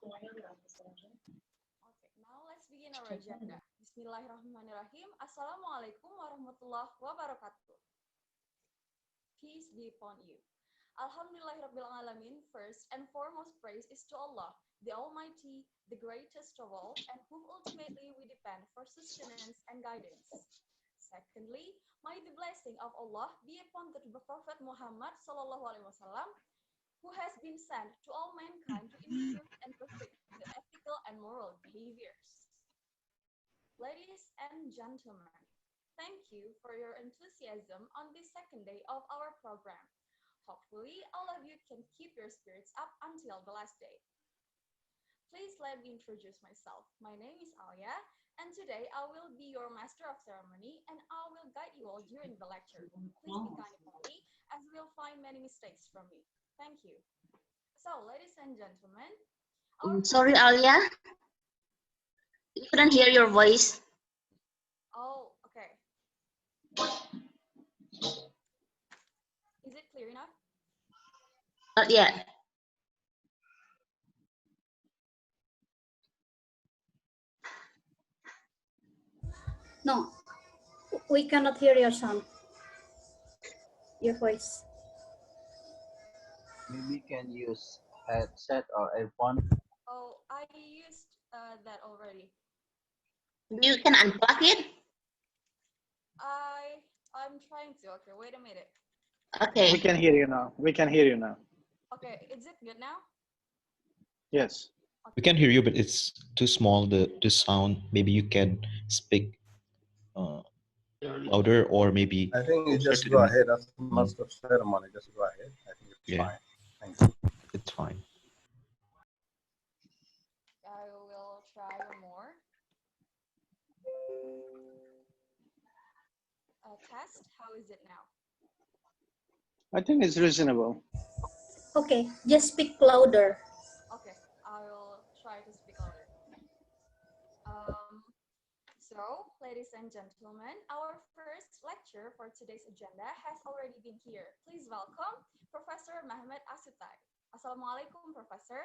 Now let's begin our agenda. Bismillahirrahmanirrahim. Assalamualaikum warahmatullahi wabarakatuh. Peace be upon you. Alhamdulillahirabbil alamin. First and foremost praise is to Allah, the Almighty, the greatest of all, and whom ultimately we depend for sustenance and guidance. Secondly, may the blessing of Allah be upon the Prophet Muhammad SAW, who has been sent to all mankind to improve and perfect the ethical and moral behaviors. Ladies and gentlemen, thank you for your enthusiasm on this second day of our program. Hopefully, all of you can keep your spirits up until the last day. Please let me introduce myself. My name is Alia, and today I will be your master of ceremony, and I will guide you all during the lecture. Please be kind upon me, as you will find many mistakes from me. Thank you. So, ladies and gentlemen. Sorry, Alia. We couldn't hear your voice. Oh, okay. Is it clear enough? Not yet. No, we cannot hear your sound, your voice. Maybe can use headset or earphone. Oh, I used that already. You can unplug it. I'm trying to. Okay, wait a minute. Okay. We can hear you now. We can hear you now. Okay, is it good now? Yes. Okay. We can hear you, but it's too small, the sound. Maybe you can speak louder, or maybe I think you closer just to go the ahead after master of ceremony. Just go ahead. I think it's Yeah. fine. Thank you. It's fine. I will try more. Test, how is it now? I think it's reasonable. Okay, just speak louder. Okay, I will try to speak louder. So, ladies and gentlemen, our first lecture for today's agenda has already been here. Please welcome Professor Mehmet Asutay. Assalamualaikum, Professor.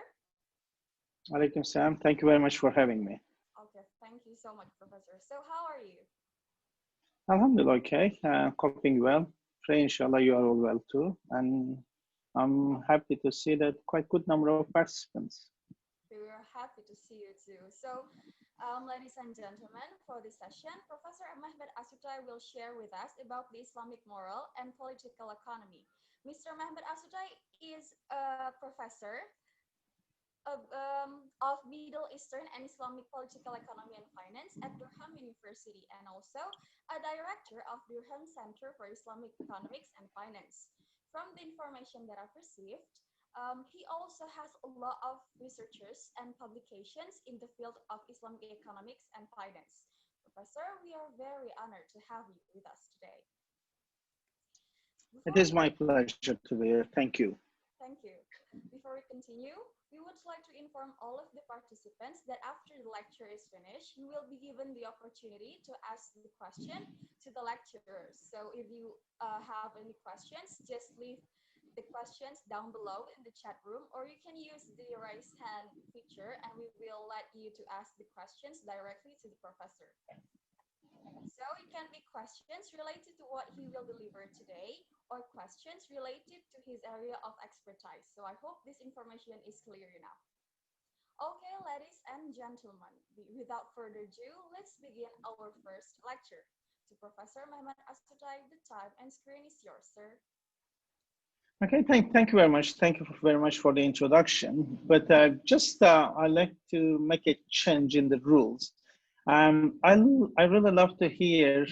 Alaikum salam. Thank you very much for having me. Okay, thank you so much, Professor. So, how are you? Alhamdulillah, okay. Coping well. Pray inshallah you are all well too. And I'm happy to see that quite good number of participants. We are happy to see you too. So, ladies and gentlemen, for this session, Professor Mehmet Asutay will share with us about the Islamic moral and political economy. Mr. Mehmet Asutay is a professor of Middle Eastern and Islamic Political Economy and Finance at Durham University, and also a director of Durham Center for Islamic Economics and Finance. From the information that I've received, he also has a lot of researchers and publications in the field of Islamic economics and finance. Professor, we are very honored to have you with us today. It is my pleasure to be here. Thank you. Thank you. Before we continue, we would like to inform all of the participants that after the lecture is finished, you will be given the opportunity to ask the question to the lecturers. So if you have any questions, just leave the questions down below in the chat room, or you can use the raise hand feature and we will let you to ask the questions directly to the professor. So it can be questions related to what he will deliver today or questions related to his area of expertise. So I hope this information is clear enough. Okay, ladies and gentlemen, without further ado, let's begin our first lecture. To Professor Mehmet Asutay, the time and screen is yours, sir. Okay, thank you very much. Thank you very much for the introduction. But I'd like to make a change in the rules. I really love to hear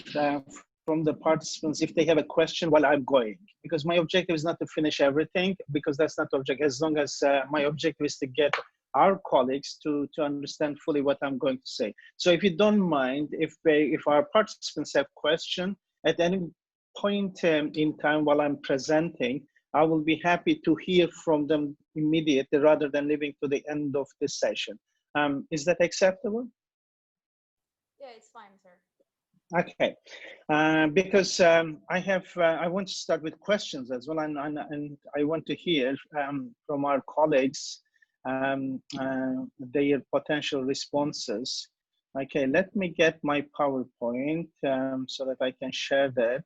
from the participants if they have a question while I'm going, because my objective is not to finish everything, because that's not the objective. As long as my objective is to get our colleagues to understand fully what I'm going to say. So if you don't mind, if our participants have questions at any point in time while I'm presenting, I will be happy to hear from them immediately rather than leaving to the end of the session. Is that acceptable? Yeah, it's fine, sir. Okay, because I want to start with questions as well, and I want to hear from our colleagues their potential responses. Okay, let me get my PowerPoint so that I can share that.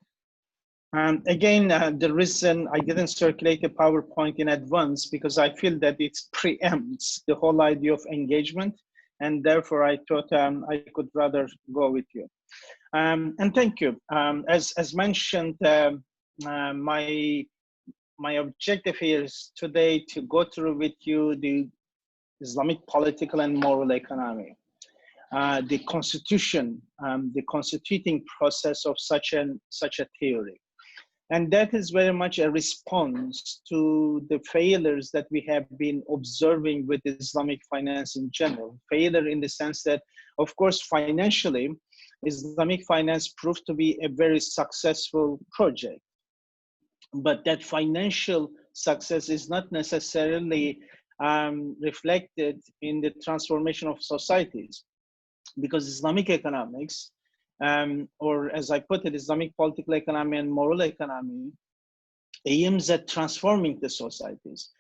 Again, the reason I didn't circulate a PowerPoint in advance because I feel that it preempts the whole idea of engagement, and therefore I thought I could rather go with you. And thank you. As mentioned, my objective here is today to go through with you the Islamic political and moral economy, the constitution, the constituting process of such a theory. And that is very much a response to the failures that we have been observing with Islamic finance in general. Failure in the sense that, of course, financially, Islamic finance proved to be a very successful project. But that financial success is not necessarily reflected in the transformation of societies, because Islamic economics, or as I put it, Islamic political economy and moral economy, aims at transforming the societies.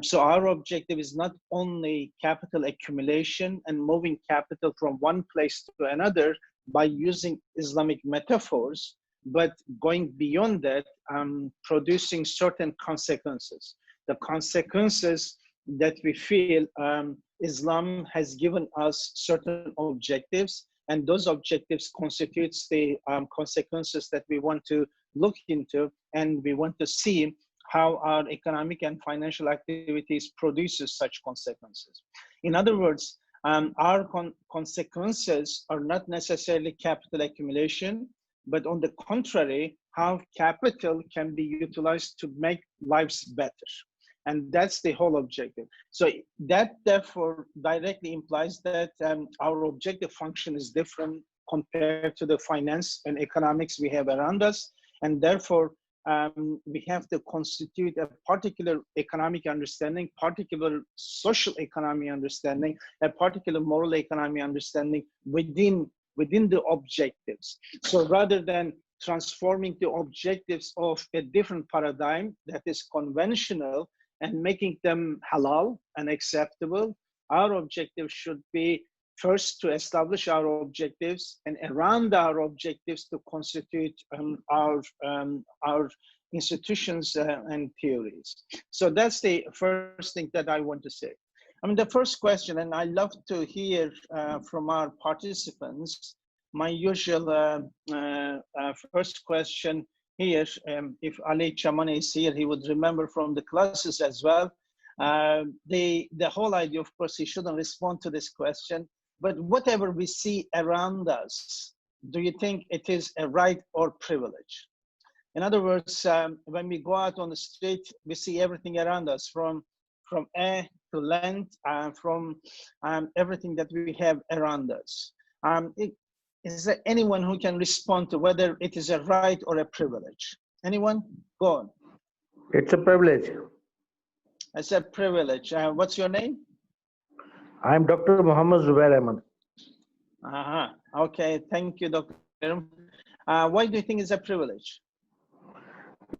So our objective is not only capital accumulation and moving capital from one place to another by using Islamic metaphors, but going beyond that, producing certain consequences. The consequences that we feel Islam has given us certain objectives, and those objectives constitutes the consequences that we want to look into, and we want to see how our economic and financial activities produces such consequences. In other words, our consequences are not necessarily capital accumulation, but on the contrary, how capital can be utilized to make lives better. And that's the whole objective. So that therefore directly implies that our objective function is different compared to the finance and economics we have around us. And therefore, we have to constitute a particular economic understanding, particular social economy understanding, a particular moral economy understanding within the objectives. So rather than transforming the objectives of a different paradigm that is conventional and making them halal and acceptable, our objective should be first to establish our objectives, and around our objectives to constitute our institutions and theories. So that's the first thing that I want to say. I mean, the first question, and I love to hear from our participants, my usual first question here, if Ali Chaman is here, he would remember from the classes as well. The whole idea, of course, he shouldn't respond to this question, but whatever we see around us, do you think it is a right or privilege? In other words, when we go out on the street, we see everything around us, from air to land, from everything that we have around us. Is there anyone who can respond to whether it is a right or a privilege? Anyone? Go on. It's a privilege. It's a privilege. What's your name? I'm Dr. Muhammad Zubair Ahmed. Okay, thank you, Dr. Why do you think it's a privilege?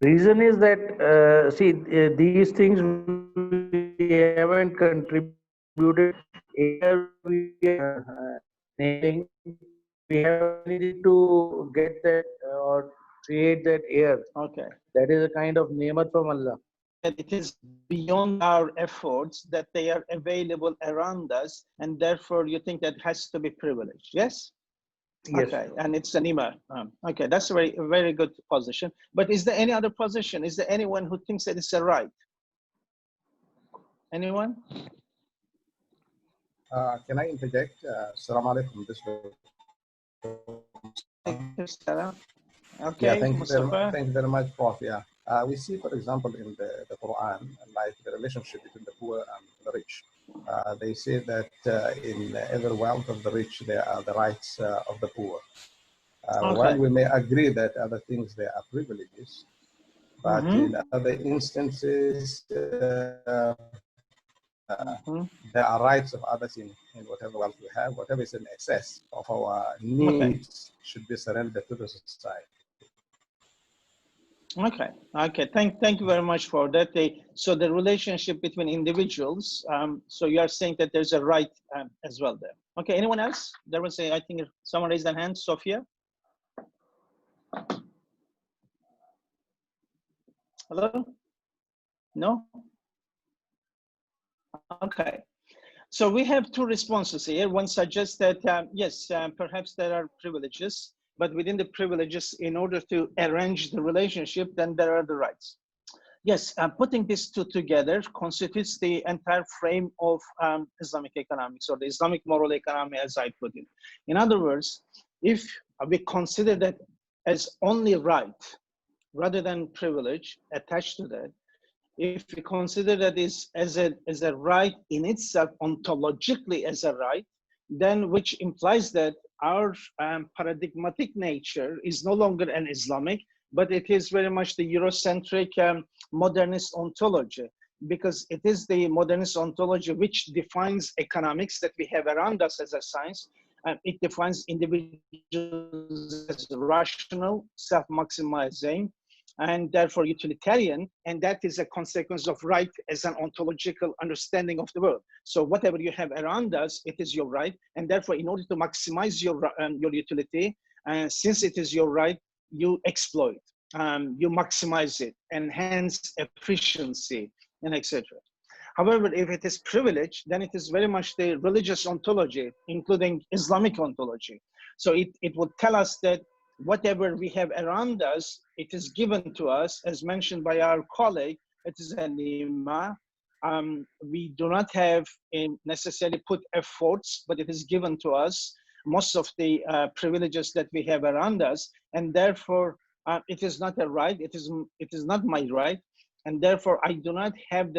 Reason is that, see, these things we haven't contributed. Here we have needed to get that or create that air. Okay. That is a kind of nemat from Allah. It is beyond our efforts that they are available around us, and therefore you think that has to be privileged, yes? Yes. Okay, and it's an imam. Okay, that's a very good position. But is there any other position? Is there anyone who thinks that it's a right? Anyone? Can I interject? Assalamu alaikum. Okay, yeah, thank you very much, Prof. Yeah, we see, for example, in the Quran, like the relationship between the poor and the rich. They say that in every wealth of the rich, there are the rights of the poor. Okay. While we may agree that other things, there are privileges, but in other instances, there are rights of others in whatever wealth we have. Whatever is in excess of our needs should be surrendered to the society. Okay, okay. Thank you very much for that. So the relationship between individuals. So you are saying that there's a right as well there. Okay. Anyone else? There was I think someone raised their hand. Sophia. Hello. No. Okay. So we have two responses here. One suggests that yes, perhaps there are privileges, but within the privileges, in order to arrange the relationship, then there are the rights. Yes, putting these two together constitutes the entire frame of Islamic economics, or the Islamic moral economy, as I put it. In other words, if we consider that as only right rather than privilege attached to that, if we consider that is as a right in itself, ontologically as a right, then which implies that our paradigmatic nature is no longer an Islamic, but it is very much the Eurocentric modernist ontology, because it is the modernist ontology which defines economics that we have around us as a science. It defines individuals as rational, self-maximizing, and therefore utilitarian, and that is a consequence of right as an ontological understanding of the world. So whatever you have around us, it is your right, and therefore in order to maximize your utility, since it is your right, you exploit, you maximize it, enhance efficiency, and etc. However, if it is privilege, then it is very much the religious ontology, including Islamic ontology. So it would tell us that whatever we have around us, it is given to us, as mentioned by our colleague, it is an ima. We do not have necessarily put efforts, but it is given to us, most of the privileges that we have around us, and therefore it is not a right, it is not my right, and therefore I do not have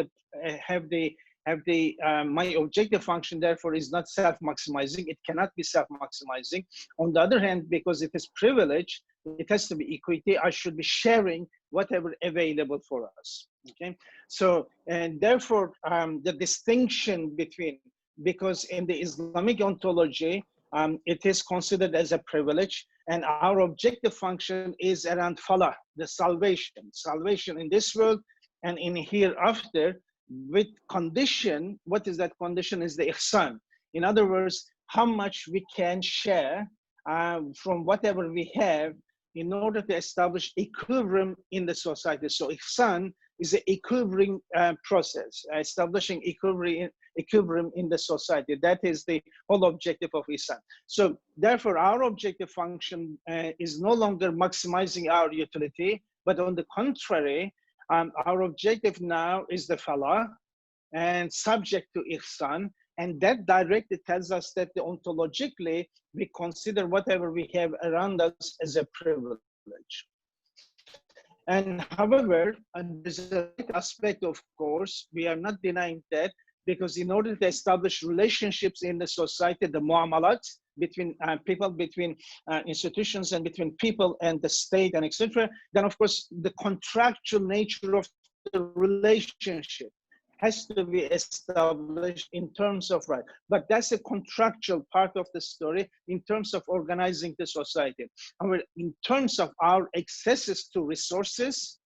my objective function, therefore is not self-maximizing. It cannot be self-maximizing. On the other hand, because it is privilege, it has to be equity. I should be sharing whatever available for us. Okay, so and therefore the distinction between, because in the Islamic ontology it is considered as a privilege, and our objective function is around falah, the salvation in this world and in hereafter, with condition. What is that condition? Is the ihsan. In other words, how much we can share from whatever we have in order to establish equilibrium in the society. So ihsan is an equilibrium process, establishing equilibrium in the society. That is the whole objective of ihsan. So therefore, our objective function is no longer maximizing our utility, but on the contrary, our objective now is the falah and subject to ihsan, and that directly tells us that ontologically we consider whatever we have around us as a privilege. And however, there's a aspect, of course, we are not denying that, because in order to establish relationships in the society, the muamalat between people, between institutions, and between people and the state, and etc., then of course the contractual nature of the relationship has to be established in terms of right. But that's a contractual part of the story in terms of organizing the society. However, in terms of our accesses to resources,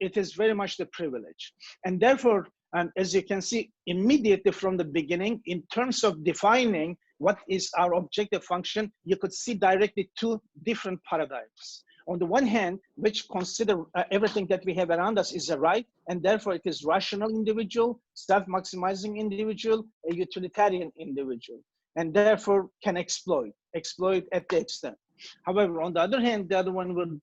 it is very much the privilege. And therefore, as you can see immediately from the beginning, in terms of defining what is our objective function, you could see directly two different paradigms. On the one hand, which consider everything that we have around us is a right, and therefore it is rational individual, self-maximizing individual, a utilitarian individual, and therefore can exploit at the extent. However, on the other hand, the other one will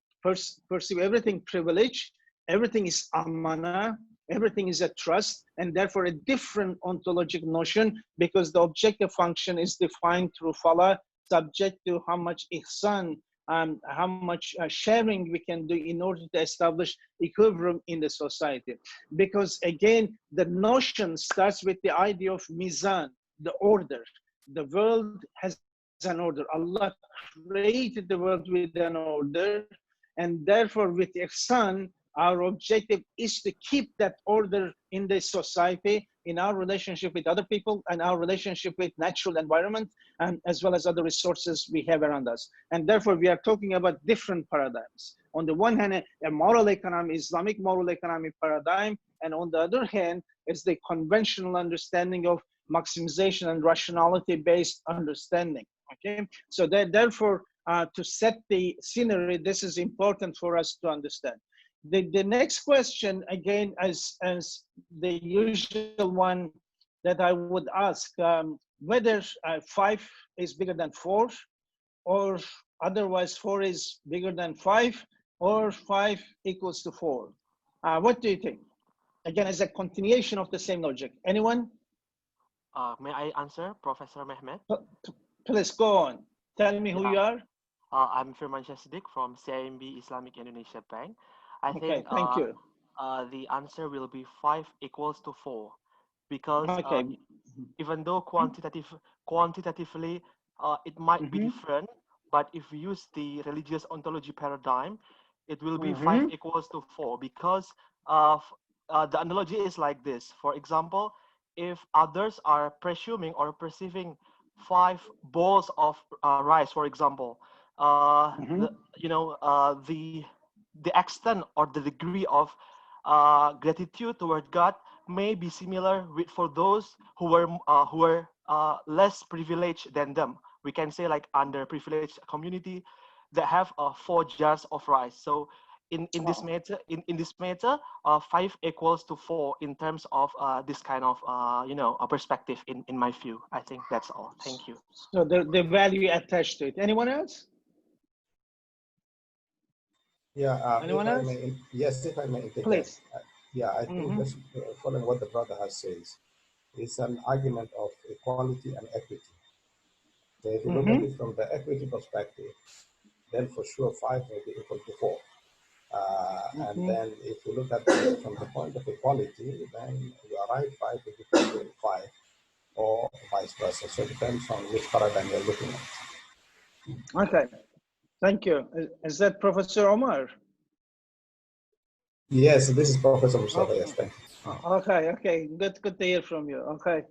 perceive everything privilege, everything is amana, everything is a trust, and therefore a different ontologic notion, because the objective function is defined through falah, subject to how much ihsan, how much sharing we can do in order to establish equilibrium in the society. Because again, the notion starts with the idea of mizan, the order. The world has an order. Allah created the world with an order, and therefore with ihsan, our objective is to keep that order in the society, in our relationship with other people, and our relationship with natural environment, and as well as other resources we have around us. And therefore, we are talking about different paradigms. On the one hand, a moral economy, Islamic moral economy paradigm, and on the other hand, it's the conventional understanding of maximization and rationality-based understanding. Okay, so that therefore, to set the scenery, this is important for us to understand. The next question, again, as the usual one that I would ask, whether 5 is bigger than 4, or otherwise 4 is bigger than 5, or 5 equals to 4. What do you think? Again, as a continuation of the same logic. Anyone? May I answer, Professor Mehmet? Please go on. Tell me who you are. I'm Firmansyah Siddiq from CIMB Islamic Indonesia Bank. I think thank you. The answer will be 5 equals to 4, because even though quantitatively it might be different, but if we use the religious ontology paradigm, it will be 5 equals to 4, because the analogy is like this. For example, if others are presuming or perceiving 5 bowls of rice, for example, the extent or the degree of gratitude toward God may be similar for those who were less privileged than them. We can say like underprivileged community that have 4 jars of rice. So in this matter, 5 equals to 4 in terms of this kind of a perspective in my view. I think that's all. Thank you. So the value attached to it. Anyone else? Yeah. Anyone else? Yes, if I may interject. Please. I think just following what the brother has said, it's an argument of equality and equity. So if you look at it from the equity perspective, then for sure 5 will be equal to 4. And then if you look at it from the point of equality, then you are right, 5 is equal to 5, or vice versa. So it depends on which paradigm you're looking at. Okay, thank you. Is that Professor Omar? Yes, this is Professor Mustafa. Yes, thank you. Okay, good to hear from you. Okay,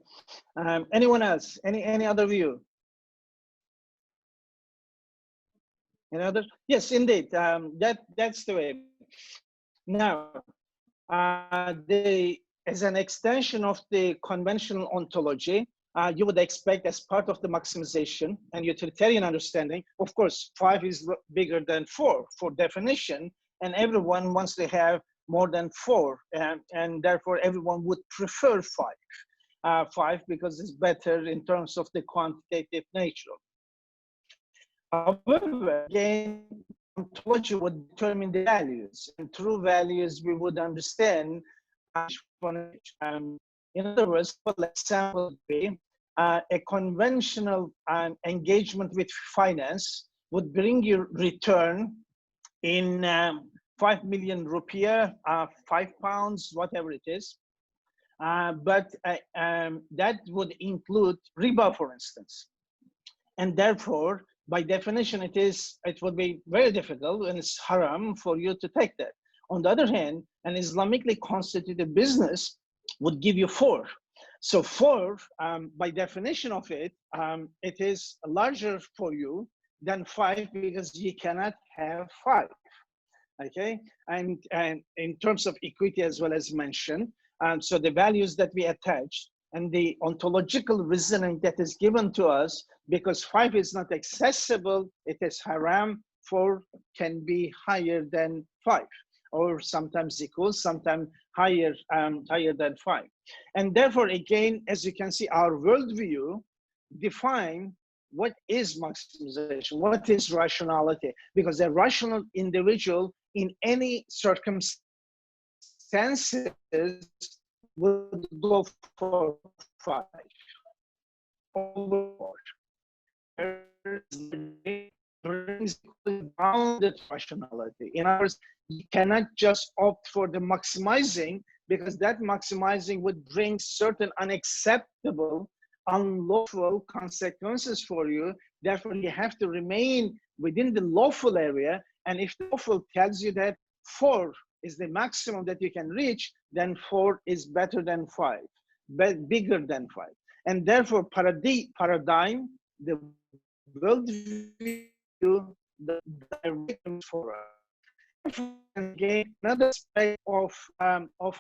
anyone else? Any other view? Any other? Yes, indeed. That's the way. Now, as an extension of the conventional ontology, you would expect as part of the maximization and utilitarian understanding, of course, 5 is bigger than 4 for definition, and everyone wants to have more than 4, and therefore everyone would prefer 5 because it's better in terms of the quantitative nature. However, again, ontology would determine the values, and through values we would understand. In other words, for example, a conventional engagement with finance would bring you return in 5 million rupiah, 5 pounds, whatever it is. But that would include riba, for instance. And therefore, by definition, it would be very difficult and it's haram for you to take that. On the other hand, an Islamically constituted business would give you 4. So 4, by definition of it, it is larger for you than 5 because you cannot have 5. Okay, and in terms of equity as well as mentioned, so the values that we attach and the ontological reasoning that is given to us, because 5 is not accessible, it is haram, 4 can be higher than 5, or sometimes equal, sometimes higher than 5. And therefore, again, as you can see, our worldview define what is maximization, what is rationality, because a rational individual in any circumstances would go for 5. Brings bounded rationality. In other words, you cannot just opt for the maximizing, because that maximizing would bring certain unacceptable, unlawful consequences for you. Therefore, you have to remain within the lawful area. And if the lawful tells you that 4 is the maximum that you can reach, then 4 is better than 5, bigger than 5. And therefore, paradigm, the worldview, the direction for us. again, another aspect of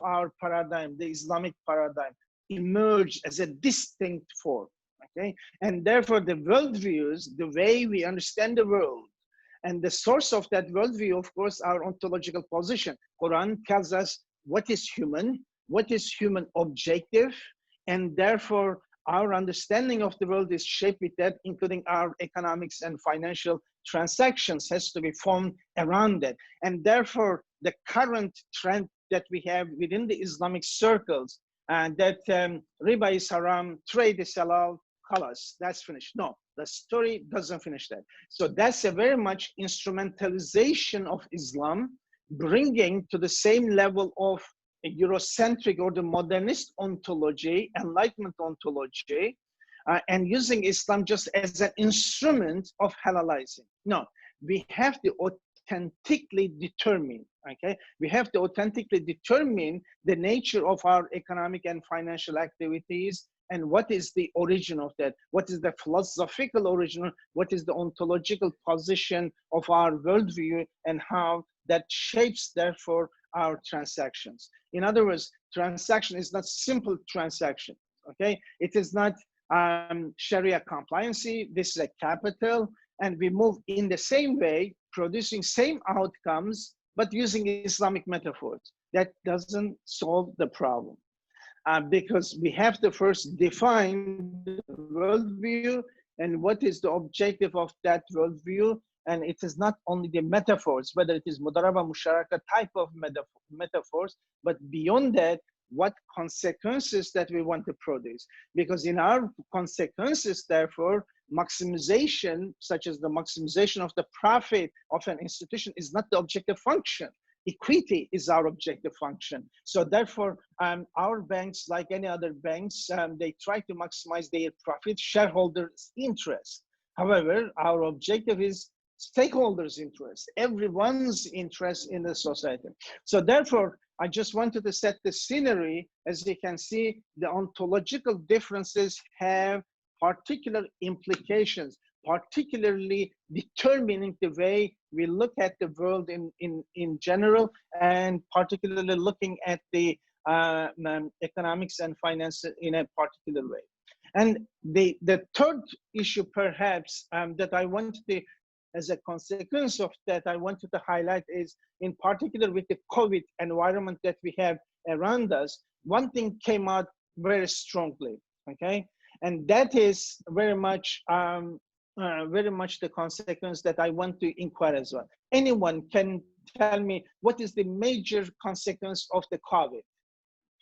our paradigm, the Islamic paradigm, emerge as a distinct form. Okay, and therefore the worldviews, the way we understand the world, and the source of that worldview, of course, our ontological position. Quran tells us what is human objective, and therefore our understanding of the world is shaped with that, including our economics and financial transactions has to be formed around that. And therefore, the current trend that we have within the Islamic circles, that riba is haram, trade is halal, khalas, that's finished. No, the story doesn't finish that. So that's a very much instrumentalization of Islam, bringing to the same level of a Eurocentric or the modernist ontology, Enlightenment ontology, and using Islam just as an instrument of halalizing. No, we have to authentically determine, okay? We have to authentically determine the nature of our economic and financial activities and what is the origin of that? What is the philosophical origin? What is the ontological position of our worldview and how that shapes, therefore, our transactions. In other words, transaction is not simple transaction, okay? It is not Sharia compliancy, this is a capital, and we move in the same way, producing same outcomes, but using Islamic metaphors. That doesn't solve the problem. Because we have to first define the worldview and what is the objective of that worldview. And it is not only the metaphors, whether it is mudaraba, musharaka type of metaphors, but beyond that, what consequences that we want to produce. Because in our consequences, therefore, maximization, such as the maximization of the profit of an institution, is not the objective function. Equity is our objective function. So therefore, our banks, like any other banks, they try to maximize their profit, shareholders' interest. However, our objective is stakeholders' interest, everyone's interest in the society. So therefore, I just wanted to set the scenery. As you can see, the ontological differences have particular implications, particularly determining the way we look at the world in general, and particularly looking at the economics and finance in a particular way. And the third issue, perhaps, that I wanted to, as a consequence of that, I wanted to highlight is, in particular with the COVID environment that we have around us, one thing came out very strongly, okay? And that is very much the consequence that I want to inquire as well. Anyone can tell me what is the major consequence of the COVID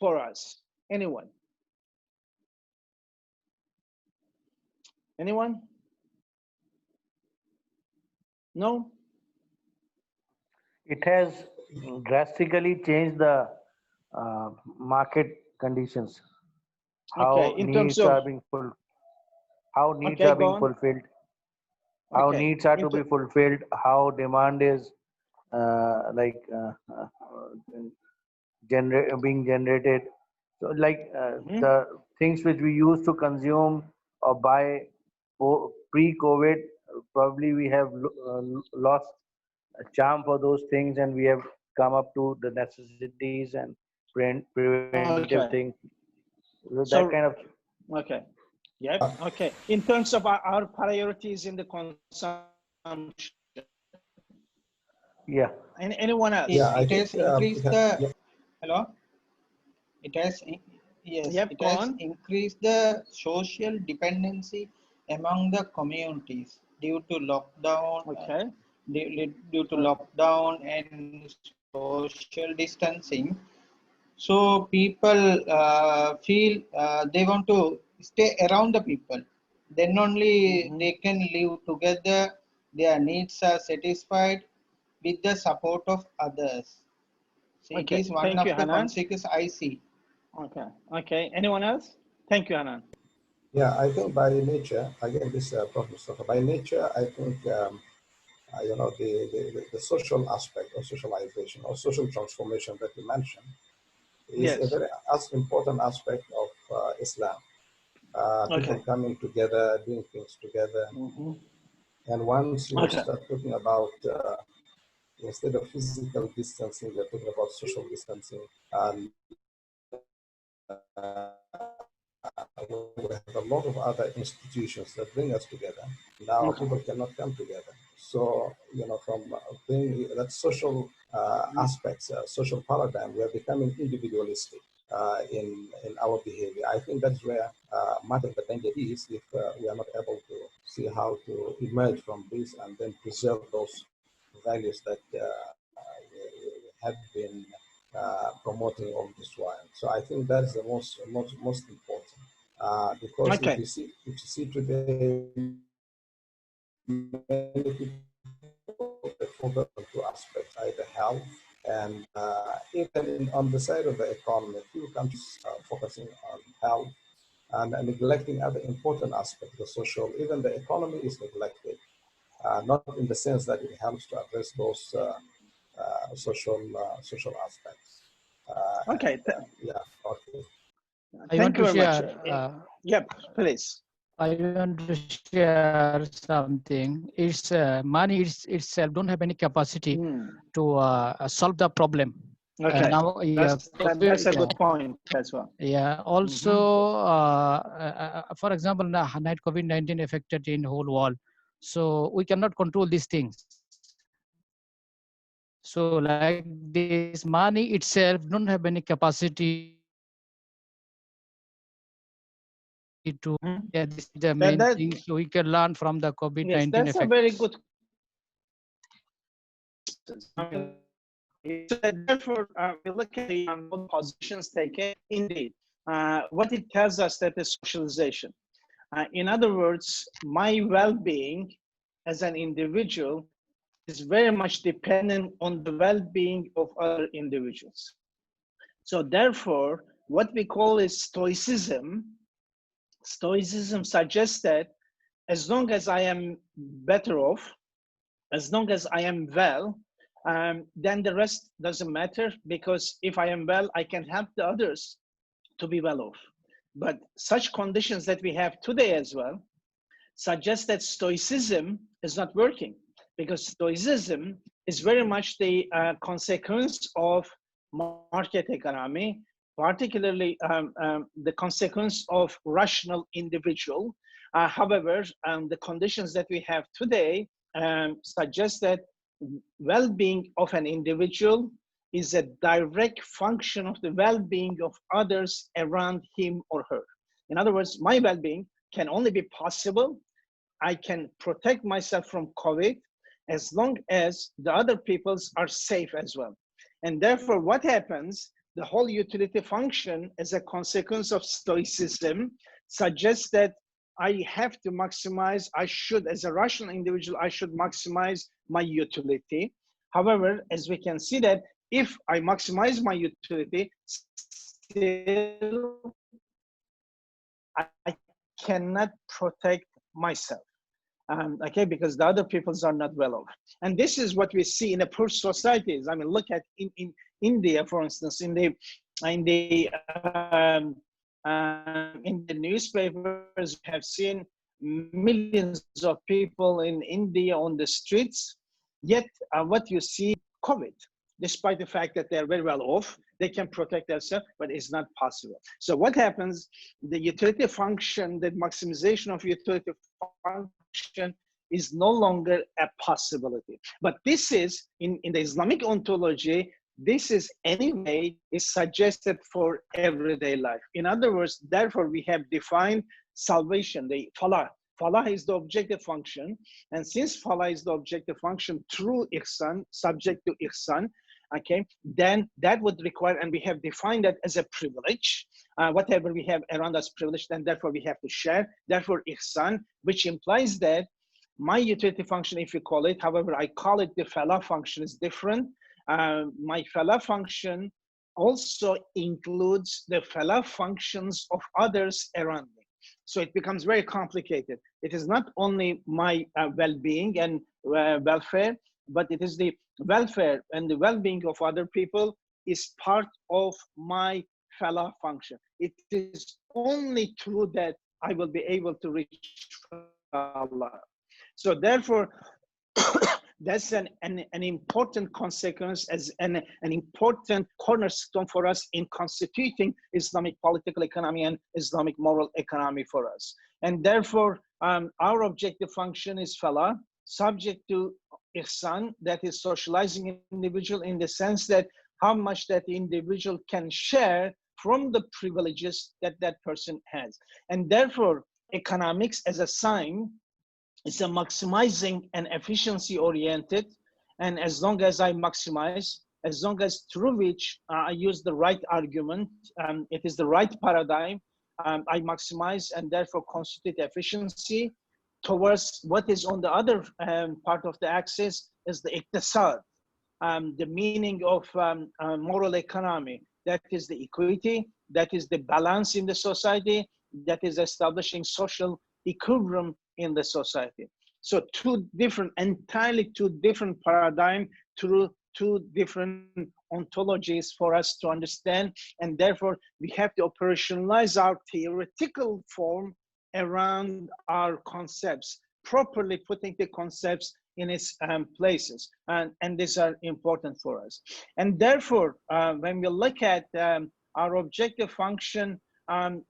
for us? Anyone? Anyone? No? It has drastically changed the market conditions. How Okay, in terms needs of, are being fulfilled. How needs okay, are go being on. fulfilled. How Okay. needs are to be fulfilled. How demand is being generated. So like the things which we used to consume or buy pre-COVID, probably we have lost a charm for those things, and we have come up to the necessities and preventive things. So that kind of. Okay. Yep. Okay. In terms of our priorities in the consumption. Yeah. And anyone else? Yeah, it has increased the. Hello. It has Yep, it has increased the social dependency among the communities due to lockdown. Okay. Due to lockdown and social distancing, so people feel they want to stay around the people. Then only they can live together. Their needs are satisfied with the support of others. So it is one of the consequences I see. Okay. Okay. Anyone else? Thank you, Hanan. Yeah, I think by nature, again, this Prof. Mustafa, by nature, I think, you know, the social aspect of socialization or social transformation that you mentioned is a very important aspect of Islam. People coming together, doing things together. And once you start talking about instead of physical distancing, we're talking about social distancing. And we have a lot of other institutions that bring us together. Now people cannot come together. So, from being that social aspects, social paradigm, we are becoming individualistic in our behavior. I think that's where much of the danger is if we are not able to see how to emerge from this and then preserve those values that have been promoting all this while. So I think that's the most important. Because if you see today, many people focus on two aspects, either health and even on the side of the economy, few countries are focusing on health and neglecting other important aspects, the social. Even the economy is neglected, not in the sense that it helps to address those social aspects. Okay. Yeah. Okay. Thank you very much. Yep, please. I want to share something. It's money itself don't have any capacity to solve the problem. Okay, now, that's a good point as well. Yeah. Also, for example, now COVID-19 affected in whole world, so we cannot control these things. So, like this, money itself don't have any capacity to. Yeah, this is the main thing. So we can learn from the COVID-19 yes, that's effect. a very good. So therefore, we look at the positions taken. Indeed, what it tells us that is socialization. In other words, my well-being as an individual is very much dependent on the well-being of other individuals. So therefore, what we call is stoicism. Stoicism suggests that as long as I am better off, as long as I am well, then the rest doesn't matter, because if I am well, I can help the others to be well off. But such conditions that we have today as well suggest that stoicism is not working, because stoicism is very much the consequence of market economy, particularly the consequence of rational individual. However, the conditions that we have today suggest that well-being of an individual is a direct function of the well-being of others around him or her. In other words, my well-being can only be possible. I can protect myself from COVID as long as the other peoples are safe as well. And therefore, what happens, the whole utility function as a consequence of stoicism suggests that I have to maximize, I should, as a rational individual, I should maximize my utility. However, as we can see that if I maximize my utility, still I cannot protect myself. Okay, because the other peoples are not well off. And this is what we see in the poor societies. I mean, look at in India, for instance, in the newspapers, we have seen millions of people in India on the streets. Yet, what you see, COVID, despite the fact that they're very well off, they can protect themselves, but it's not possible. So what happens, the utility function, the maximization of utility function is no longer a possibility. But this is, in the Islamic ontology, this is anyway is suggested for everyday life. In other words, therefore, we have defined salvation, the falah. Falah is the objective function. And since falah is the objective function through ihsan, subject to ihsan, okay, then that would require, and we have defined that as a privilege. Whatever we have around us privilege, then therefore we have to share. Therefore, ihsan, which implies that my utility function, if you call it, however, I call it the falah function, is different. My falah function also includes the falah functions of others around me. So it becomes very complicated. It is not only my well-being and welfare, but it is the welfare and the well-being of other people is part of my falah function. It is only through that I will be able to reach Allah. So therefore, That's an important consequence, as an important cornerstone for us in constituting Islamic political economy and Islamic moral economy for us. And therefore, our objective function is falah, subject to ihsan, that is socializing individual in the sense that how much that individual can share from the privileges that that person has. And therefore, economics as a sign is a maximizing and efficiency oriented. And as long as I maximize, as long as through which I use the right argument, it is the right paradigm, I maximize and therefore constitute efficiency towards what is on the other part of the axis is the iqtisad, the meaning of moral economy. That is the equity, that is the balance in the society, that is establishing social equilibrium in the society. So entirely two different paradigms through two different ontologies for us to understand. And therefore, we have to operationalize our theoretical form around our concepts, properly putting the concepts in its places. And these are important for us. And therefore, when we look at our objective function,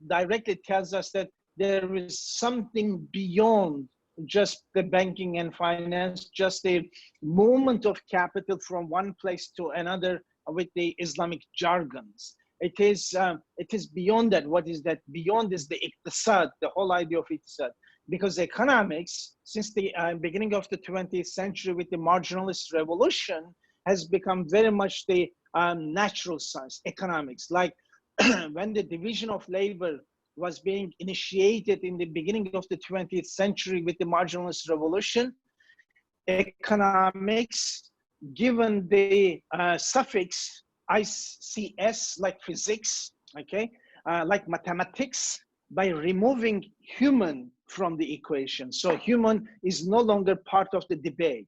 directly tells us that there is something beyond just the banking and finance, just a movement of capital from one place to another with the Islamic jargons. It is beyond that. What is that? Beyond is the iqtisad, the whole idea of iqtisad. Because economics, since the beginning of the 20th century with the marginalist revolution, has become very much the natural science, economics. Like when the division of labor was being initiated in the beginning of the 20th century with the marginalist revolution, economics, given the suffix ICS, like physics, okay, like mathematics, by removing human from the equation. So human is no longer part of the debate.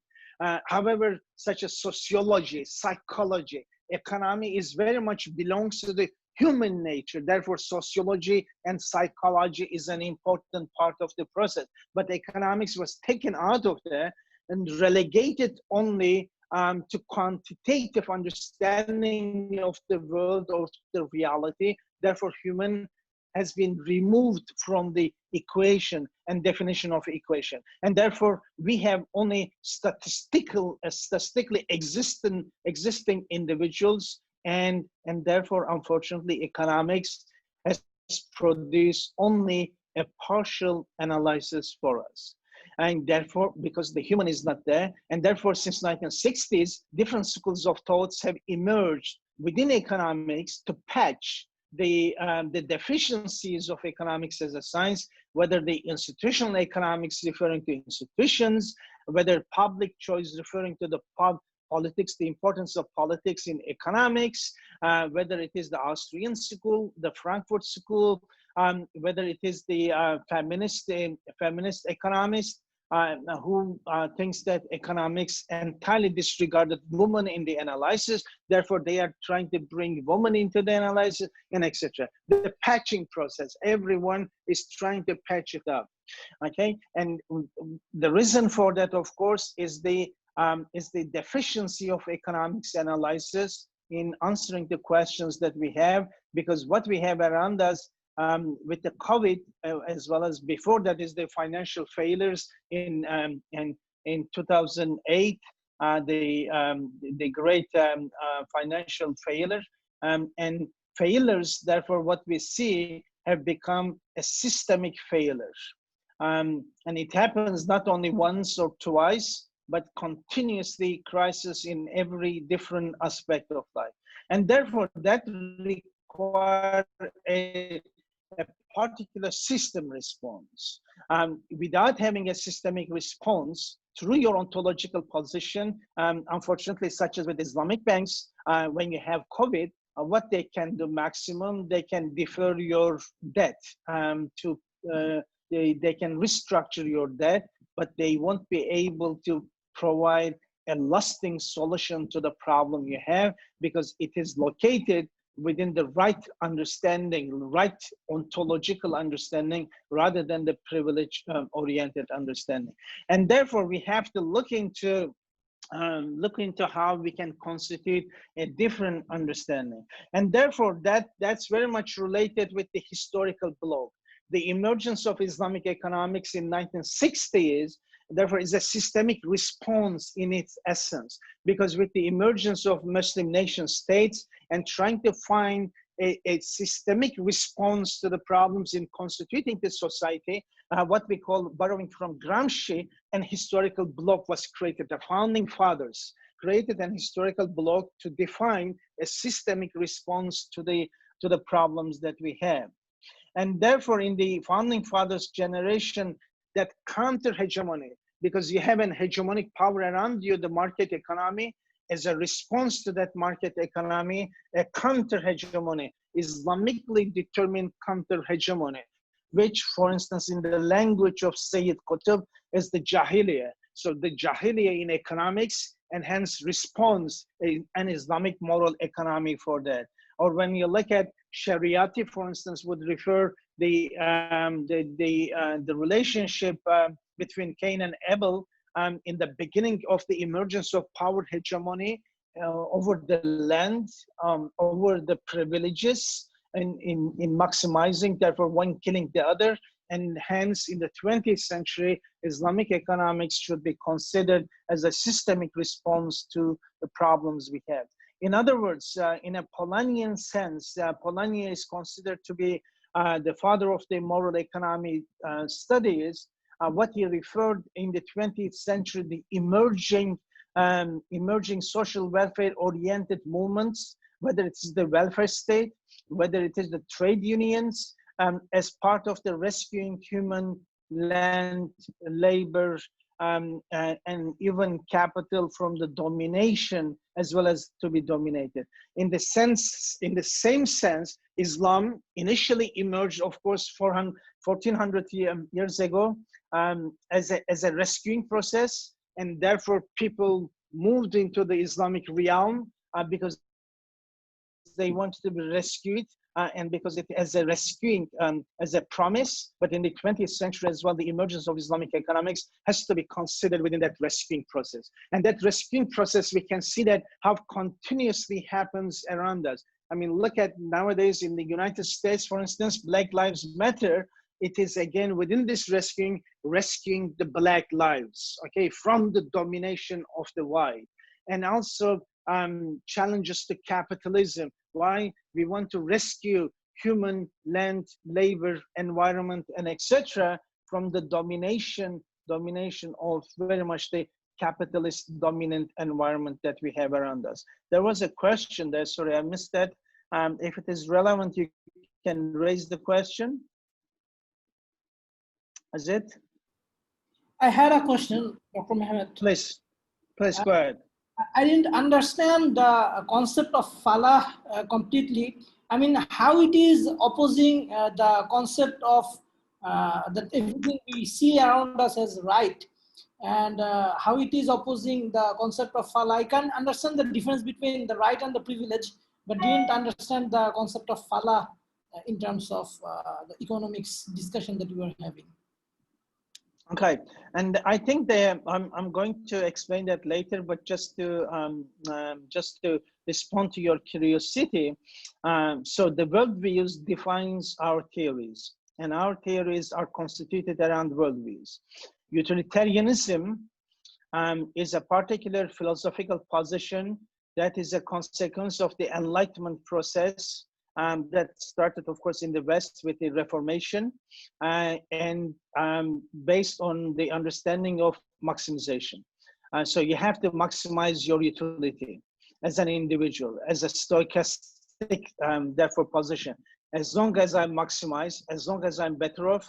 However, such as sociology, psychology, economy is very much belongs to the human nature. Therefore, sociology and psychology is an important part of the process. But economics was taken out of there and relegated only to quantitative understanding of the world, of the reality. Therefore, human has been removed from the equation and definition of equation. And therefore, we have only statistically existing individuals, and therefore, unfortunately, economics has produced only a partial analysis for us. And therefore, because the human is not there, and therefore, since 1960s, different schools of thoughts have emerged within economics to patch the deficiencies of economics as a science, whether the institutional economics referring to institutions, whether public choice referring to the politics, the importance of politics in economics, whether it is the Austrian school, the Frankfurt school, whether it is the feminist economist who thinks that economics entirely disregarded women in the analysis, therefore they are trying to bring women into the analysis, and etc. The patching process, everyone is trying to patch it up, okay? And the reason for that, of course, is the deficiency of economics analysis in answering the questions that we have, because what we have around us with the COVID, as well as before that, is the financial failures in 2008, the great financial failure, and failures. Therefore, what we see have become a systemic failure, and it happens not only once or twice, but continuously crisis in every different aspect of life, and therefore that requires a particular system response. Without having a systemic response through your ontological position, unfortunately, such as with Islamic banks, when you have COVID, what they can do maximum, they can defer your debt they can restructure your debt, but they won't be able to provide a lasting solution to the problem you have, because it is located within the right understanding, right ontological understanding, rather than the privilege oriented understanding. And therefore, we have to look into look into how we can constitute a different understanding. And therefore, that's very much related with the historical block. The emergence of Islamic economics in 1960s, therefore, is a systemic response in its essence, because with the emergence of Muslim nation states and trying to find a systemic response to the problems in constituting the society, what we call, borrowing from Gramsci, an historical block was created. The founding fathers created an historical block to define a systemic response to the problems that we have. And therefore, in the founding fathers generation, that counter-hegemony, because you have an hegemonic power around you, the market economy, as a response to that market economy, a counter-hegemony, Islamically determined counter-hegemony, which, for instance, in the language of Sayyid Qutb, is the Jahiliyyah. So the Jahiliyyah in economics, and hence responds an Islamic moral economy for that. Or when you look at Shariati, for instance, would refer the relationship between Cain and Abel in the beginning of the emergence of power hegemony over the land, over the privileges, and in maximizing, therefore one killing the other. And hence in the 20th century, Islamic economics should be considered as a systemic response to the problems we have. In other words, in a Polanyian sense, Polanyi is considered to be the father of the moral economy studies. What he referred in the 20th century, the emerging social welfare-oriented movements, whether it is the welfare state, whether it is the trade unions, as part of the rescuing human land, labor, and even capital from the domination as well as to be dominated. In the same sense, Islam initially emerged, of course, 1400 years ago as a rescuing process, and therefore people moved into the Islamic realm because they wanted to be rescued, and because it as a rescuing, as a promise. But in the 20th century as well, the emergence of Islamic economics has to be considered within that rescuing process. And that rescuing process, we can see that how continuously happens around us. I mean, look at nowadays in the United States, for instance, Black Lives Matter. It is again within this rescuing the Black lives, okay, from the domination of the white. And also challenges to capitalism. Why? We want to rescue human land, labor, environment, and etc. from the domination of very much the capitalist dominant environment that we have around us. There was a question there, sorry, I missed that. If it is relevant, you can raise the question. Is it? I had a question, Dr. Mehmet. Please go ahead. I didn't understand the concept of falah completely. I mean, how it is opposing the concept of that everything we see around us as right, and how it is opposing the concept of falah. I can understand the difference between the right and the privilege, but didn't understand the concept of falah in terms of the economics discussion that we were having. Okay, and I think that I'm going to explain that later, but just to respond to your curiosity, so the worldviews defines our theories, and our theories are constituted around worldviews. Utilitarianism is a particular philosophical position that is a consequence of the Enlightenment process that started, of course, in the West with the Reformation, and based on the understanding of maximization. So you have to maximize your utility as an individual, as a stochastic, therefore, position. As long as I maximize, as long as I'm better off,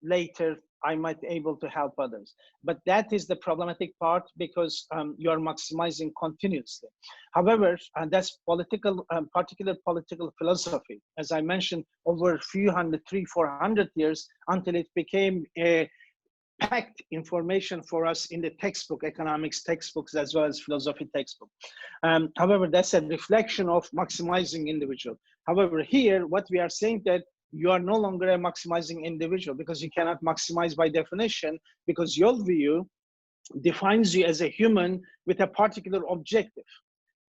later I might be able to help others. But that is the problematic part, because you are maximizing continuously. However, that's particular political philosophy, as I mentioned, over a few 300-400 years, until it became a packed information for us in the textbook, economics textbooks, as well as philosophy textbook. However, that's a reflection of maximizing individual. However, here, what we are saying that you are no longer a maximizing individual, because you cannot maximize by definition, because your view defines you as a human with a particular objective.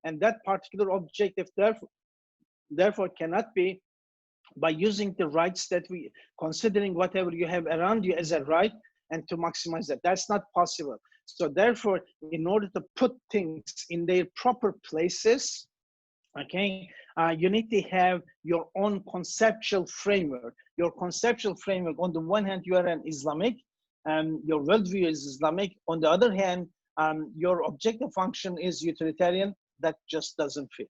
And that particular objective, therefore cannot be by using the rights that we, considering whatever you have around you as a right and to maximize that. That's not possible. So therefore, in order to put things in their proper places, okay, you need to have your own conceptual framework. Your conceptual framework, on the one hand, you are an Islamic, your worldview is Islamic. On the other hand, your objective function is utilitarian. That just doesn't fit.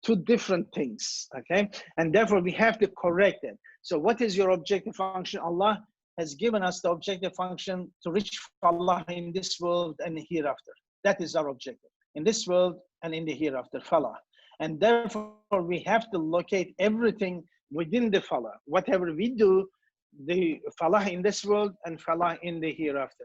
Two different things, okay? And therefore, we have to correct it. So what is your objective function? Allah has given us the objective function to reach Allah in this world and hereafter. That is our objective, in this world and in the hereafter, falah. And therefore, we have to locate everything within the falah. Whatever we do, the falah in this world and falah in the hereafter.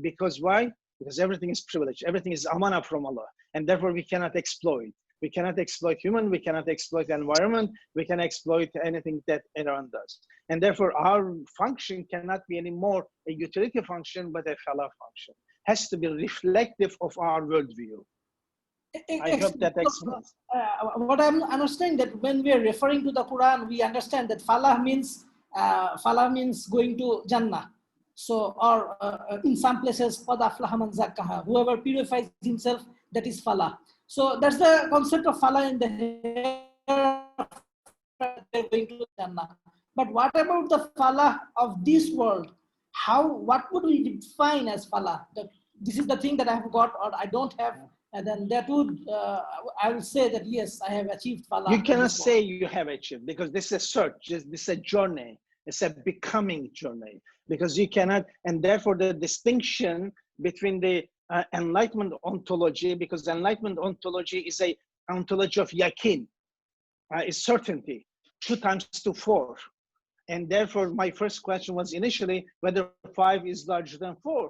Because why? Because everything is privilege. Everything is amana from Allah. And therefore, we cannot exploit. We cannot exploit human. We cannot exploit the environment. We can exploit anything that around us. And therefore, our function cannot be anymore a utility function, but a falah function. Has to be reflective of our worldview. I hope that explains. What I'm understanding that when we are referring to the Quran, we understand that falah means going to Jannah. So, or in some places, qad aflaha man zakkaha, whoever purifies himself, that is falah. So that's the concept of falah in the going to Jannah. But what about the falah of this world? What would we define as falah? That this is the thing that I have got or I don't have. And then that would, I will say that yes, I have achieved falah. You cannot say you have achieved because this is a search, this is a journey. It's a becoming journey because you cannot, and therefore the distinction between the enlightenment ontology, because enlightenment ontology is a ontology of yakin, is certainty, 2 times 2, 4. And therefore my first question was initially whether 5 is larger than 4,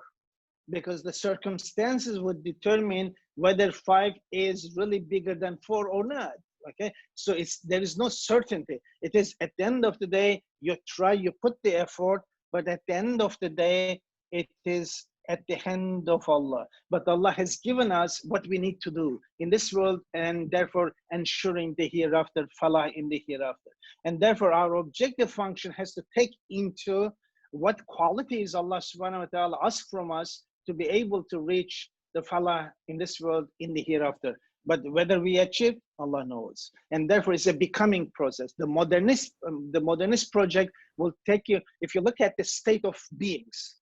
because the circumstances would determine whether 5 is really bigger than 4 or not. Okay, so there is no certainty. It is at the end of the day, you try, you put the effort, but at the end of the day, it is at the hand of Allah. But Allah has given us what we need to do in this world, and therefore ensuring the hereafter, falah in the hereafter. And therefore our objective function has to take into what qualities Allah subhanahu wa ta'ala asks from us to be able to reach the falah in this world, in the hereafter. But whether we achieve, Allah knows. And therefore it's a becoming process. The modernist project will take you, if you look at the state of beings,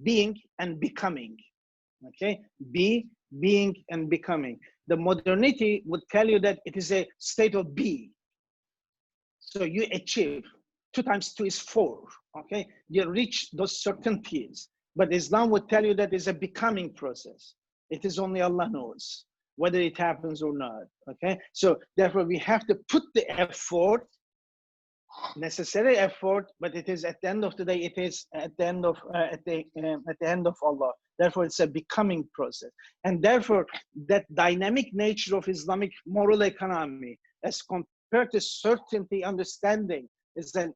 being and becoming, okay? Being and becoming. The modernity would tell you that it is a state of be. So you achieve, 2 times 2 is 4, okay? You reach those certainties. But Islam would tell you that it's a becoming process. It is only Allah knows whether it happens or not, okay? So therefore we have to put the effort, necessary effort, but it is at the end of the day, it is at the end of Allah. Therefore it's a becoming process. And therefore that dynamic nature of Islamic moral economy as compared to certainty understanding is an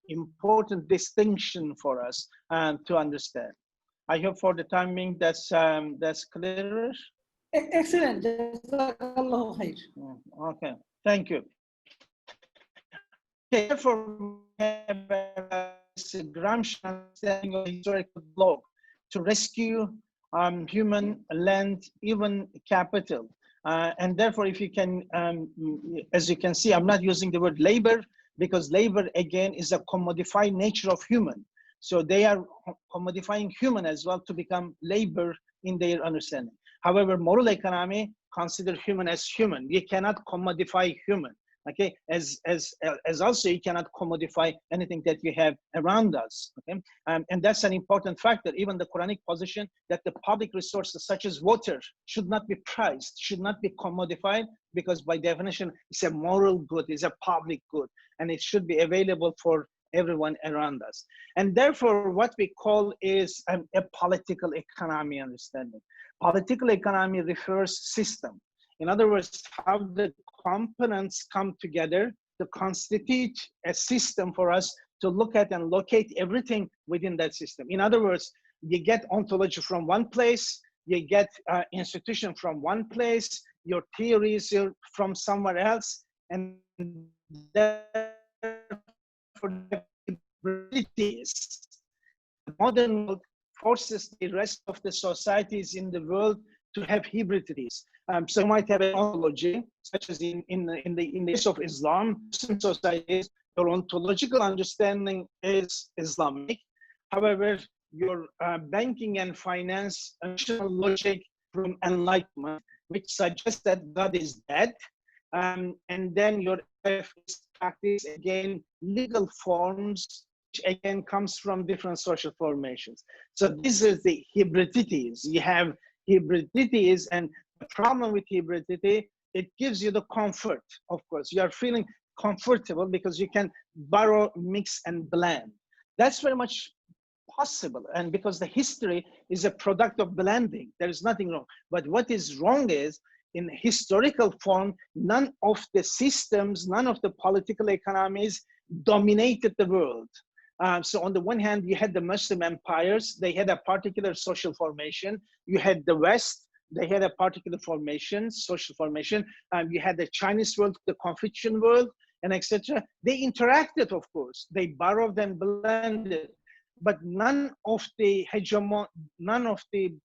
important distinction for us to understand. I hope for the time being that's clearer. Excellent. Okay, thank you. Okay, therefore, we have a Gramsci understanding of historical law to rescue human, land, even capital. And therefore, if you can, as you can see, I'm not using the word labor because labor, again, is a commodified nature of human. So they are commodifying human as well to become labor in their understanding. However, moral economy consider human as human. You cannot commodify human, okay? As also you cannot commodify anything that you have around us, okay? And that's an important factor. Even the Quranic position that the public resources such as water should not be priced, should not be commodified, because by definition, it's a moral good, it's a public good, and it should be available for everyone around us. And therefore, what we call is a political economy understanding. Political economy refers system. In other words, how the components come together to constitute a system for us to look at and locate everything within that system. In other words, you get ontology from one place, you get institution from one place, your theories are from somewhere else, and therefore the modern world forces the rest of the societies in the world to have hybridities. So you might have an ontology, such as in the case of Islam, Muslim societies, your ontological understanding is Islamic. However, your banking and finance, traditional logic from enlightenment, which suggests that God is dead, and then your practice, again, legal forms, which again comes from different social formations. So this is the hybridities. You have hybridities, and the problem with hybridity, it gives you the comfort, of course. You are feeling comfortable because you can borrow, mix, and blend. That's very much possible, and because the history is a product of blending, there is nothing wrong. But what is wrong is, in historical form, none of the systems, none of the political economies dominated the world. So on the one hand, you had the Muslim empires, they had a particular social formation. You had the West, they had a particular formation, social formation. You had the Chinese world, the Confucian world, and etc. They interacted, of course. They borrowed and blended. But none of the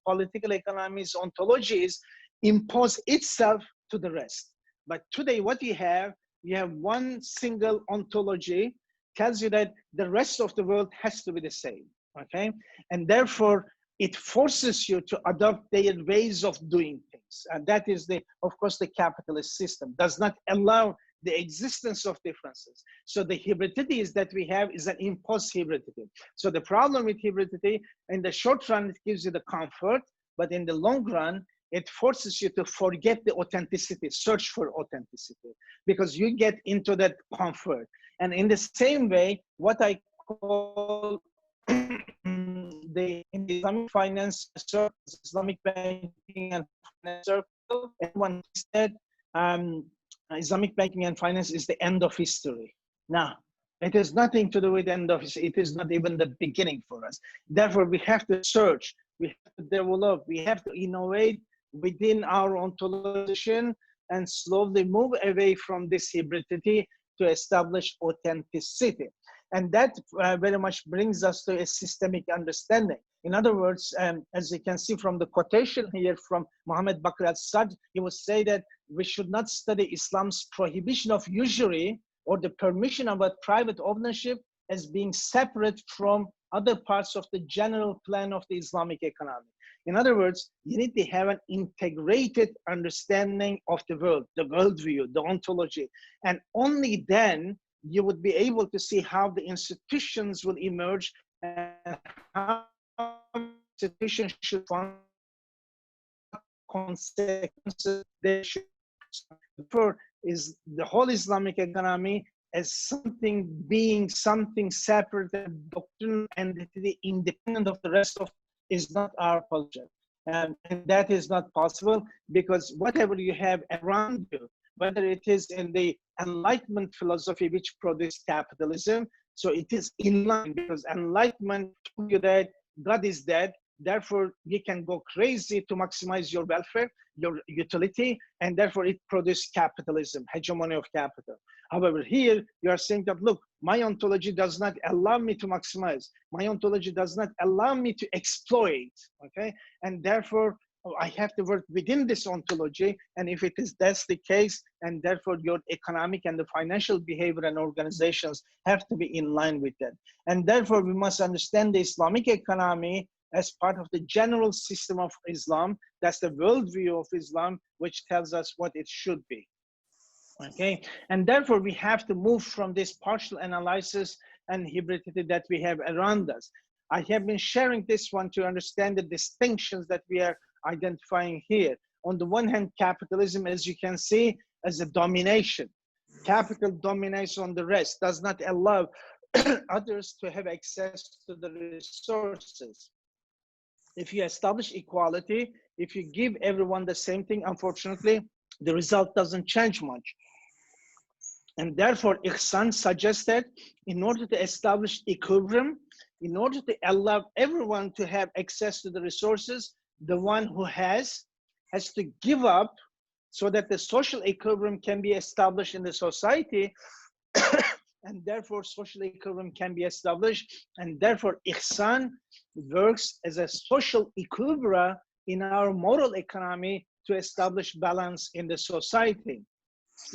political economies ontologies impose itself to the rest. But today, what you have one single ontology, tells you that the rest of the world has to be the same, okay? And therefore, it forces you to adopt their ways of doing things. And that is, of course, the capitalist system does not allow the existence of differences. So the hybridities that we have is an imposed hybridity. So the problem with hybridity, in the short run, it gives you the comfort, but in the long run, it forces you to forget the authenticity, search for authenticity, because you get into that comfort. And in the same way, what I call the Islamic finance circle, Islamic banking and finance circle, everyone said Islamic banking and finance is the end of history. Now, it has nothing to do with the end of history. It is not even the beginning for us. Therefore, we have to search, we have to develop, we have to innovate within our ontology and slowly move away from this hybridity to establish authenticity. And that very much brings us to a systemic understanding. In other words, as you can see from the quotation here from Muhammad Bakr al-Sad, he would say that we should not study Islam's prohibition of usury or the permission about private ownership as being separate from other parts of the general plan of the Islamic economy. In other words, you need to have an integrated understanding of the world, the worldview, the ontology. And only then you would be able to see how the institutions will emerge and how institutions should fund consequences they should. Therefore, is the whole Islamic economy as something being something separate, doctrine entity independent of the rest of is not our culture. And that is not possible, because whatever you have around you, whether it is in the Enlightenment philosophy which produced capitalism, so it is in line, because Enlightenment told you that God is dead, therefore you can go crazy to maximize your welfare, your utility, and therefore it produced capitalism, hegemony of capital. However, here you are saying that, look, my ontology does not allow me to maximize. My ontology does not allow me to exploit, okay? And therefore, I have to work within this ontology. And if that's the case, and therefore your economic and the financial behavior and organizations have to be in line with that. And therefore, we must understand the Islamic economy as part of the general system of Islam. That's the worldview of Islam, which tells us what it should be. Okay, and therefore we have to move from this partial analysis and hybridity that we have around us. I have been sharing this one to understand the distinctions that we are identifying here. On the one hand, capitalism, as you can see, as a domination. Capital dominates on the rest, does not allow others to have access to the resources. If you establish equality, if you give everyone the same thing, unfortunately, the result doesn't change much. And therefore, Ihsan suggests that in order to establish equilibrium, in order to allow everyone to have access to the resources, the one who has to give up so that the social equilibrium can be established in the society, and therefore social equilibrium can be established, and therefore ihsan works as a social equilibrium in our moral economy to establish balance in the society.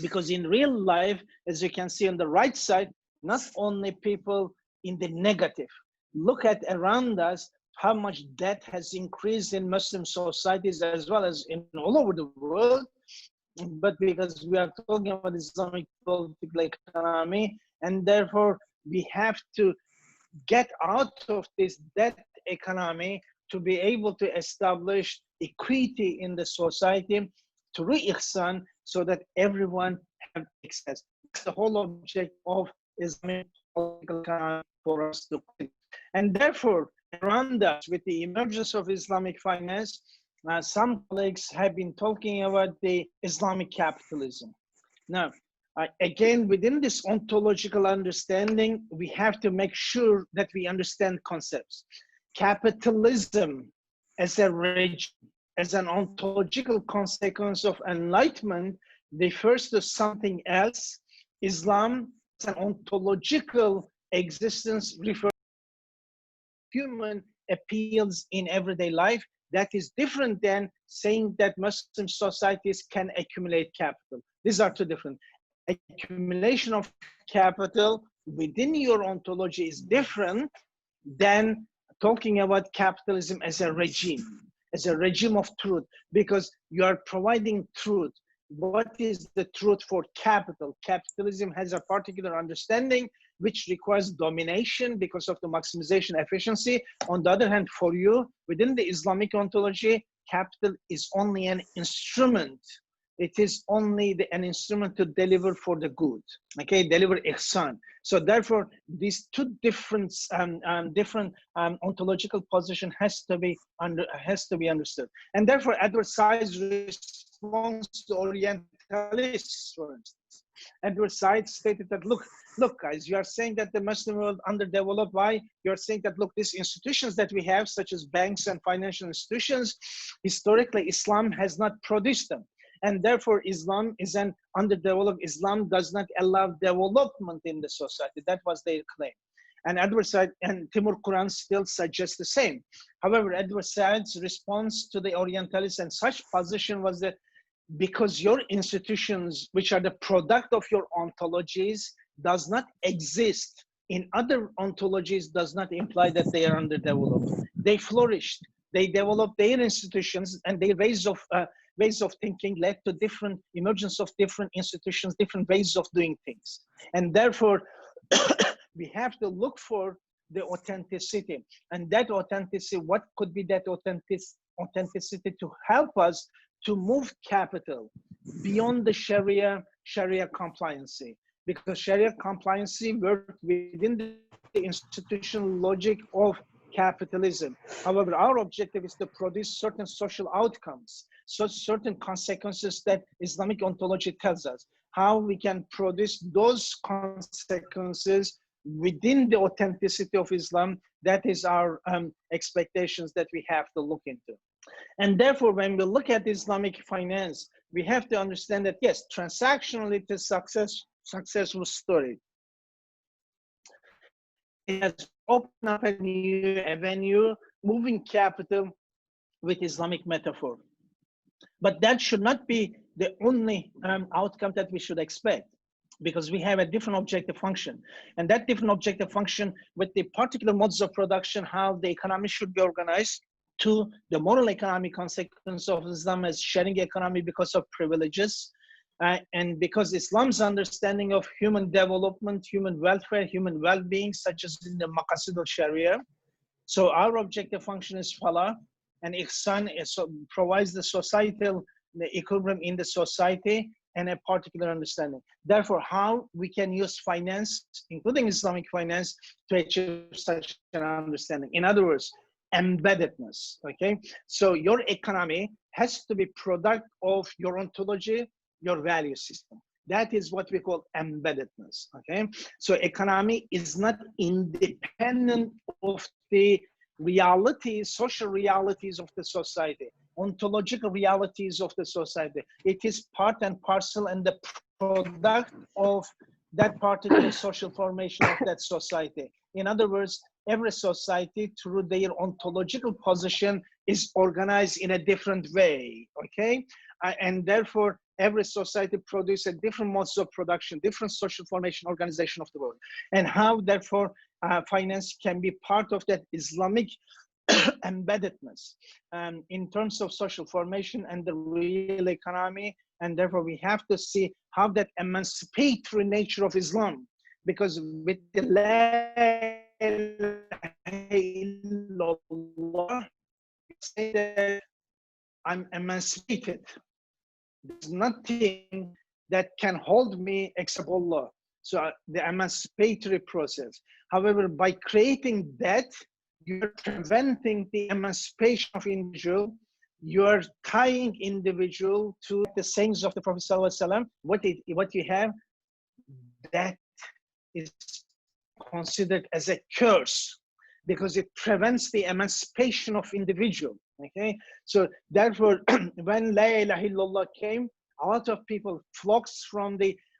Because in real life, as you can see on the right side, not only people in the negative, look at around us how much debt has increased in Muslim societies as well as in all over the world. But because we are talking about Islamic political economy, and therefore we have to get out of this debt economy to be able to establish equity in the society through ihsan, so that everyone have access. That's the whole object of Islamic political economy for us to create. And therefore, around us, with the emergence of Islamic finance, some colleagues have been talking about the Islamic capitalism. Now, again, within this ontological understanding, we have to make sure that we understand concepts. Capitalism as a regime, as an ontological consequence of enlightenment, refers to something else. Islam as an ontological existence refers to human appeals in everyday life. That is different than saying that Muslim societies can accumulate capital. These are two different. Accumulation of capital within your ontology is different than talking about capitalism as a regime of truth, because you are providing truth. What is the truth for capital? Capitalism has a particular understanding which requires domination because of the maximization efficiency. On the other hand, for you, within the Islamic ontology, capital is only an instrument. It is only an instrument to deliver for the good, okay, deliver ihsan. So therefore, these two different ontological position has to be understood. And therefore, Edward Said's response to Orientalists, for instance, Edward Said stated that, look guys, you are saying that the Muslim world underdeveloped. Why? You are saying that, look, these institutions that we have, such as banks and financial institutions, historically Islam has not produced them. And therefore, Islam is an underdeveloped. Islam does not allow development in the society. That was their claim. And Edward Said and Timur Quran still suggest the same. However, Edward Said's response to the Orientalists and such position was that because your institutions, which are the product of your ontologies, does not exist in other ontologies, does not imply that they are underdeveloped. They flourished. They developed their institutions, and their ways of thinking led to different emergence of different institutions, different ways of doing things. And therefore, we have to look for the authenticity. And that authenticity, what could be that authenticity to help us to move capital beyond the Sharia compliancy? Because Sharia compliancy works within the institutional logic of capitalism. However, our objective is to produce certain social outcomes, certain consequences that Islamic ontology tells us. How we can produce those consequences within the authenticity of Islam, that is our expectations that we have to look into. And therefore, when we look at Islamic finance, we have to understand that, yes, transactionally it is successful story. It has opened up a new avenue, moving capital with Islamic metaphor. But that should not be the only outcome that we should expect, because we have a different objective function. And that different objective function with the particular modes of production, how the economy should be organized, to the moral economic consequence of Islam as sharing economy because of privileges, and because Islam's understanding of human development, human welfare, human well-being, such as in the Maqasid al-Sharia. So our objective function is falah, and ihsan provides the societal equilibrium in the society and a particular understanding. Therefore, how we can use finance, including Islamic finance, to achieve such an understanding. In other words, embeddedness, okay? So your economy has to be product of your ontology, your value system. That is what we call embeddedness, okay? So economy is not independent of the realities, social realities of the society, ontological realities of the society. It is part and parcel and the product of that particular social formation of that society. In other words, every society through their ontological position is organized in a different way, okay? And therefore, every society produces different modes of production, different social formation, organization of the world. And how, therefore, finance can be part of that Islamic embeddedness in terms of social formation and the real economy. And therefore, we have to see how that emancipatory nature of Islam, because with the La ilaha illallah, we say that I'm emancipated. There's nothing that can hold me except Allah. So the emancipatory process. However, by creating that, you're preventing the emancipation of individual. You're tying individual to the sayings of the Prophet ﷺ. What you have, that is considered as a curse because it prevents the emancipation of individual. Okay, so therefore, when La ilaha illallah came, a lot of people flocks from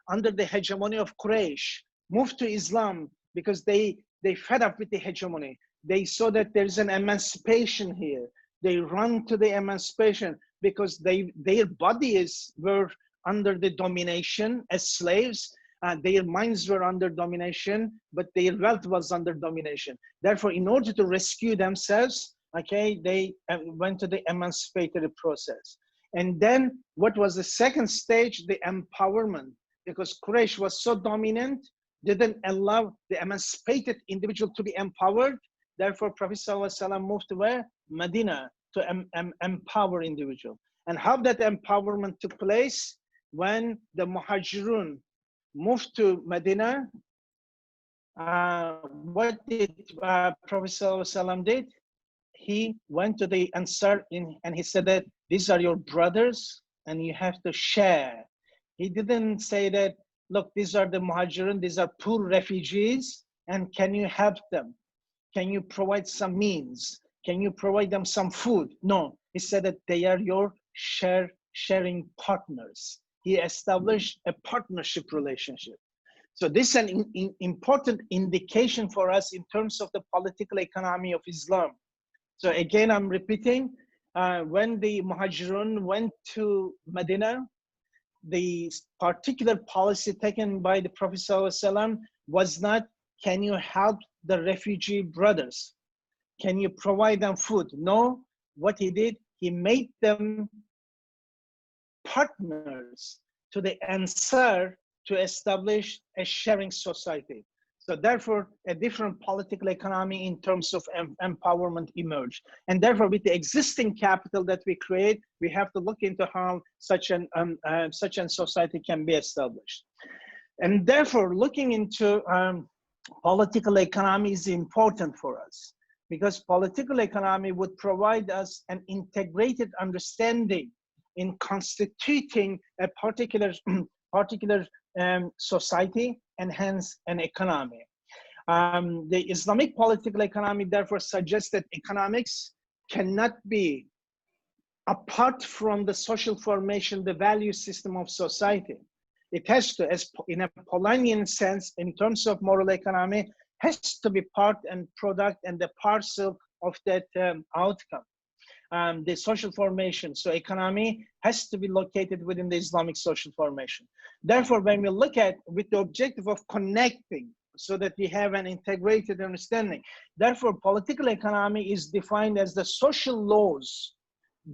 under the hegemony of Quraysh moved to Islam because they fed up with the hegemony. They saw that there's an emancipation here. They run to the emancipation because their bodies were under the domination as slaves. Their minds were under domination, but their wealth was under domination. Therefore, in order to rescue themselves, okay, they went to the emancipatory process. And then what was the second stage? The empowerment, because Quraysh was so dominant, didn't allow the emancipated individual to be empowered. Therefore, Prophet ﷺ moved to where? Medina, to empower individual. And how that empowerment took place? When the Muhajirun moved to Medina, what did Prophet ﷺ did? He went to the Ansar and he said that these are your brothers and you have to share. He didn't say that, look, these are the Muhajirun, these are poor refugees, and can you help them? Can you provide some means? Can you provide them some food? No, he said that they are your sharing partners. He established a partnership relationship. So this is an important indication for us in terms of the political economy of Islam. So again, I'm repeating, when the Muhajirun went to Medina, the particular policy taken by the Prophet ﷺ was not, can you help the refugee brothers? Can you provide them food? No, what he did, he made them partners to the Ansar to establish a sharing society. So therefore, a different political economy in terms of empowerment emerged. And therefore, with the existing capital that we create, we have to look into how such a society can be established. And therefore, looking into political economy is important for us, because political economy would provide us an integrated understanding in constituting a particular society and hence an economy. The Islamic political economy therefore suggests that economics cannot be apart from the social formation, the value system of society. It has to, as in a Polanyian sense, in terms of moral economy, has to be part and product and the parcel of that outcome. The social formation, so economy has to be located within the Islamic social formation. Therefore, when we look at with the objective of connecting so that we have an integrated understanding, therefore political economy is defined as the social laws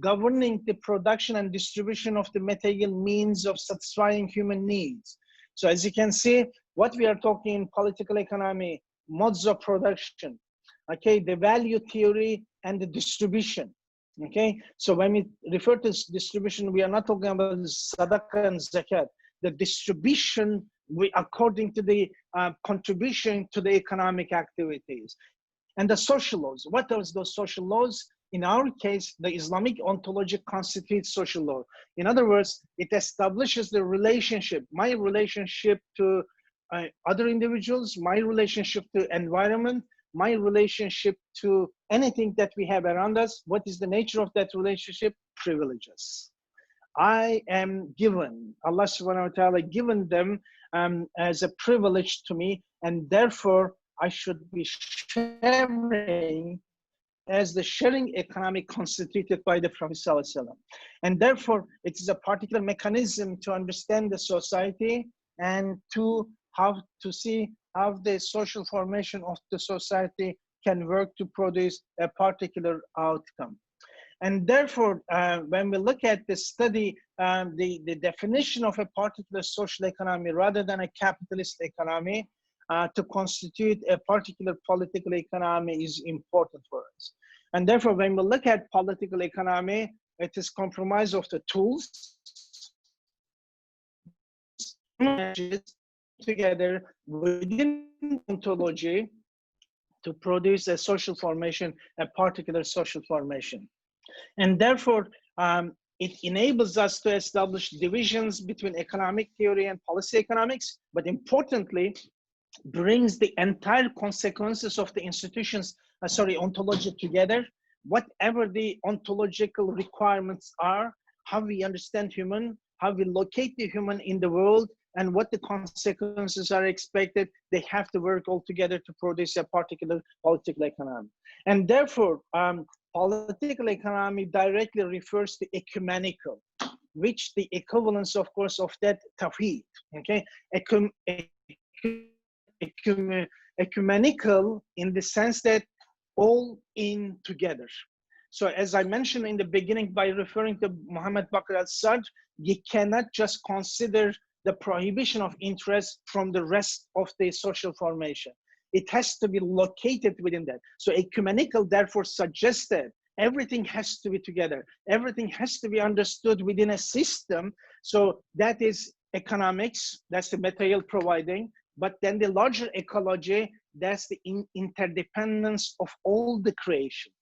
governing the production and distribution of the material means of satisfying human needs. So as you can see, what we are talking in political economy, modes of production, okay, the value theory and the distribution. Okay, so when we refer to distribution, we are not talking about sadaqah and zakat. The distribution, according to the contribution to the economic activities. And the social laws, what are those social laws? In our case, the Islamic ontology constitutes social law. In other words, it establishes the relationship, my relationship to other individuals, my relationship to environment, my relationship to anything that we have around us. What is the nature of that relationship? Privileges. I am given, Allah subhanahu wa ta'ala given them as a privilege to me, and therefore I should be sharing as the sharing economy constituted by the Prophet ﷺ. And therefore, it is a particular mechanism to understand the society and to how to see how the social formation of the society can work to produce a particular outcome. And therefore, when we look at the study, the definition of a particular social economy rather than a capitalist economy to constitute a particular political economy is important for us. And therefore, when we look at political economy, it is comprised of the tools together within ontology to produce a social formation, a particular social formation. And therefore, it enables us to establish divisions between economic theory and policy economics, but importantly, brings the entire consequences of the institutions, ontology together, whatever the ontological requirements are, how we understand human, how we locate the human in the world, and what the consequences are expected, they have to work all together to produce a particular political economy. And therefore, political economy directly refers to ecumenical, which the equivalence, of course, of that tawheed, okay? Ecumenical in the sense that all in together. So as I mentioned in the beginning by referring to Muhammad Bakr al-Sadr, you cannot just consider the prohibition of interest from the rest of the social formation. It has to be located within that. So ecumenical therefore suggests that everything has to be together. Everything has to be understood within a system. So that is economics, that's the material providing. But then the larger ecology, that's the interdependence of all the creation.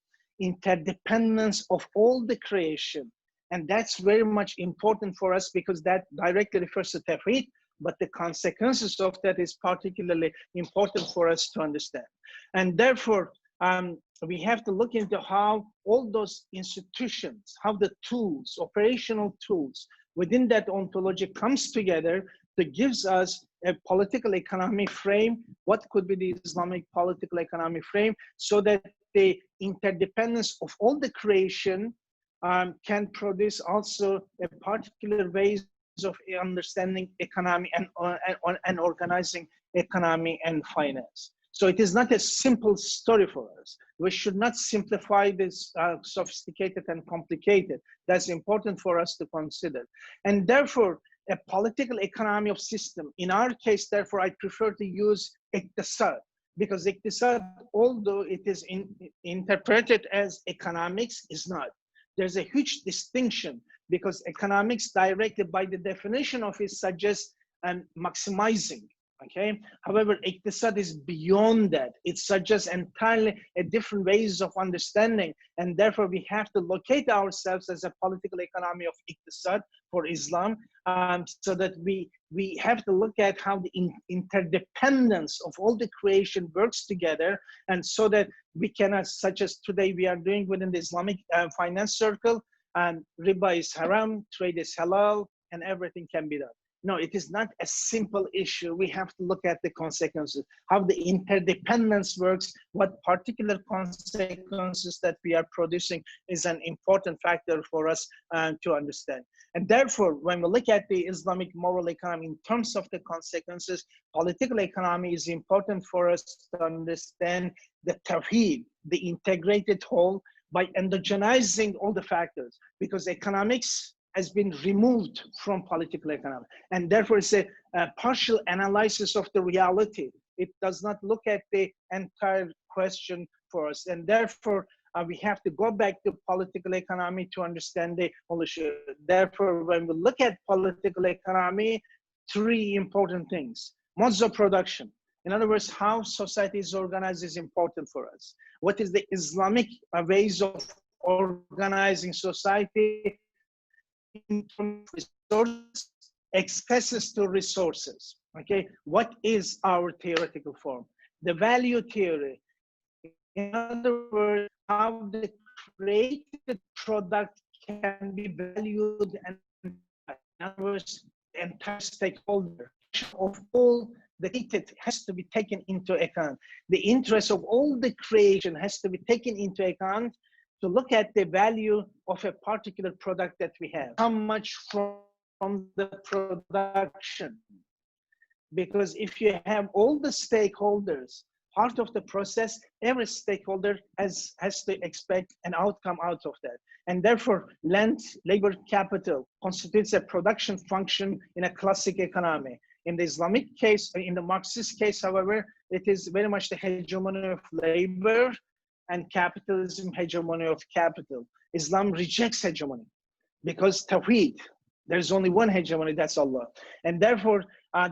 Interdependence of all the creation. And that's very much important for us because that directly refers to tawheed, but the consequences of that is particularly important for us to understand. And therefore, we have to look into how all those institutions, how the tools, operational tools within that ontology comes together that gives us a political economy frame. What could be the Islamic political economy frame so that the interdependence of all the creation can produce also a particular ways of understanding economy and organizing economy and finance. So it is not a simple story for us. We should not simplify this sophisticated and complicated. That's important for us to consider. And therefore, a political economy of system. In our case, therefore, I prefer to use iqtisad because iqtisad, although it is interpreted as economics, is not. There's a huge distinction because economics directly by the definition of it suggests maximizing, okay? However, iqtisad is beyond that. It suggests entirely a different ways of understanding, and therefore we have to locate ourselves as a political economy of iqtisad for Islam, so that we have to look at how the interdependence of all the creation works together, and so that we cannot, such as today we are doing within the Islamic finance circle, and riba is haram, trade is halal, and everything can be done. No, it is not a simple issue. We have to look at the consequences, how the interdependence works, what particular consequences that we are producing is an important factor for us to understand. And therefore, when we look at the Islamic moral economy in terms of the consequences, political economy is important for us to understand the tawheed, the integrated whole, by endogenizing all the factors, because economics has been removed from political economy. And therefore it's a partial analysis of the reality. It does not look at the entire question for us. And therefore we have to go back to political economy to understand the whole issue. Therefore, when we look at political economy, three important things. Modes of production. In other words, how society is organized is important for us. What is the Islamic ways of organizing society in terms of resources, access to resources. Okay, what is our theoretical form? The value theory. In other words, how the created product can be valued, and in other words, the entire stakeholder of all the created has to be taken into account. The interest of all the creation has to be taken into account to look at the value of a particular product that we have. How much from the production? Because if you have all the stakeholders part of the process, every stakeholder has to expect an outcome out of that. And therefore, land, labor capital constitutes a production function in a classic economy. In the Islamic case, in the Marxist case, however, it is very much the hegemony of labor and capitalism, hegemony of capital. Islam rejects hegemony because Tawheed, there's only one hegemony, that's Allah. And therefore,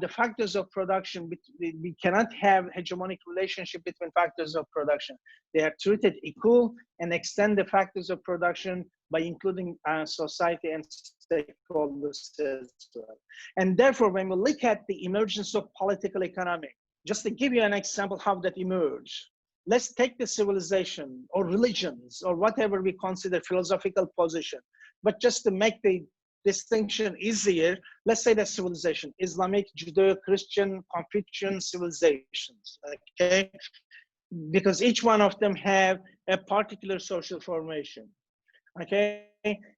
the factors of production, we cannot have hegemonic relationship between factors of production. They are treated equal and extend the factors of production by including society and stakeholders as well. And therefore, when we look at the emergence of political economy, just to give you an example how that emerged, let's take the civilization or religions or whatever we consider philosophical position, but just to make the distinction easier, let's say that civilization, Islamic, Judeo-Christian, Confucian civilizations, okay? Because each one of them have a particular social formation, okay?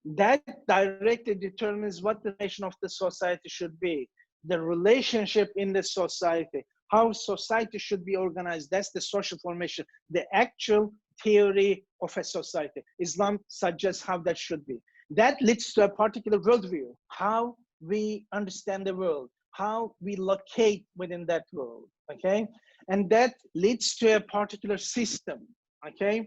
That directly determines what the nation of the society should be, the relationship in the society, how society should be organized, that's the social formation, the actual theory of a society. Islam suggests how that should be. That leads to a particular worldview, how we understand the world, how we locate within that world, okay? And that leads to a particular system, okay?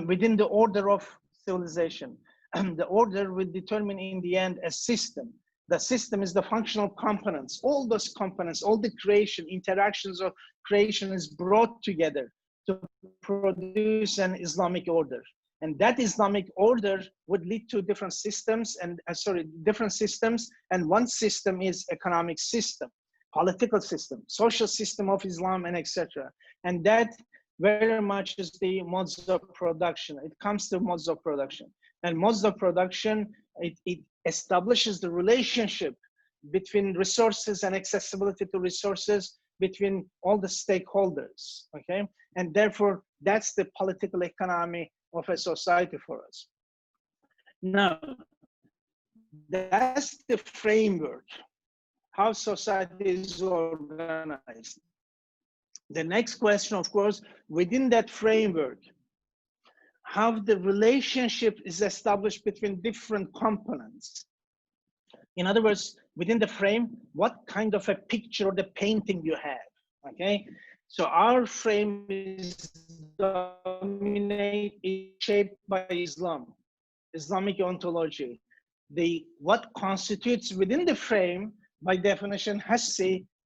Within the order of civilization. The order will determine in the end a system. The system is the functional components. All those components, all the creation, interactions of creation is brought together to produce an Islamic order. And that Islamic order would lead to different systems and, different systems. And one system is economic system, political system, social system of Islam, and etc. And that very much is the modes of production. It comes to modes of production. And modes of production, it establishes the relationship between resources and accessibility to resources between all the stakeholders, okay? And therefore, that's the political economy of a society for us. Now, that's the framework, how society is organized. The next question, of course, within that framework, how the relationship is established between different components. In other words, within the frame, what kind of a picture or the painting you have, okay? So our frame is shaped by Islam, Islamic ontology. What constitutes within the frame, by definition,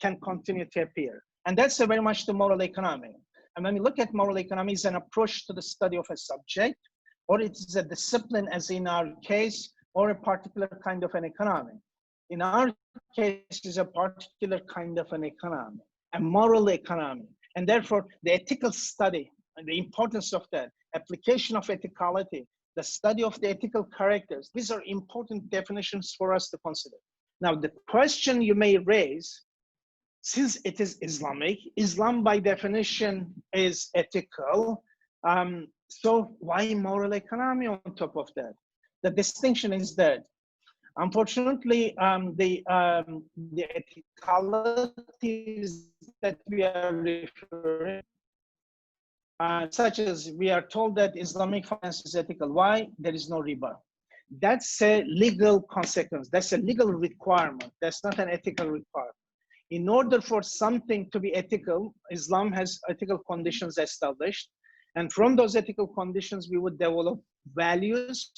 can continue to appear. And that's very much the moral economy. And when we look at moral economy, it's an approach to the study of a subject, or it is a discipline, as in our case, or a particular kind of an economy. In our case, it's a particular kind of an economy, a moral economy. And therefore, the ethical study and the importance of that, application of ethicality, the study of the ethical characters, these are important definitions for us to consider. Now, the question you may raise, since it is Islamic, Islam by definition is ethical, so why moral economy on top of that? The distinction is that, unfortunately, the ethicalities that we are referring, such as we are told that Islamic finance is ethical. Why? There is no riba. That's a legal consequence. That's a legal requirement. That's not an ethical requirement. In order for something to be ethical, Islam has ethical conditions established. And from those ethical conditions, we would develop values.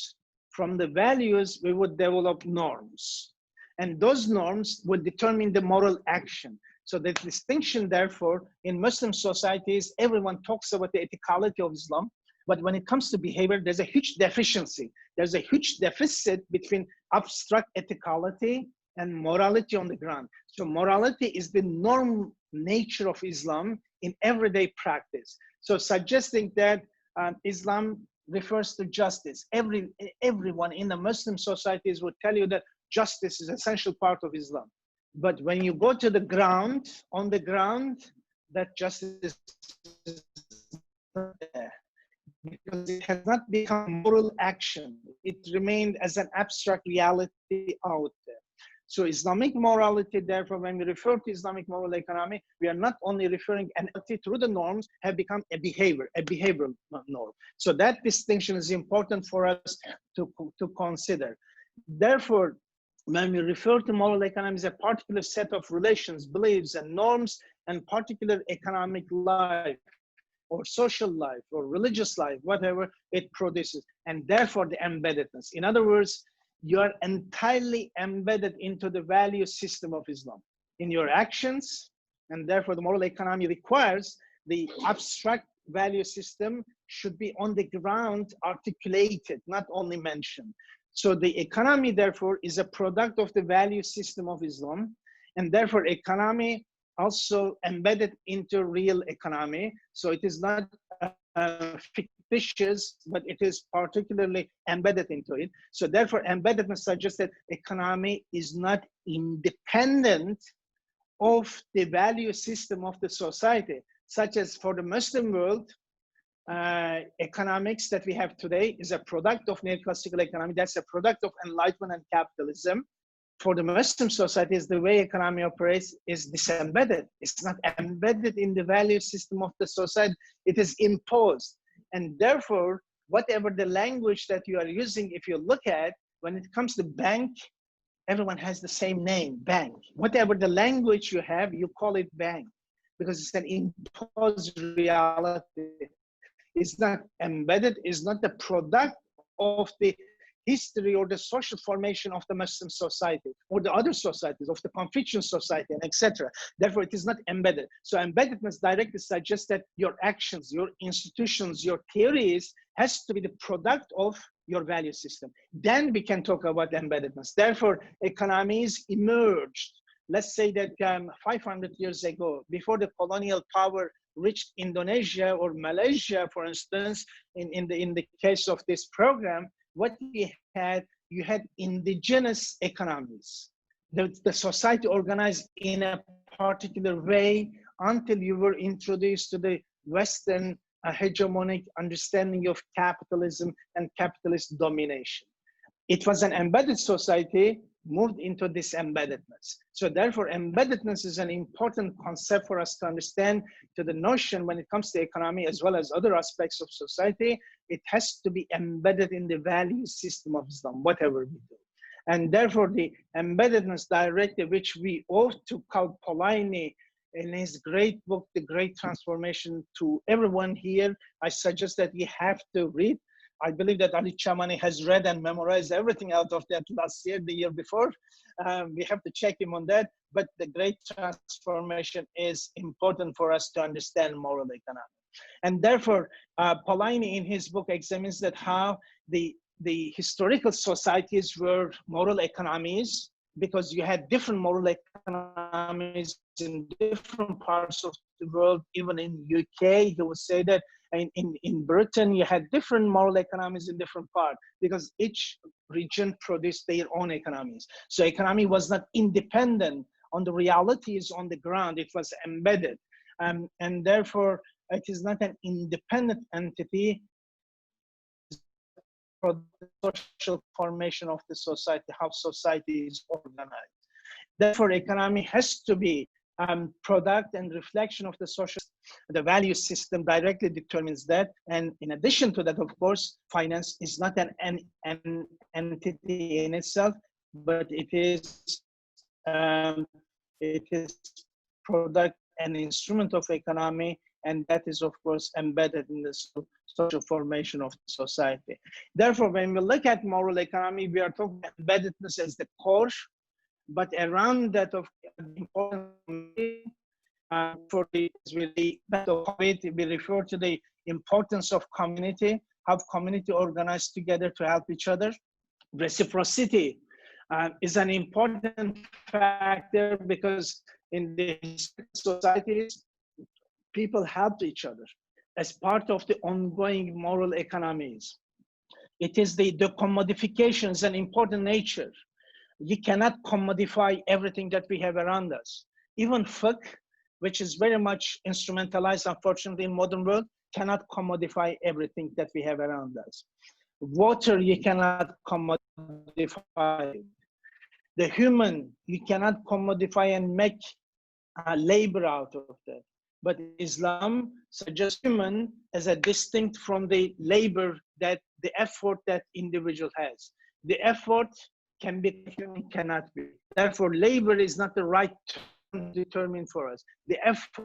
From the values, we would develop norms. And those norms would determine the moral action. So the distinction, therefore, in Muslim societies, everyone talks about the ethicality of Islam, But when it comes to behavior, there's a huge deficiency. There's a huge deficit between abstract ethicality and morality on the ground. So morality is the norm nature of Islam in everyday practice. So suggesting that Islam refers to justice. Everyone in the Muslim societies would tell you that justice is an essential part of Islam. But when you go to the ground, on the ground, that justice is not there, because it has not become moral action. It remained as an abstract reality out there. So Islamic morality, therefore, when we refer to Islamic moral economy, we are not only referring and through the norms have become a behavioral norm. So that distinction is important for us to consider. Therefore, when we refer to moral economy as a particular set of relations, beliefs, and norms, and particular economic life, or social life, or religious life, whatever it produces, and therefore the embeddedness. In other words, you are entirely embedded into the value system of Islam in your actions, and therefore the moral economy requires the abstract value system should be on the ground articulated, not only mentioned. So the economy, therefore, is a product of the value system of Islam, and therefore economy also embedded into real economy. So it is not fictitious, but it is particularly embedded into it. So therefore, embeddedness suggests that economy is not independent of the value system of the society, such as for the Muslim world, economics that we have today is a product of neoclassical economy. That's a product of enlightenment and capitalism. For the Muslim societies, the way economy operates is disembedded. It's not embedded in the value system of the society. It is imposed. And therefore, whatever the language that you are using, if you look at, when it comes to bank, everyone has the same name, bank. Whatever the language you have, you call it bank, because it's an imposed reality. It's not embedded, it's not the product of the history or the social formation of the Muslim society or the other societies of the Confucian society, and etc. Therefore, it is not embedded. So embeddedness directly suggests that your actions, your institutions, your theories has to be the product of your value system. Then we can talk about embeddedness. Therefore, economies emerged. Let's say that 500 years ago, before the colonial power reached Indonesia or Malaysia, for instance, in the case of this program, what you had indigenous economies. The society organized in a particular way until you were introduced to the Western hegemonic understanding of capitalism and capitalist domination. It was an embedded society moved into this embeddedness. So therefore, embeddedness is an important concept for us to understand to the notion when it comes to economy as well as other aspects of society. It has to be embedded in the value system of Islam, whatever we do. And therefore, the embeddedness directive, which we ought to call Polanyi in his great book, The Great Transformation, to everyone here, I suggest that we have to read. I believe that Ali Chamani has read and memorized everything out of that last year, the year before. We have to check him on that. But the Great Transformation is important for us to understand moral economy. And therefore, Polanyi in his book examines that how the historical societies were moral economies, because you had different moral economies in different parts of the world. Even in UK, he would say that in Britain, you had different moral economies in different parts because each region produced their own economies. So economy was not independent on the realities on the ground. It was embedded. And therefore, it is not an independent entity for the social formation of the society, how society is organized. Therefore, economy has to be product and reflection of the social, the value system directly determines that. And in addition to that, of course, finance is not an entity in itself, but it is product and instrument of economy, and that is, of course, embedded in the social formation of the society. Therefore, when we look at moral economy, we are talking about embeddedness as the core, but around that of important for the we refer to the importance of community, how community organized together to help each other. Reciprocity is an important factor because in the societies, people help each other as part of the ongoing moral economies. It is the commodification is an important nature. You cannot commodify everything that we have around us. Even fiqh, which is very much instrumentalized, unfortunately, in modern world, cannot commodify everything that we have around us. Water, you cannot commodify. The human, you cannot commodify and make labor out of that. But Islam suggests human as a distinct from the labor, that the effort that individual has. The effort can be, human cannot be. Therefore, labor is not the right term determined for us. The effort,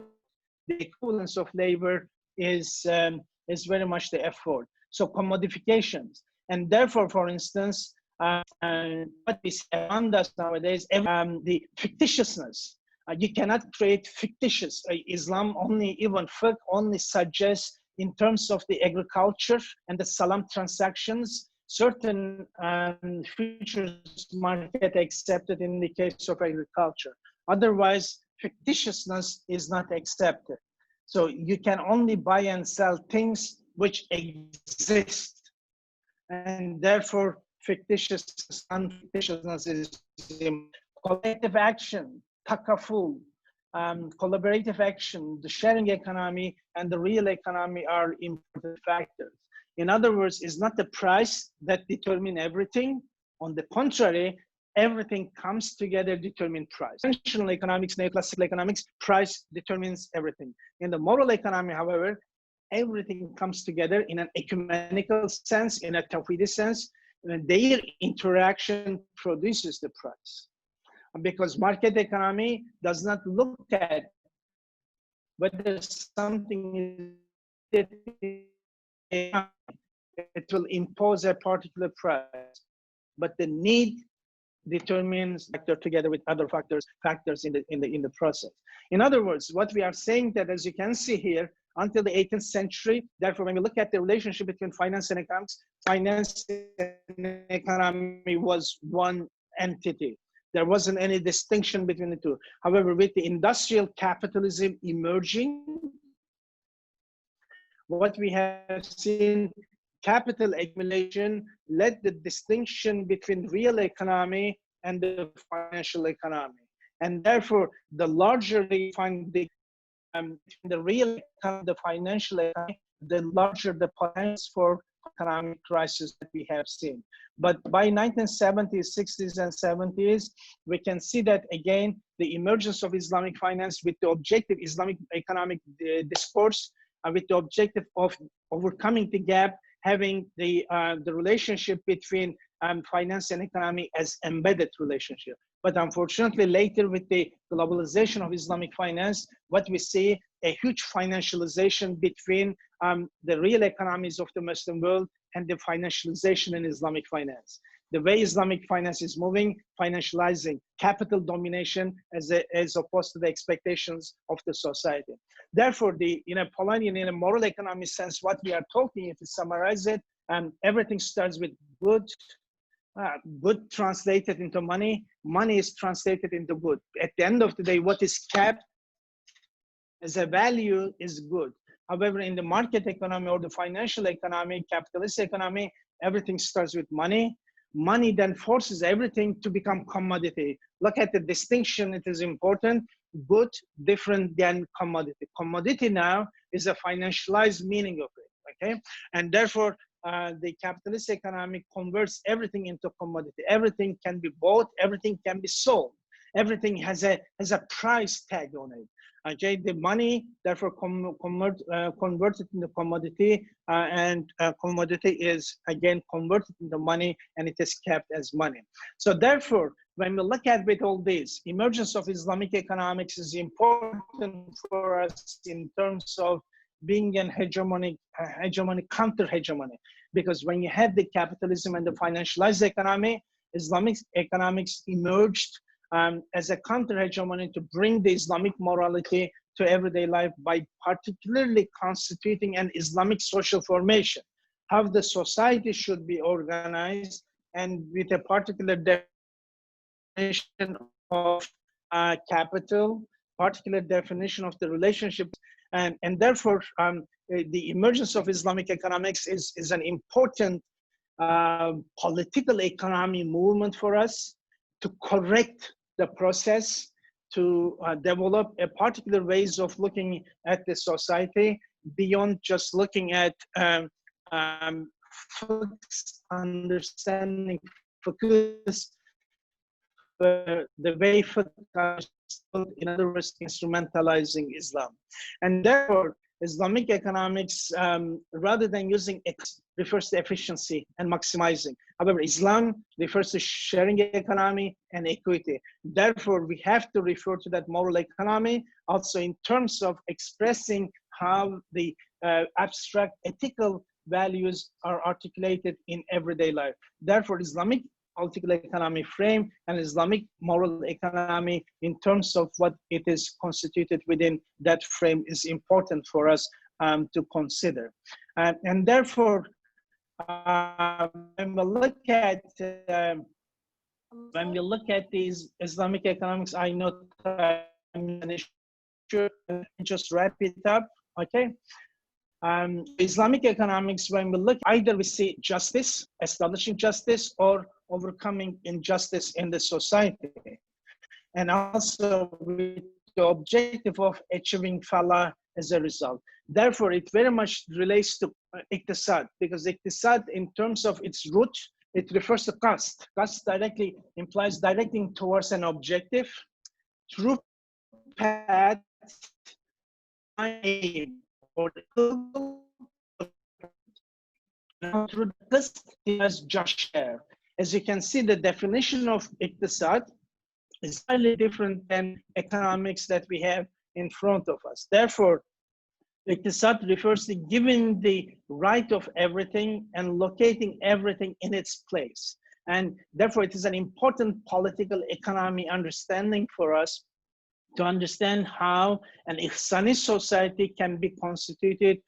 the equivalence of labor is very much the effort. So commodifications. And therefore, for instance, what we see around us nowadays, the fictitiousness. You cannot create fictitious. Islam only, even fiqh only suggests in terms of the agriculture and the salam transactions, certain futures market accepted in the case of agriculture. Otherwise, fictitiousness is not accepted. So you can only buy and sell things which exist. And therefore, fictitiousness and fictitiousness is collective action, takaful, collaborative action, the sharing economy, and the real economy are important factors. In other words, it's not the price that determines everything. On the contrary, everything comes together to determine price. Conventional economics, neoclassical economics, price determines everything. In the moral economy, however, everything comes together in an ecumenical sense, in a tawhidi sense, and their interaction produces the price. Because market economy does not look at whether something is, it will impose a particular price, but the need determines factor together with other factors in the process. In other words, what we are saying that, as you can see here, until the 18th century, therefore, when we look at the relationship between finance and economics, finance and economy was one entity. There wasn't any distinction between the two. However, with the industrial capitalism emerging, what we have seen, capital accumulation led the distinction between real economy and the financial economy. And therefore, the larger we find the real economy, the financial economy, the larger the potential for economic crisis that we have seen. But by 1970s, 60s, and 70s, we can see that again, the emergence of Islamic finance with the objective Islamic economic discourse, with the objective of overcoming the gap, having the relationship between finance and economy as embedded relationship. But unfortunately, later with the globalization of Islamic finance, what we see a huge financialization between the real economies of the Muslim world and the financialization in Islamic finance. The way Islamic finance is moving, financializing capital domination as opposed to the expectations of the society. Therefore, in a Polanyian, in a moral economy sense, what we are talking, if we summarize it, everything starts with good. Good translated into money, money is translated into good. At the end of the day, what is kept as a value is good. However, in the market economy or the financial economy, capitalist economy, everything starts with money. Money then forces everything to become commodity. Look at the distinction, it is important. Good, different than commodity. Commodity now is a financialized meaning of it, okay? And therefore, the capitalist economy converts everything into commodity. Everything can be bought, everything can be sold. Everything has a price tag on it. Okay, the money therefore converted into commodity, and commodity is again converted into money, and it is kept as money. So therefore, when we look at with all this, emergence of Islamic economics is important for us in terms of being an hegemonic, counter-hegemony. Because when you have the capitalism and the financialized economy, Islamic economics emerged as a counter-hegemony to bring the Islamic morality to everyday life by particularly constituting an Islamic social formation, how the society should be organized, and with a particular definition of capital, particular definition of the relationship. And therefore, the emergence of Islamic economics is an important political economy movement for us to correct the process, to develop a particular ways of looking at the society beyond just looking at understanding focus, the way in other words, instrumentalizing Islam. And therefore, Islamic economics, rather than using X, refers to efficiency and maximizing. However, Islam refers to sharing economy and equity. Therefore, we have to refer to that moral economy also in terms of expressing how the abstract ethical values are articulated in everyday life. Therefore, Islamic political economy frame and Islamic moral economy in terms of what it is constituted within that frame is important for us to consider. And therefore, when we look at these Islamic economics, I know I'm sure just wrap it up, okay? Islamic economics, when we look, either we see justice, establishing justice, or overcoming injustice in the society. And also with the objective of achieving falah as a result. Therefore, it very much relates to iqtisad, because iqtisad in terms of its root, it refers to cost. Cost directly implies directing towards an objective through path, aim, or through this as just share. As you can see, the definition of iqtisad is slightly different than economics that we have in front of us. Therefore, iqtisad refers to giving the right of everything and locating everything in its place. And therefore, it is an important political economy understanding for us to understand how an Ihsani society can be constituted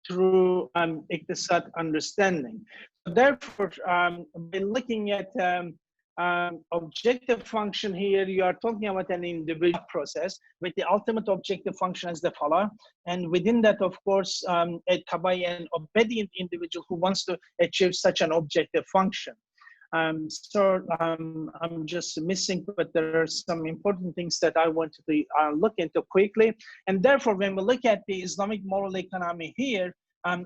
through iqtisad understanding. Therefore, by looking at objective function here, you are talking about an individual process with the ultimate objective function as the falah. And within that, of course, a tabai and obedient individual who wants to achieve such an objective function. I'm just missing, but there are some important things that I want to look into quickly. And therefore, when we look at the Islamic moral economy here,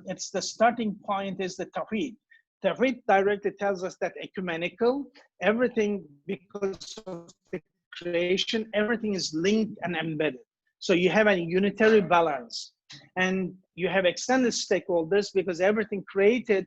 it's the starting point is the Tawheed. Tawheed directly tells us that ecumenical, everything because of the creation, everything is linked and embedded. So you have a unitary balance. And you have extended stakeholders because everything created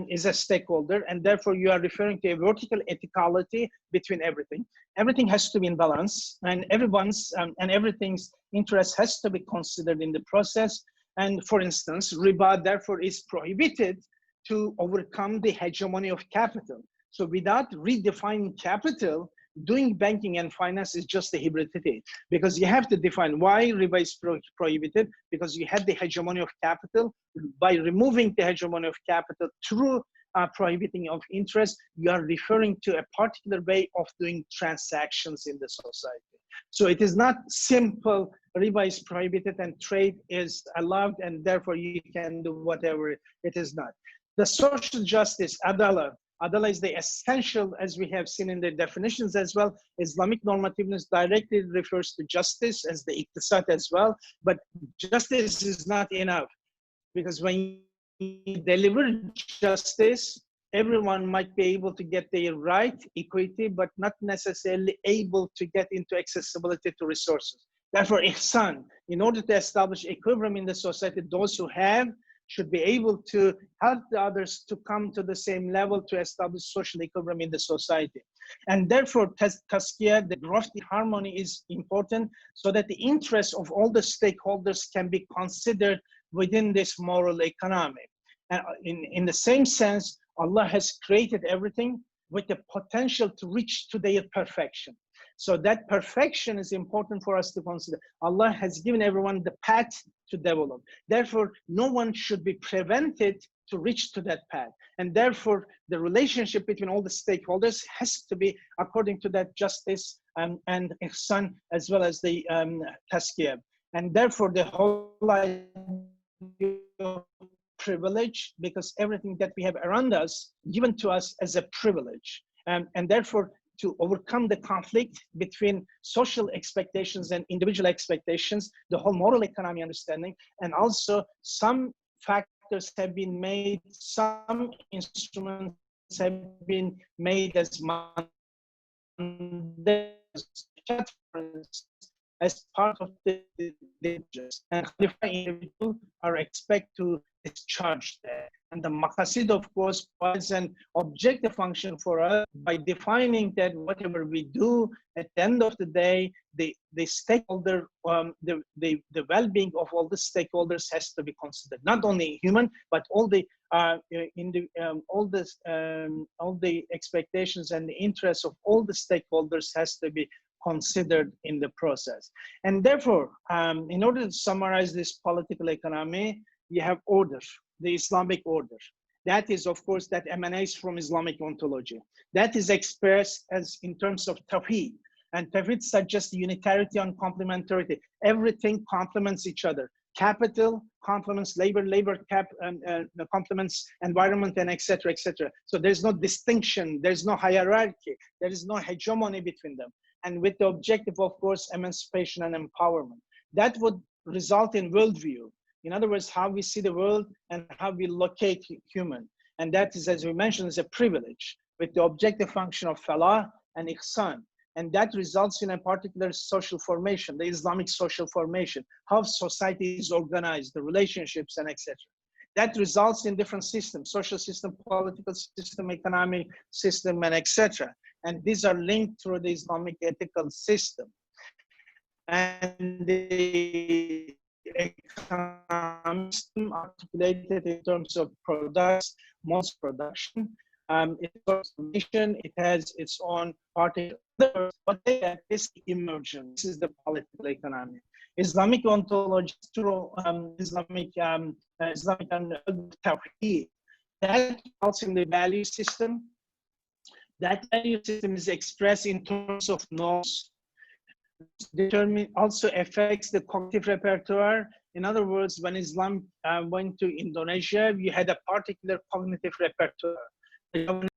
is a stakeholder, and therefore you are referring to a vertical ethicality between everything. Everything has to be in balance, and everyone's and everything's interest has to be considered in the process. And for instance, riba therefore is prohibited to overcome the hegemony of capital. So without redefining capital, doing banking and finance is just a hybridity, because you have to define why riba is prohibited, because you had the hegemony of capital. By removing the hegemony of capital through prohibiting of interest, you are referring to a particular way of doing transactions in the society. So it is not simple, riba is prohibited and trade is allowed, and therefore you can do whatever. It is not. The social justice, adala. Adala is the essential, as we have seen in the definitions as well. Islamic normativeness directly refers to justice as the iqtisad as well, but justice is not enough, because when you deliver justice, everyone might be able to get their right, equity, but not necessarily able to get into accessibility to resources. Therefore, ihsan, in order to establish equilibrium in the society, those who have should be able to help the others to come to the same level to establish social equilibrium in the society. And therefore, tazkiyah, the growth, the harmony is important so that the interests of all the stakeholders can be considered within this moral economy. And in the same sense, Allah has created everything with the potential to reach to their perfection. So that perfection is important for us to consider. Allah has given everyone the path to develop. Therefore, no one should be prevented to reach to that path. And therefore, the relationship between all the stakeholders has to be according to that justice and ihsan, as well as the tazkiyah. And therefore, the whole idea of privilege, because everything that we have around us given to us as a privilege. And therefore, to overcome the conflict between social expectations and individual expectations, the whole moral economy understanding, and also some factors have been made, some instruments have been made as as part of the and individuals are expected to discharge that. And the maqasid, of course, was an objective function for us by defining that whatever we do, at the end of the day, the stakeholder, the well-being of all the stakeholders has to be considered. Not only human, but all the all the expectations and the interests of all the stakeholders has to be considered in the process. And therefore, in order to summarize this political economy, you have order, the Islamic order. That is, of course, that emanates from Islamic ontology. That is expressed as in terms of tawheed. And tawheed suggests unitarity and complementarity. Everything complements each other. Capital complements labor, labor complements environment, and etc., etc. So there's no distinction, there's no hierarchy, there is no hegemony between them. And with the objective, of course, emancipation and empowerment. That would result in worldview. In other words, how we see the world and how we locate human. And that is, as we mentioned, is a privilege with the objective function of falah and ihsan. And that results in a particular social formation, the Islamic social formation, how society is organized, the relationships, and etc. That results in different systems, social system, political system, economic system, and etc. And these are linked through the Islamic ethical system. And the economic system articulated in terms of products, modes of production, it has its own particular, but this emergence. This is the political economy. Islamic ontology through Islamic and tawheed. That results in the value system. That value system is expressed in terms of norms. Also affects the cognitive repertoire. In other words, when Islam went to Indonesia, we had a particular cognitive repertoire. The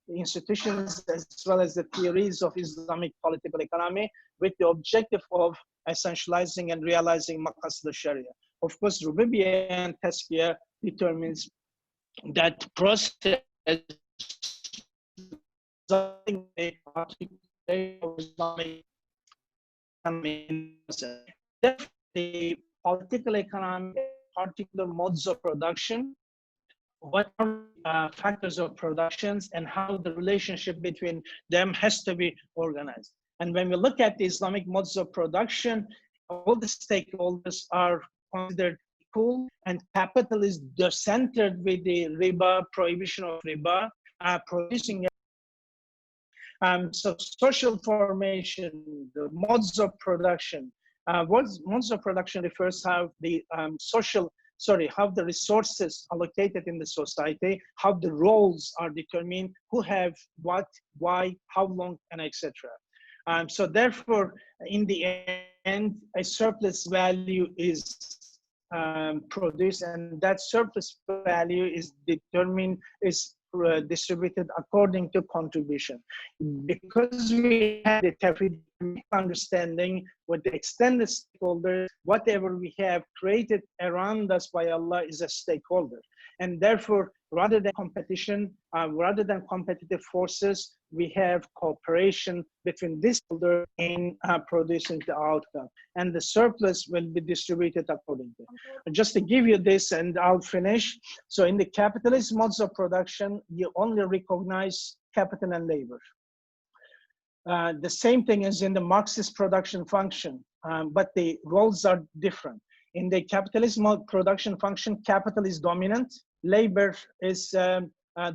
institutions as well as the theories of Islamic political economy with the objective of essentializing and realizing maqasid al-Sharia. Of course, Rububiyyah and Tazkiyah determines that process the political economy, particular modes of production, what are factors of productions, and how the relationship between them has to be organized. And when we look at the Islamic modes of production, all the stakeholders are considered equal, and capital is centered with the riba, prohibition of riba, producing. So social formation, the modes of production. Modes of production refers how the how the resources allocated in the society, how the roles are determined, who have what, why, how long, and etc. So therefore, in the end, a surplus value is produced, and that surplus value is determined, is distributed according to contribution. Because we have the tawheed understanding with the extended stakeholders, whatever we have created around us by Allah is a stakeholder. And therefore, rather than competition, rather than competitive forces, we have cooperation between this stakeholder in producing the outcome. And the surplus will be distributed accordingly. Just to give you this, and I'll finish. So in the capitalist modes of production, you only recognize capital and labor. The same thing is in the Marxist production function, but the roles are different. In the capitalist mode production function, capital is dominant, labor is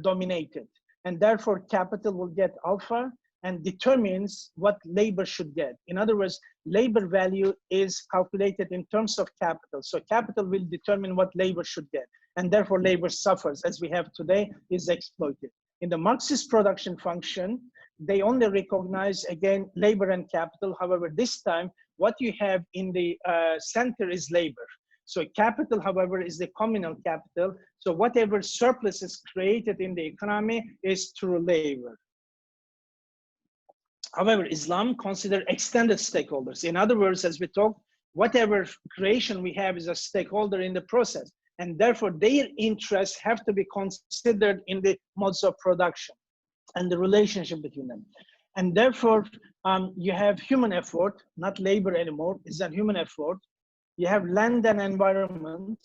dominated. And therefore, capital will get alpha and determines what labor should get. In other words, labor value is calculated in terms of capital. So capital will determine what labor should get. And therefore labor suffers, as we have today, is exploited. In the Marxist production function, they only recognize, again, labor and capital. However, this time, what you have in the center is labor. So capital, however, is the communal capital. So whatever surplus is created in the economy is through labor. However, Islam considers extended stakeholders. In other words, as we talked, whatever creation we have is a stakeholder in the process. And therefore, their interests have to be considered in the modes of production and the relationship between them. And therefore, you have human effort, not labor anymore, it's a human effort. You have land and environment,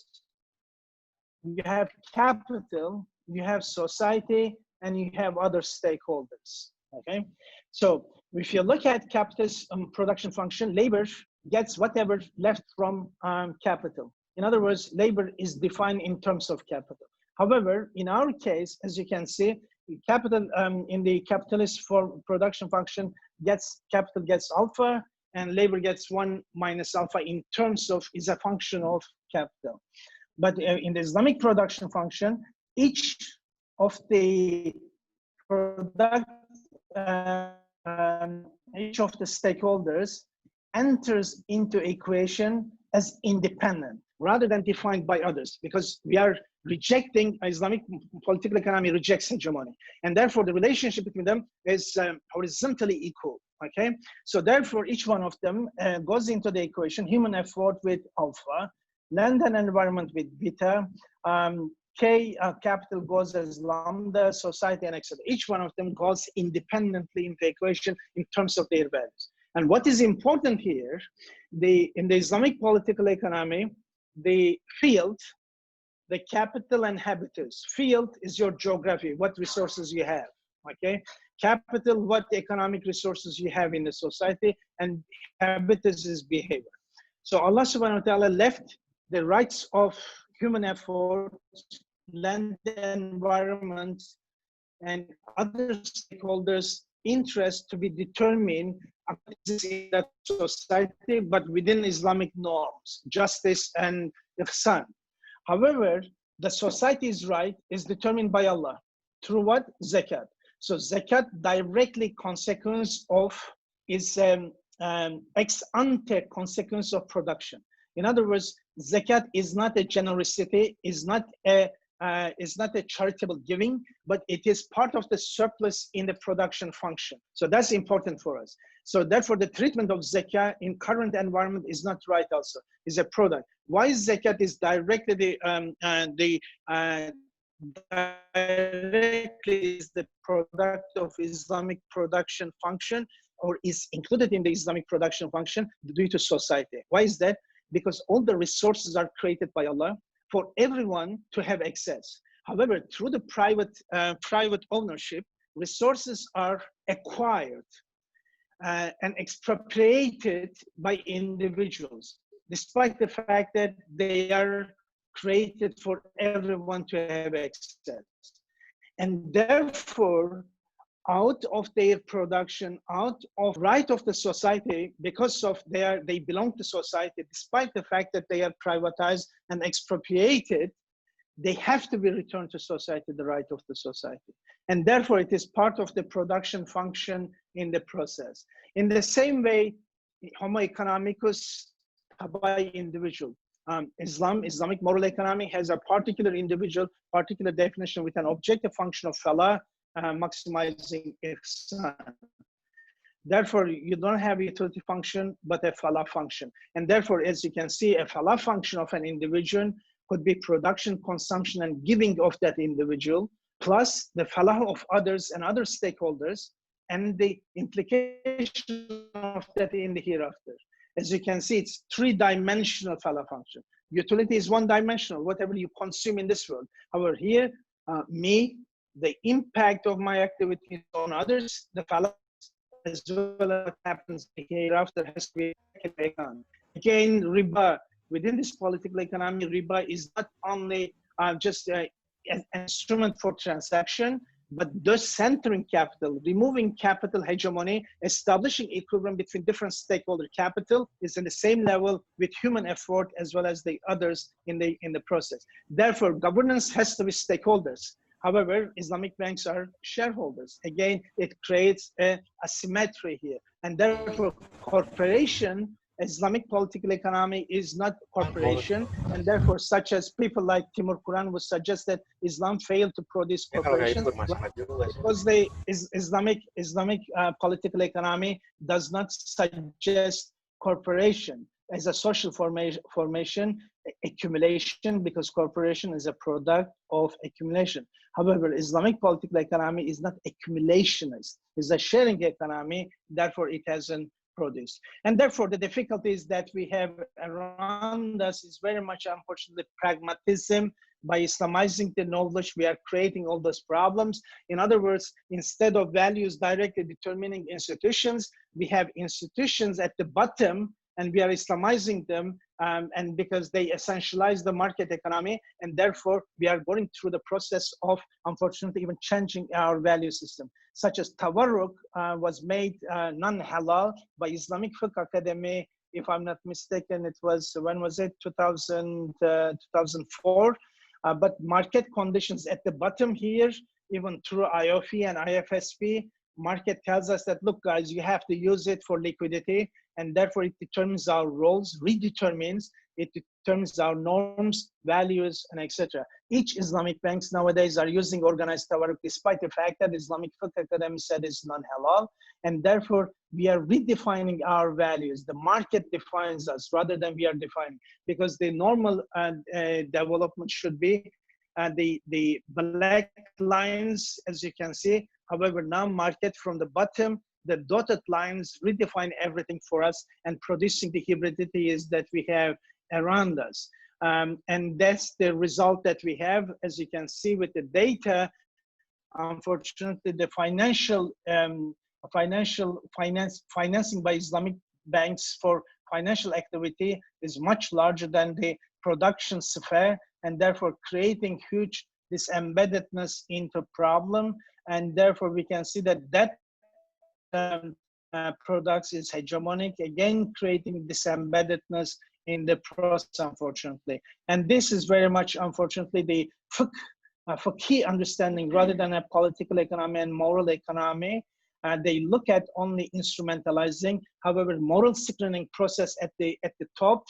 you have capital, you have society, and you have other stakeholders, okay? So if you look at capitalist production function, labor gets whatever left from capital. In other words, labor is defined in terms of capital. However, in our case, as you can see, capital in the capitalist for production function capital gets alpha, and labor gets 1 minus alpha in terms of, is a function of capital. But in the Islamic production function, each of the each of the stakeholders enters into equation as independent rather than defined by others, because we are rejecting, Islamic political economy rejects hegemony. And therefore the relationship between them is horizontally equal, okay? So therefore each one of them goes into the equation, human effort with alpha, land and environment with beta, capital goes as lambda, society and etc. Each one of them goes independently into the equation in terms of their values. And what is important here, in the Islamic political economy, the field, the capital and habitus. Field is your geography, what resources you have, okay? Capital, what economic resources you have in the society, and habitus is behavior. So Allah subhanahu wa ta'ala left the rights of human effort, land environment, and other stakeholders' interest to be determined in that society, but within Islamic norms, justice and ihsan. However, the society's right is determined by Allah through what? Zakat. So zakat directly consequence of is ex ante consequence of production. In other words, zakat is not a generosity, is not a charitable giving, but it is part of the surplus in the production function. So that's important for us. So therefore, the treatment of zakat in current environment is not right also, is a product. Why zakat is directly directly is the product of Islamic production function, or is included in the Islamic production function due to society. Why is that? Because all the resources are created by Allah for everyone to have access. However, through the private ownership, resources are acquired and expropriated by individuals, despite the fact that they are created for everyone to have access. And therefore, out of their production, out of right of the society, because of they belong to society, despite the fact that they are privatized and expropriated, they have to be returned to society, the right of the society. And therefore, it is part of the production function in the process. In the same way, homo economicus by individual. Islamic moral economy has a particular individual, particular definition with an objective function of falah, maximizing ihsan. Therefore, you don't have a utility function, but a falah function. And therefore, as you can see, a falah function of an individual could be production, consumption, and giving of that individual, plus the falah of others and other stakeholders, and the implication of that in the hereafter. As you can see, it's three-dimensional falah function. Utility is one-dimensional, whatever you consume in this world. However, here, me, the impact of my activities on others, the falah, as well as what happens hereafter has to be taken on. Again, riba, within this political economy, riba is not only just an instrument for transaction, but thus centering capital, removing capital hegemony, establishing equilibrium between different stakeholder capital is in the same level with human effort as well as the others in the process. Therefore, governance has to be stakeholders. However, Islamic banks are shareholders. Again, it creates a asymmetry here. And therefore, corporation, Islamic political economy is not corporation. And therefore, such as people like Timur Kuran would suggest that Islam failed to produce corporations because the Islamic political economy does not suggest corporation as a social formation, accumulation, because corporation is a product of accumulation. However, Islamic political economy is not accumulationist, it's a sharing economy, therefore it hasn't produced. And therefore the difficulties that we have around us is very much, unfortunately, pragmatism. By Islamizing the knowledge, we are creating all those problems. In other words, instead of values directly determining institutions, we have institutions at the bottom and we are Islamizing them, and because they essentialize the market economy, and therefore we are going through the process of, unfortunately, even changing our value system, such as tawarruk was made non-halal by Islamic Fiqh Academy. If I'm not mistaken, it was, when was it? 2004. But market conditions at the bottom here, even through IOFI and IFSP, market tells us that, look, guys, you have to use it for liquidity, and therefore it determines our roles, redetermines, it determines our norms, values, and etc. Each Islamic banks nowadays are using organized tawarruk, despite the fact that Islamic Fiqh Academy said it's non-halal, and therefore we are redefining our values. The market defines us rather than we are defining, because the normal development should be the black lines, as you can see. However, now market from the bottom, the dotted lines redefine everything for us and producing the hybridity is that we have around us. And that's the result that we have, as you can see with the data. Unfortunately, the financing by Islamic banks for financial activity is much larger than the production sphere, and therefore creating huge this embeddedness into problem. And therefore we can see that products is hegemonic, again creating this embeddedness in the process, unfortunately. And this is very much, unfortunately, the key understanding rather than a political economy and moral economy. They look at only instrumentalizing. However, moral screening process at the top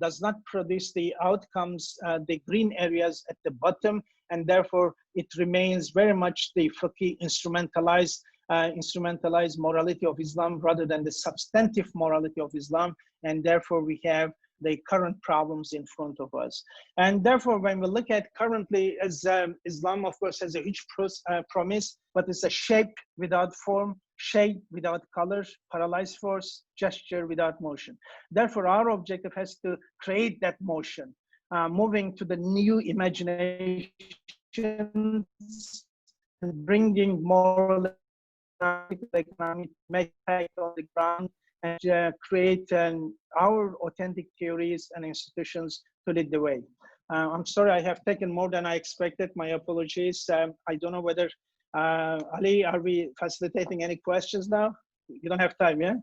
does not produce the outcomes, the green areas at the bottom, and therefore it remains very much the fiqhi instrumentalized morality of Islam rather than the substantive morality of Islam, and therefore we have the current problems in front of us. And therefore, when we look at currently, as Islam, of course, has a huge promise, but it's a shape without form, shape without color, paralyzed force, gesture without motion. Therefore, our objective has to create that motion, moving to the new imaginations and bringing moral economic impact on the ground, and create our authentic theories and institutions to lead the way. I'm sorry, I have taken more than I expected. My apologies. I don't know whether, Ali, are we facilitating any questions now? You don't have time, yeah?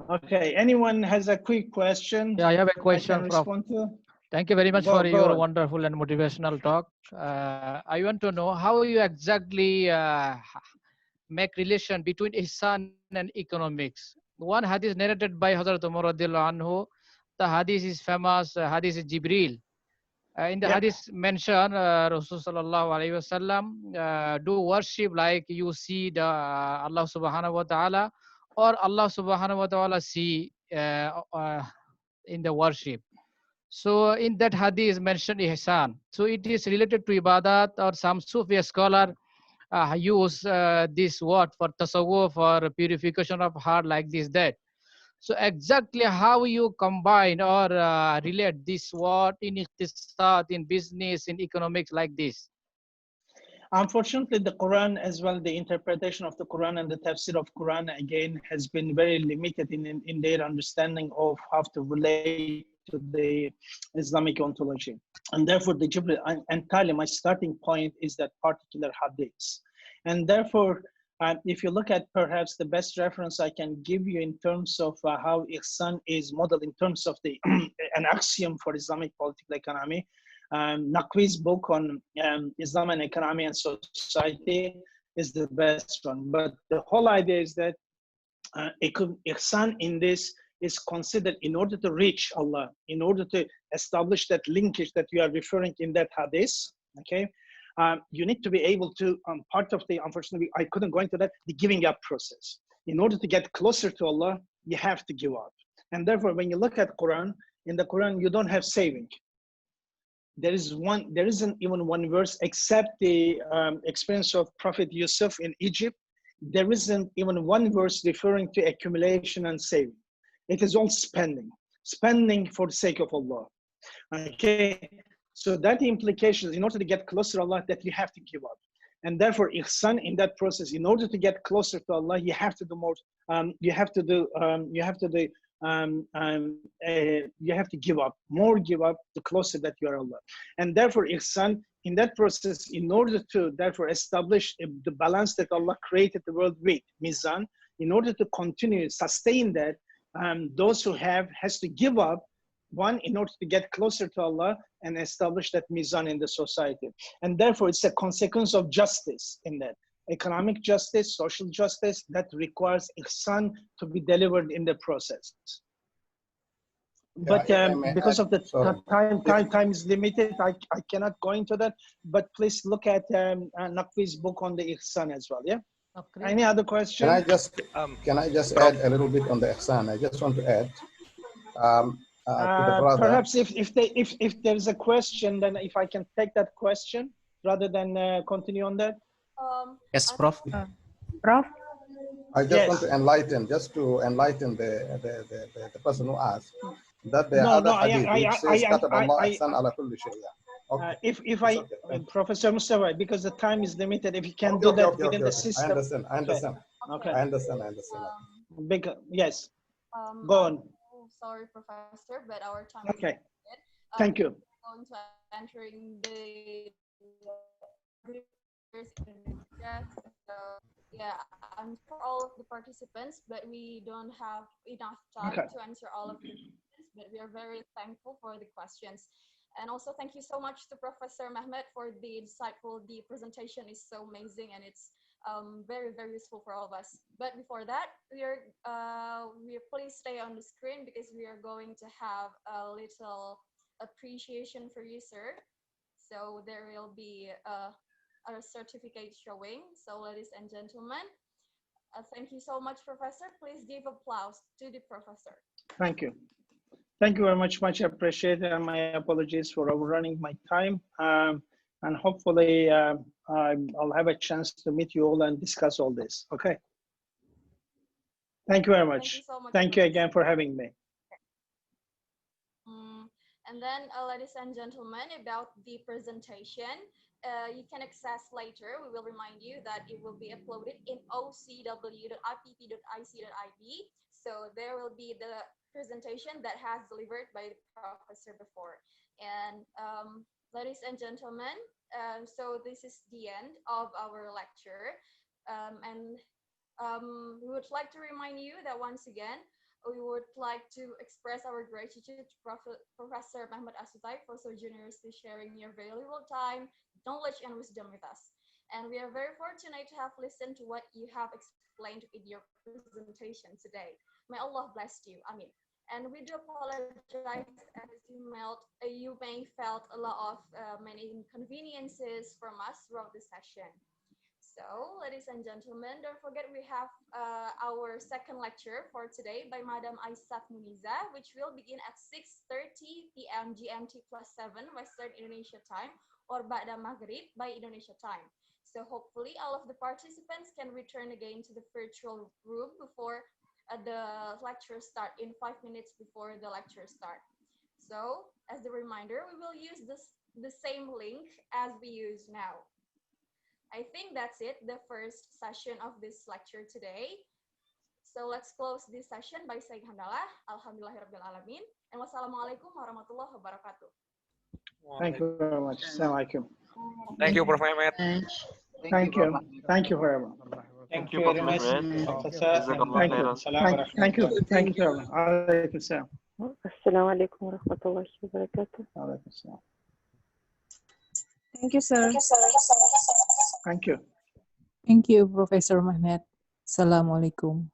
Okay, anyone has a quick question? Yeah, I have a question, Prof. Thank you very much for your wonderful and motivational talk. I want to know how you exactly make relation between ihsan and economics. One hadith narrated by Hazrat Umar radiallahu anhu. The hadith is famous, hadith is Jibril. In the hadith mentioned, Rasul sallallahu alaihi wasallam do worship like you see the Allah subhanahu wa ta'ala, or Allah subhanahu wa ta'ala see in the worship. So in that hadith mentioned ihsan. So it is related to ibadat, or some Sufi scholar use this word for tasawwuf, for purification of heart, like this, that. So exactly how you combine or relate this word in iqtisad, in business, in economics, like this? Unfortunately, the Quran, as well, the interpretation of the Quran and the tafsir of Quran, again, has been very limited in their understanding of how to relate to the Islamic ontology. And therefore, the Jibril, entirely my starting point is that particular hadith. And therefore, if you look at perhaps the best reference I can give you in terms of how Ihsan is modeled in terms of the an axiom for Islamic political economy, Naqvi's book on Islam and economy and society is the best one. But the whole idea is that Ihsan in this is considered in order to reach Allah, in order to establish that linkage that you are referring in that hadith, okay? You need to be able to, part of the, unfortunately, I couldn't go into that, the giving up process. In order to get closer to Allah, you have to give up. And therefore, when you look at Quran, in the Quran, you don't have saving. There isn't even one verse except the experience of Prophet Yusuf in Egypt. There isn't even one verse referring to accumulation and saving. It is all spending for the sake of Allah. Okay, so that implication is in order to get closer to Allah that you have to give up. And therefore, ihsan in that process, in order to get closer to Allah, you have to do more. You have to give up, more give up, the closer that you are Allah. And therefore, ihsan in that process, in order to therefore establish the balance that Allah created the world with, mizan, in order to continue, sustain that, those who has to give up, one, in order to get closer to Allah and establish that mizan in the society. And therefore, it's a consequence of justice in that. Economic justice, social justice, that requires ihsan to be delivered in the process. But because of the time is limited, I cannot go into that. But please look at Naqvi's book on the ihsan as well, yeah? Okay. Any other question? Can I just add a little bit on the ihsan? I just want to add to the brother. Perhaps if there's a question, then if I can take that question rather than continue on that. Yes, Prof. Prof. I just want to enlighten, the person who asked that there are other hadith which says Kataballah ihsan ala kulli shay. Okay. Professor Mustafa, because the time is limited, if you can do that within the system. I understand. Okay. I understand. Yes. Go on. Sorry, Professor, but our time is okay. limited. Thank you. Going to entering the Indonesia. So yeah, I'm for all of the participants, but we don't have enough time to answer all of the questions. But we are very thankful for the questions. And also thank you so much to Professor Mehmet for the insightful, the presentation is so amazing and it's very, very useful for all of us. But before that, we please stay on the screen because we are going to have a little appreciation for you, sir. So there will be a certificate showing. So ladies and gentlemen, thank you so much, Professor. Please give applause to the professor. Thank you. Thank you very much appreciated, and my apologies for overrunning my time. And hopefully I'll have a chance to meet you all and discuss all this. Okay. Thank you very much. Thank you so much. Thank you again for having me. And then, ladies and gentlemen, about the presentation, you can access later. We will remind you that it will be uploaded in ocw.ipp.ic.id. So there will be the presentation that has delivered by the professor before. And ladies and gentlemen, so this is the end of our lecture. We would like to remind you that once again, we would like to express our gratitude to Professor Mehmet Asutay for so generously sharing your valuable time, knowledge, and wisdom with us. And we are very fortunate to have listened to what you have explained in your presentation today. May Allah bless you. Amin. And we do apologize as you may felt a lot of many inconveniences from us throughout the session. So, ladies and gentlemen, don't forget we have our second lecture for today by Madam Aishath Muneeza, which will begin at 6:30 p.m. GMT +7 Western Indonesia time, or Ba'da Maghrib by Indonesia time. So hopefully all of the participants can return again to the virtual room before the lecture start, in 5 minutes before the lecture start. So as a reminder, we will use the same link as we use now. I think that's it, the first session of this lecture today. So let's close this session by saying hamdalah, alhamdulillahirabbil alamin, and wassalamualaikum warahmatullahi wabarakatuh. Thank you very much. Assalamualaikum. Thank you, Prof. Mehmet. Thank you. Thank you very much. Thank you very much, Professor. Thank you. Thank you. Thank you. Alaikum salam. Assalamu alaikum warahmatullahi wabarakatuh. Alaikum salam. Thank you, sir. Thank you. Thank you, Professor Mehmet. Assalamualaikum.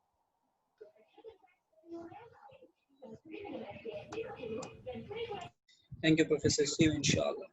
Thank you, Professor. See you, inshallah.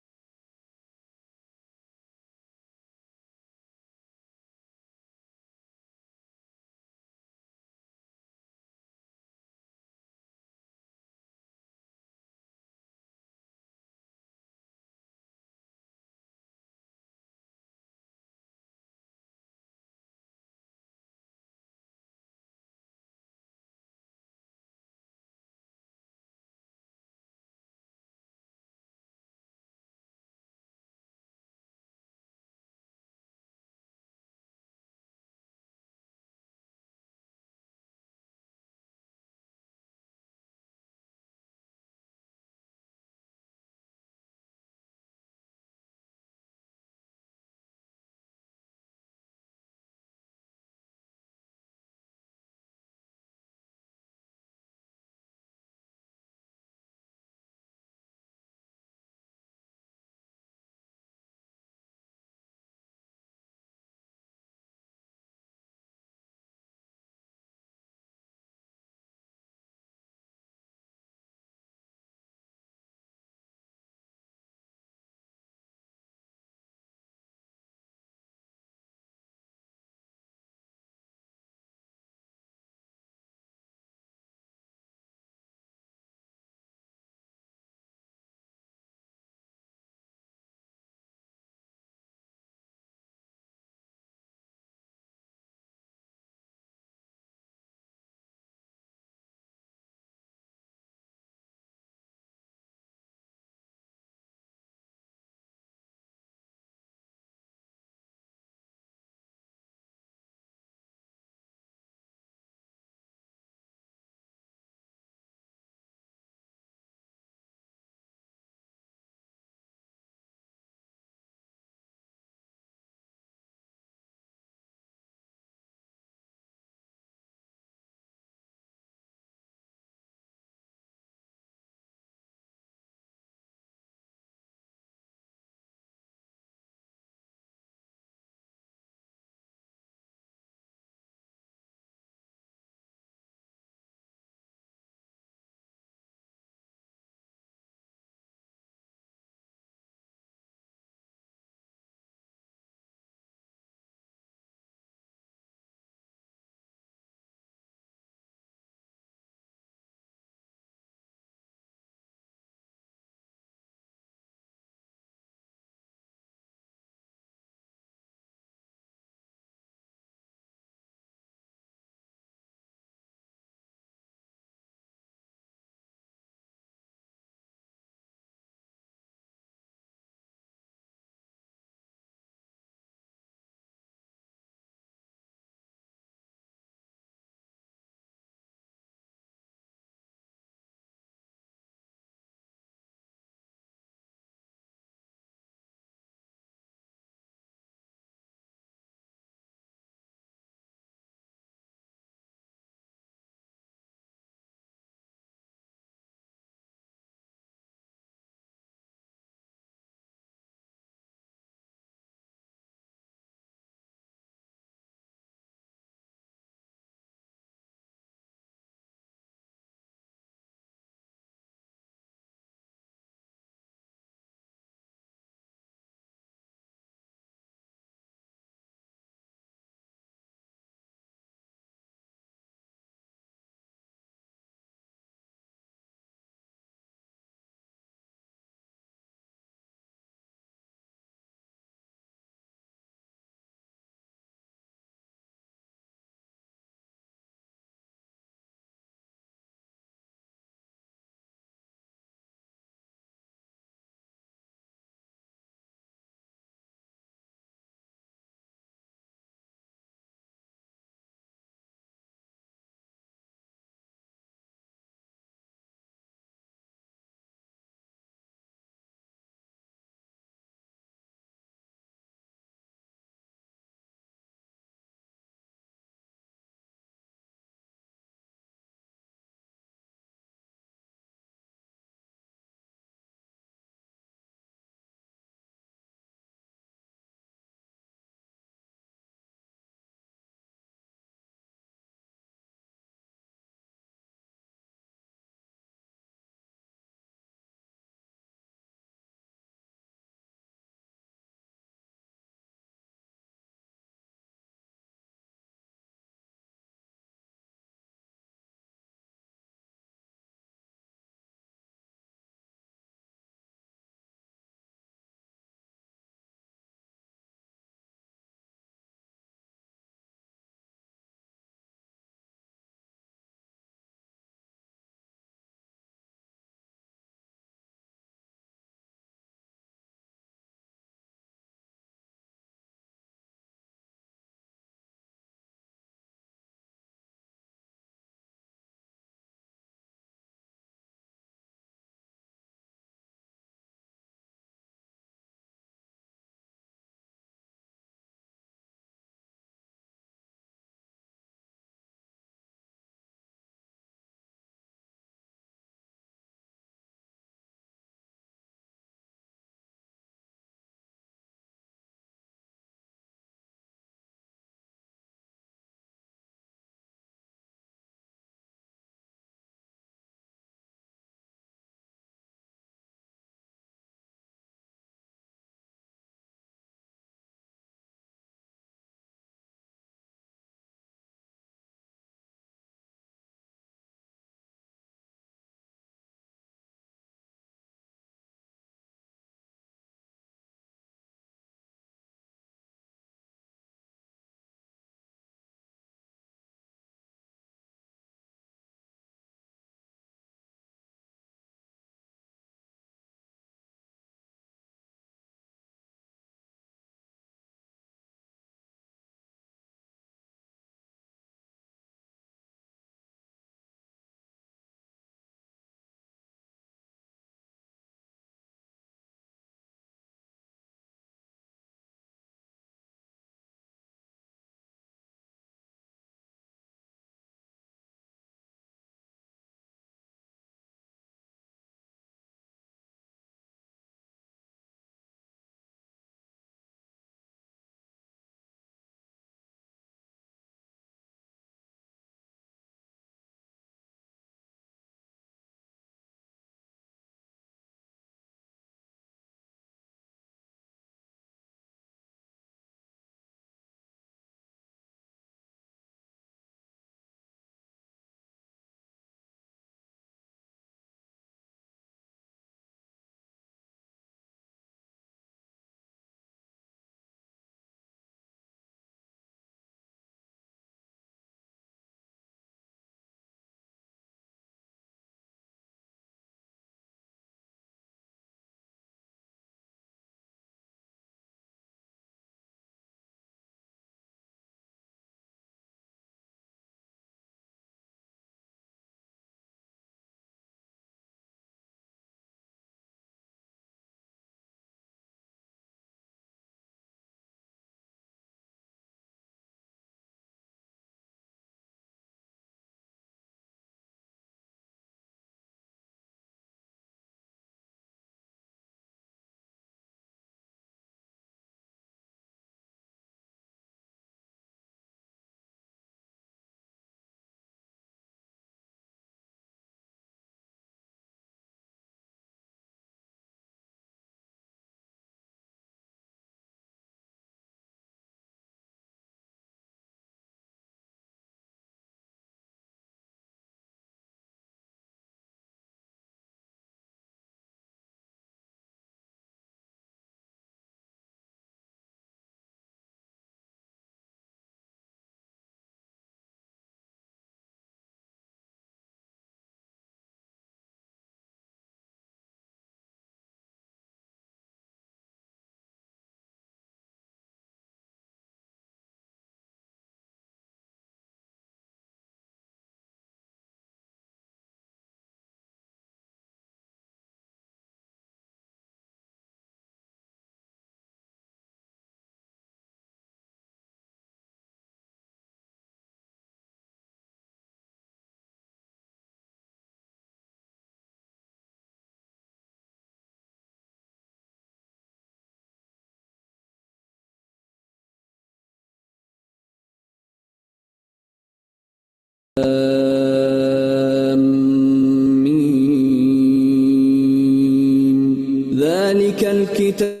ذلك الكتاب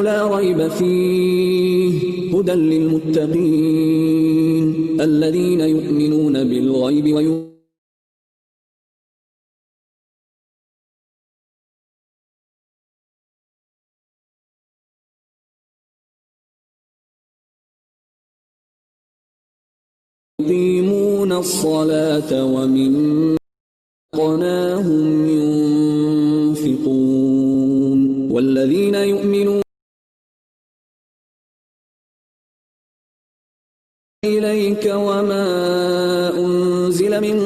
لا ريب فيه هدى للمتقين الذين يؤمنون بالغيب ويقيمون الصلاة ومما رزقناهم ينفقون والذين يؤمنون إليك وما أنزل من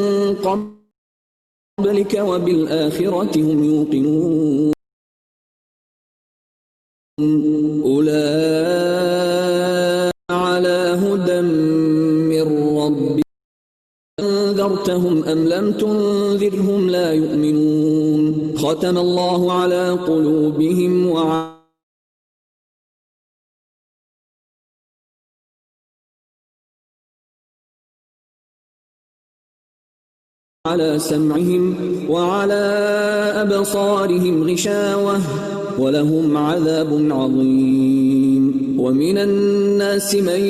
قبلك وبالآخرة هم يوقنون أولئك على هدى من ربهم أنذرتهم أم لم تنذرهم لا يؤمنون ختم الله على قلوبهم وعلى سمعهم وعلى أبصارهم غشاوة ولهم عذاب عظيم ومن الناس من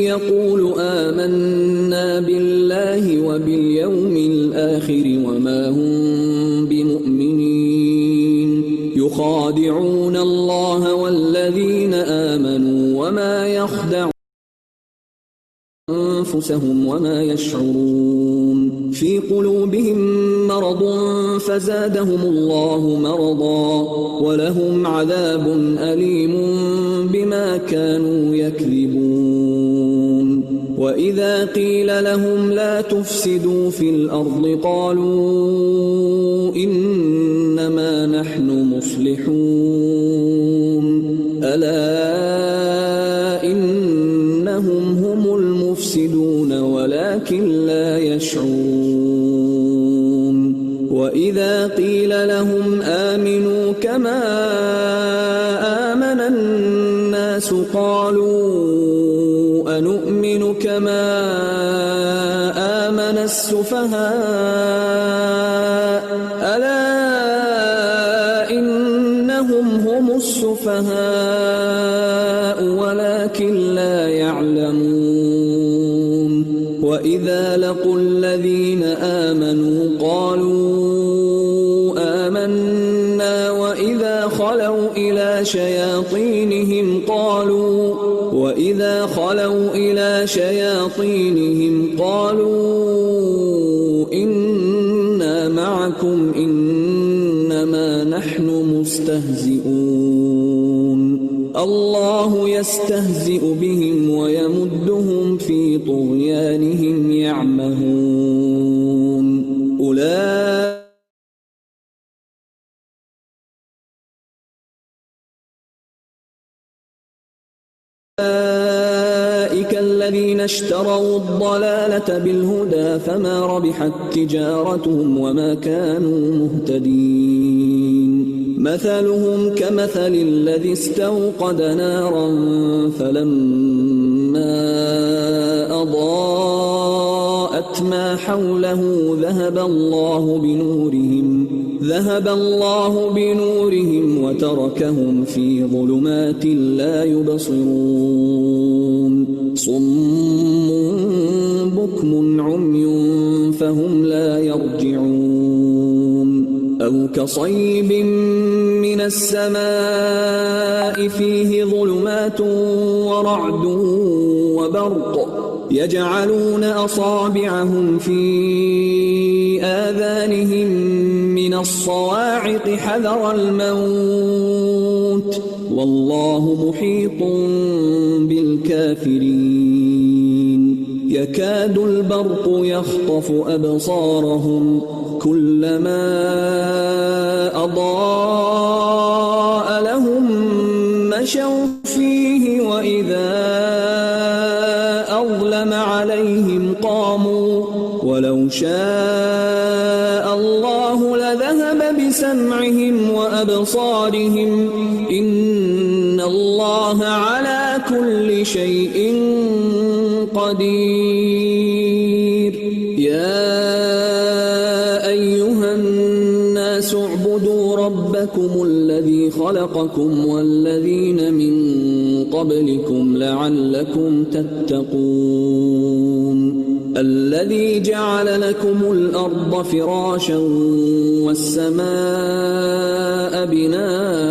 يقول آمنا بالله وباليوم الآخر وما هم بمؤمنين يخادعون الله والذين آمنوا وما يخدعون أنفسهم وما يشعرون في قلوبهم مرض فزادهم الله مرضا ولهم عذاب أليم بما كانوا يكذبون وإذا قيل لهم لا تفسدوا في الأرض قالوا إنما نحن مصلحون ألا إنهم هم المفسدون ولكن لا يشعرون وإذا قيل لهم آمنوا كما آمن الناس قالوا أنؤمن كما آمن السفهاء ألا إنهم هم السفهاء ولكن لا يعلمون وإذا لقوا الذين آمنوا قالوا آمنا وإذا خلوا إلى شياطينهم قالوا إنا معكم إنما نحن مستهزئون الله يستهزئ بهم ويمدهم في طغيانهم يعمهون أولئك الذين اشتروا الضلالة بالهدى فما ربحت تجارتهم وما كانوا مهتدين مثلهم كمثل الذي استوقد نارا فلما أضاءت ما حوله ذهب الله بنورهم وتركهم في ظلمات لا يبصرون صم بكم عمي فهم لا يرجعون أو كصيب من السماء فيه ظلمات ورعد وبرق يجعلون أصابعهم في آذانهم من الصواعق حذر الموت والله محيط بالكافرين يكاد البرق يخطف أبصارهم كلما أضاء لهم مشوا فيه وإذا أظلم عليهم قاموا ولو شاء الله لذهب بسمعهم وأبصارهم إن الله على كل شيء قدير يا أيها الناس اعبدوا ربكم الذي خلقكم والذين من قبلكم لعلكم تتقون الذي جعل لكم الأرض فراشا والسماء بناء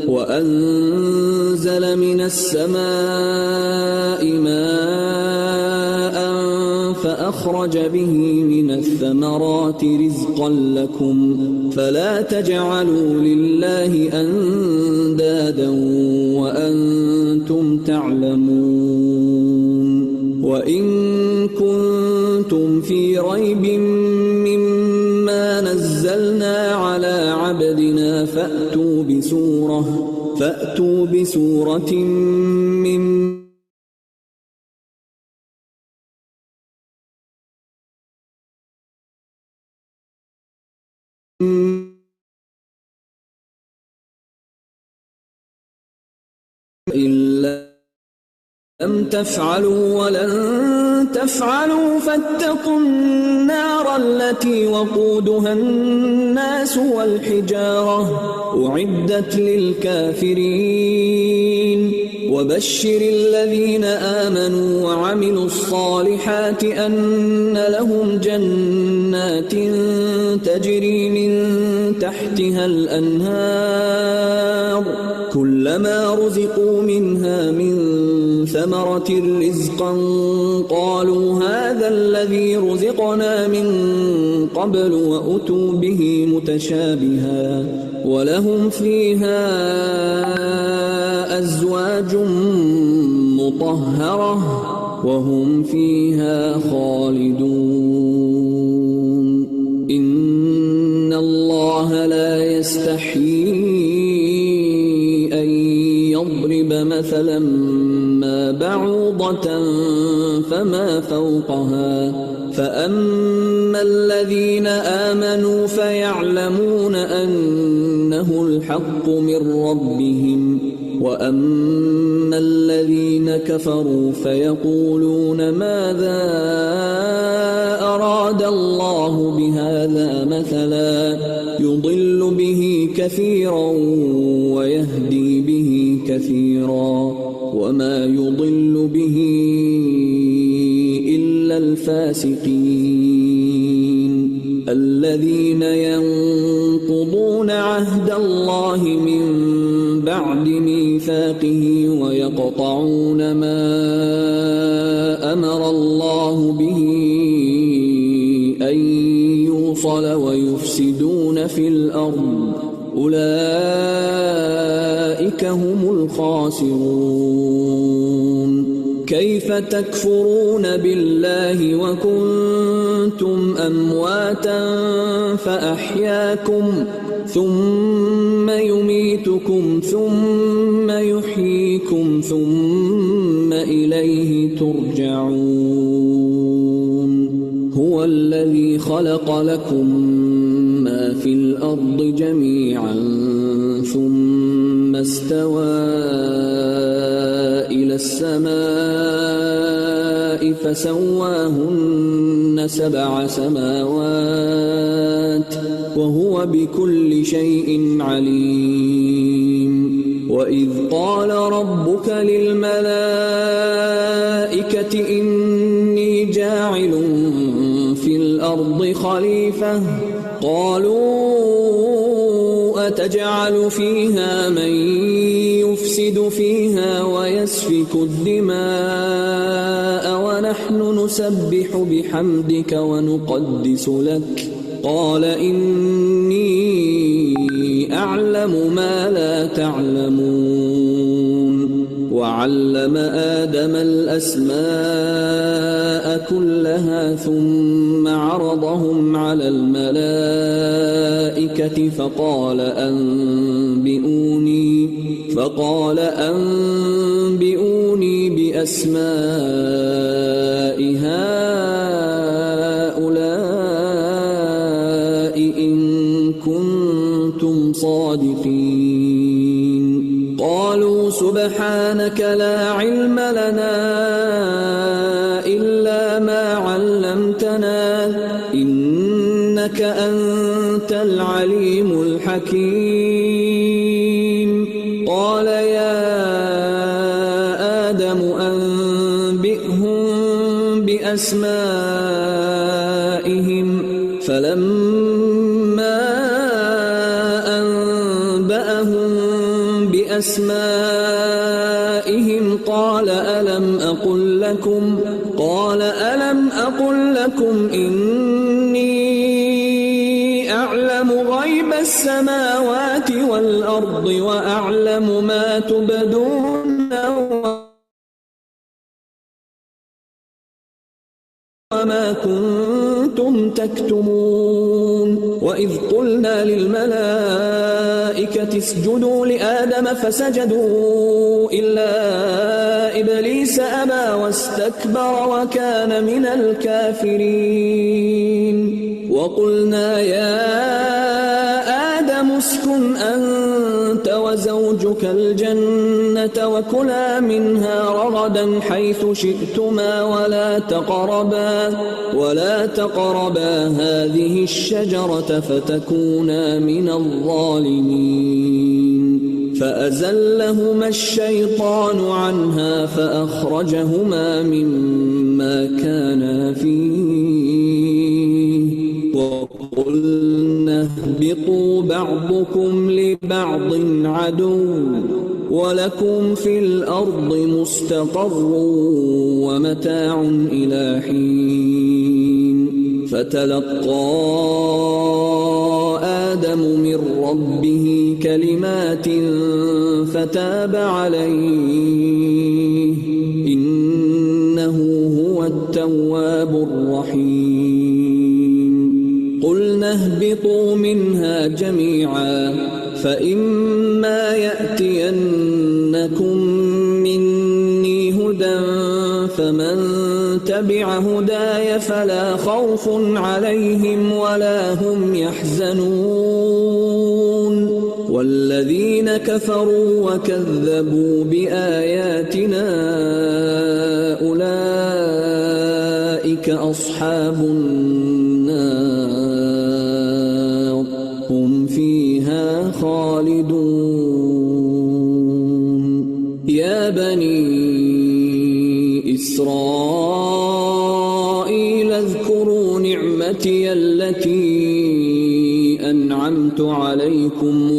وأنزل من السماء ماء فأخرج به من الثمرات رزقا لكم فلا تجعلوا لله أندادا وأنتم تعلمون وإن كنتم في ريب مما نزلنا على عبدنا فأتوا بسورة من إلا لم تفعلوا ولن تفعلوا فاتقوا النار التي وقودها الناس والحجارة أعدت للكافرين وبشر الذين آمنوا وعملوا الصالحات أن لهم جنات تجري من تحتها الأنهار كلما رزقوا منها من ثمرة رزقا قالوا هذا الذي رزقنا من قبل وأتوا به متشابها ولهم فيها أزواج مطهرة وهم فيها خالدون إن الله لا يستحيي أن يضرب مثلا ما بعوضة فما فوقها فأما الذين آمنوا فيعلمون أنه الحق من ربهم وأما الذين كفروا فيقولون ماذا أراد الله بهذا مثلا يضل به كثيرا ويهدي به كثيرا وما يضل به إلا الفاسقين الذين ينقضون عهد الله من بعد ميثاقه ويقطعون ما أمر الله به أن يوصل ويفسدون في الأرض أولئك هم الخاسرون كيف تكفرون بالله وكنتم أمواتا فأحياكم ثم يميتكم ثم يحييكم ثم إليه ترجعون هو الذي خلق لكم ما في الأرض جميعا ثم استوى إلى السماء فسواهن 7 سماوات وهو بكل شيء عليم وإذ قال ربك للملائكة إني جاعل في الأرض خليفة قالوا أتجعل فيها من يفسد فيها ويسفك الدماء ونحن نسبح بحمدك ونقدس لك قال إني أعلم ما لا تعلمون وعلم آدم الأسماء كلها ثم عرضهم على الملائكة فقال أنبئوني بأسماء هؤلاء الصادقين قالوا سبحانك لا علم لنا إلا ما علمتنا إنك أنت العليم الحكيم قال يا آدم أنبئهم بأسمائهم فلما أنبأهم بأسمائهم قال ألم أقل لكم إني أعلم غيب السماوات والأرض وأعلم ما تبدون وما كنتم تكتمون وإذ قلنا للملائكة اسجدوا لآدم فسجدوا إلا إبليس أبى واستكبر وكان من الكافرين وقلنا يا آدم اسكن أنت وزوجك الجنة وكلا منها رغدا حيث شئتما ولا تقربا هذه الشجرة فتكونا من الظالمين فأزلهما الشيطان عنها فأخرجهما مما كانا فيه وقلنا اهبطوا بعضكم لبعض عدو ولكم في الأرض مستقر ومتاع إلى حين فتلقى آدم من ربه كلمات فتاب عليه إنه هو التواب الرحيم قلنا اهبطوا منها جميعا فإما يأتينكم مني هدى فمن تبع هداي فلا خوف عليهم ولا هم يحزنون والذين كفروا وكذبوا بآياتنا أولئك أصحاب النار هم فيها خالدون يا بني إسرائيل اذكروا نعمتي التي أنعمت عليكم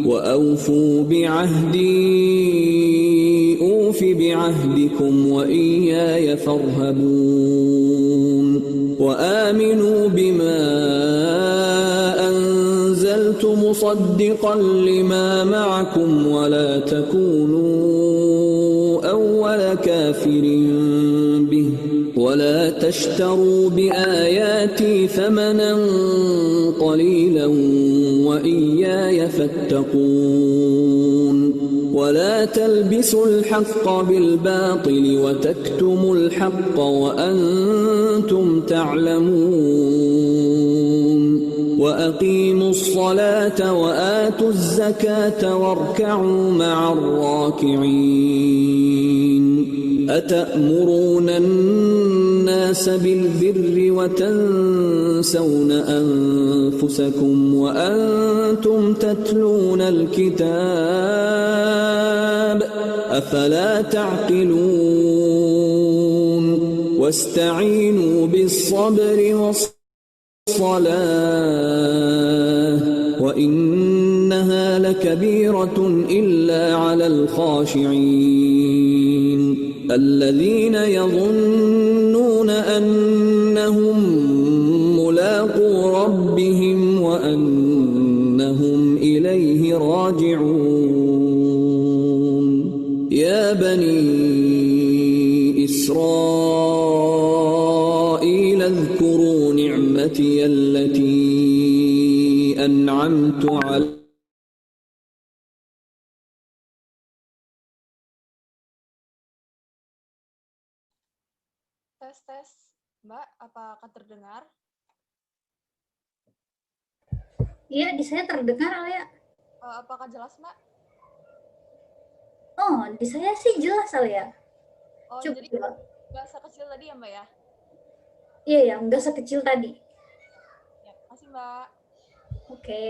وأوفوا بعهدي أوف بعهدكم وإياي فارهبون وآمنوا بما أنزلت مصدقا لما معكم ولا تكونوا أول كافر به ولا تشتروا بآياتي ثمنا قليلا وإياي فاتقون ولا تلبسوا الحق بالباطل وتكتموا الحق وأنتم تعلمون وأقيموا الصلاة وآتوا الزكاة واركعوا مع الراكعين أتأمرون الناس بالبر وتنسون أنفسكم وأنتم تتلون الكتاب أفلا تعقلون واستعينوا بالصبر والصلاة وإنها لكبيرة إلا على الخاشعين الذين يظنون أنهم ملاقو ربهم وأنهم إليه راجعون يا بني إسرائيل اذكروا نعمتي التي أنعمت عليكم Tes, Mbak, apakah terdengar? Iya, di saya terdengar Alia. Apakah jelas, Mbak? Oh, di saya sih jelas Alia. Oh, Coba, jadi coba. nggak sekecil tadi ya, Mbak ya? Iya ya, nggak sekecil tadi. Ya, makasih, Mbak. Oke.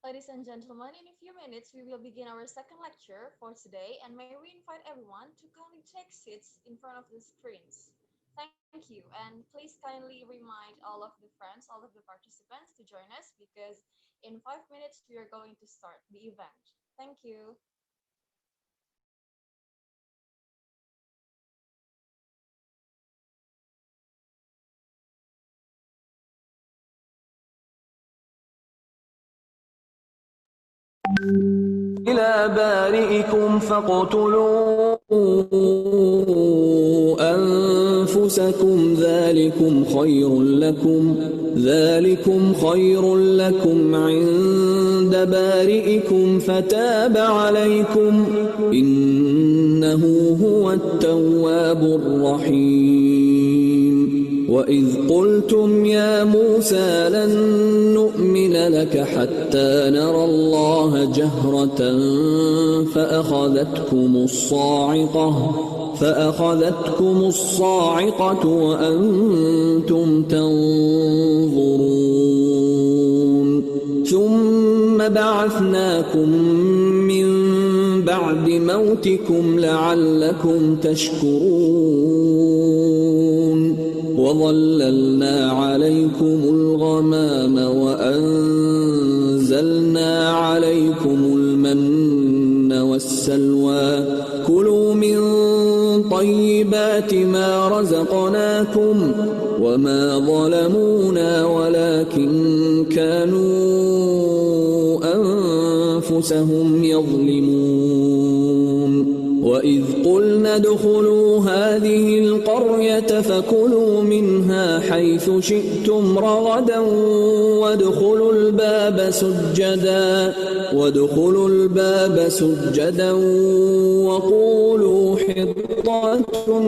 Ladies and gentlemen, in a few minutes, we will begin our second lecture for today, and may we invite everyone to kindly take seats in front of the screens. Thank you, and please kindly remind all of the friends, all of the participants to join us because in 5 minutes, we are going to start the event. Thank you. إلى بارئكم فاقتلوا أنفسكم ذلكم خير لكم عند بارئكم فتاب عليكم إنه هو التواب الرحيم وإذ قلتم يا موسى لن نؤمن لك حتى نرى الله جهرة فأخذتكم الصاعقة وأنتم تنظرون ثم بعثناكم من بعد موتكم لعلكم تشكرون وظللنا عليكم الغمام وأنزلنا عليكم المن والسلوى كلوا من طيبات ما رزقناكم وما ظلمونا ولكن كانوا أنفسهم يظلمون وإذ قلنا ادخلوا هذه القرية فكلوا منها حيث شئتم رغدا وادخلوا الباب سجدا وقولوا حطة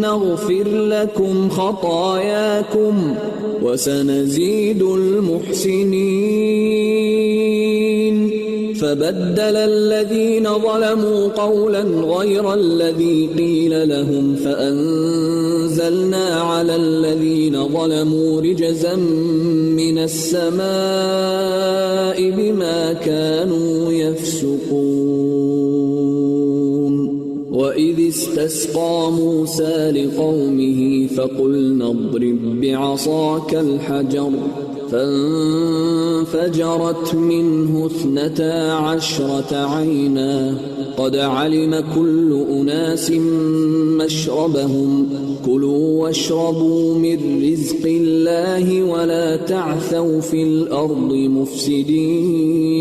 نغفر لكم خطاياكم وسنزيد المحسنين فبدل الذين ظلموا قولا غير الذي قيل لهم فأنزلنا على الذين ظلموا رجزا من السماء بما كانوا يفسقون وإذ استسقى موسى لقومه فقلنا اضرب بعصاك الحجر فانفجرت منه 12 عينا قد علم كل أناس مشربهم كلوا واشربوا من رزق الله ولا تعثوا في الأرض مفسدين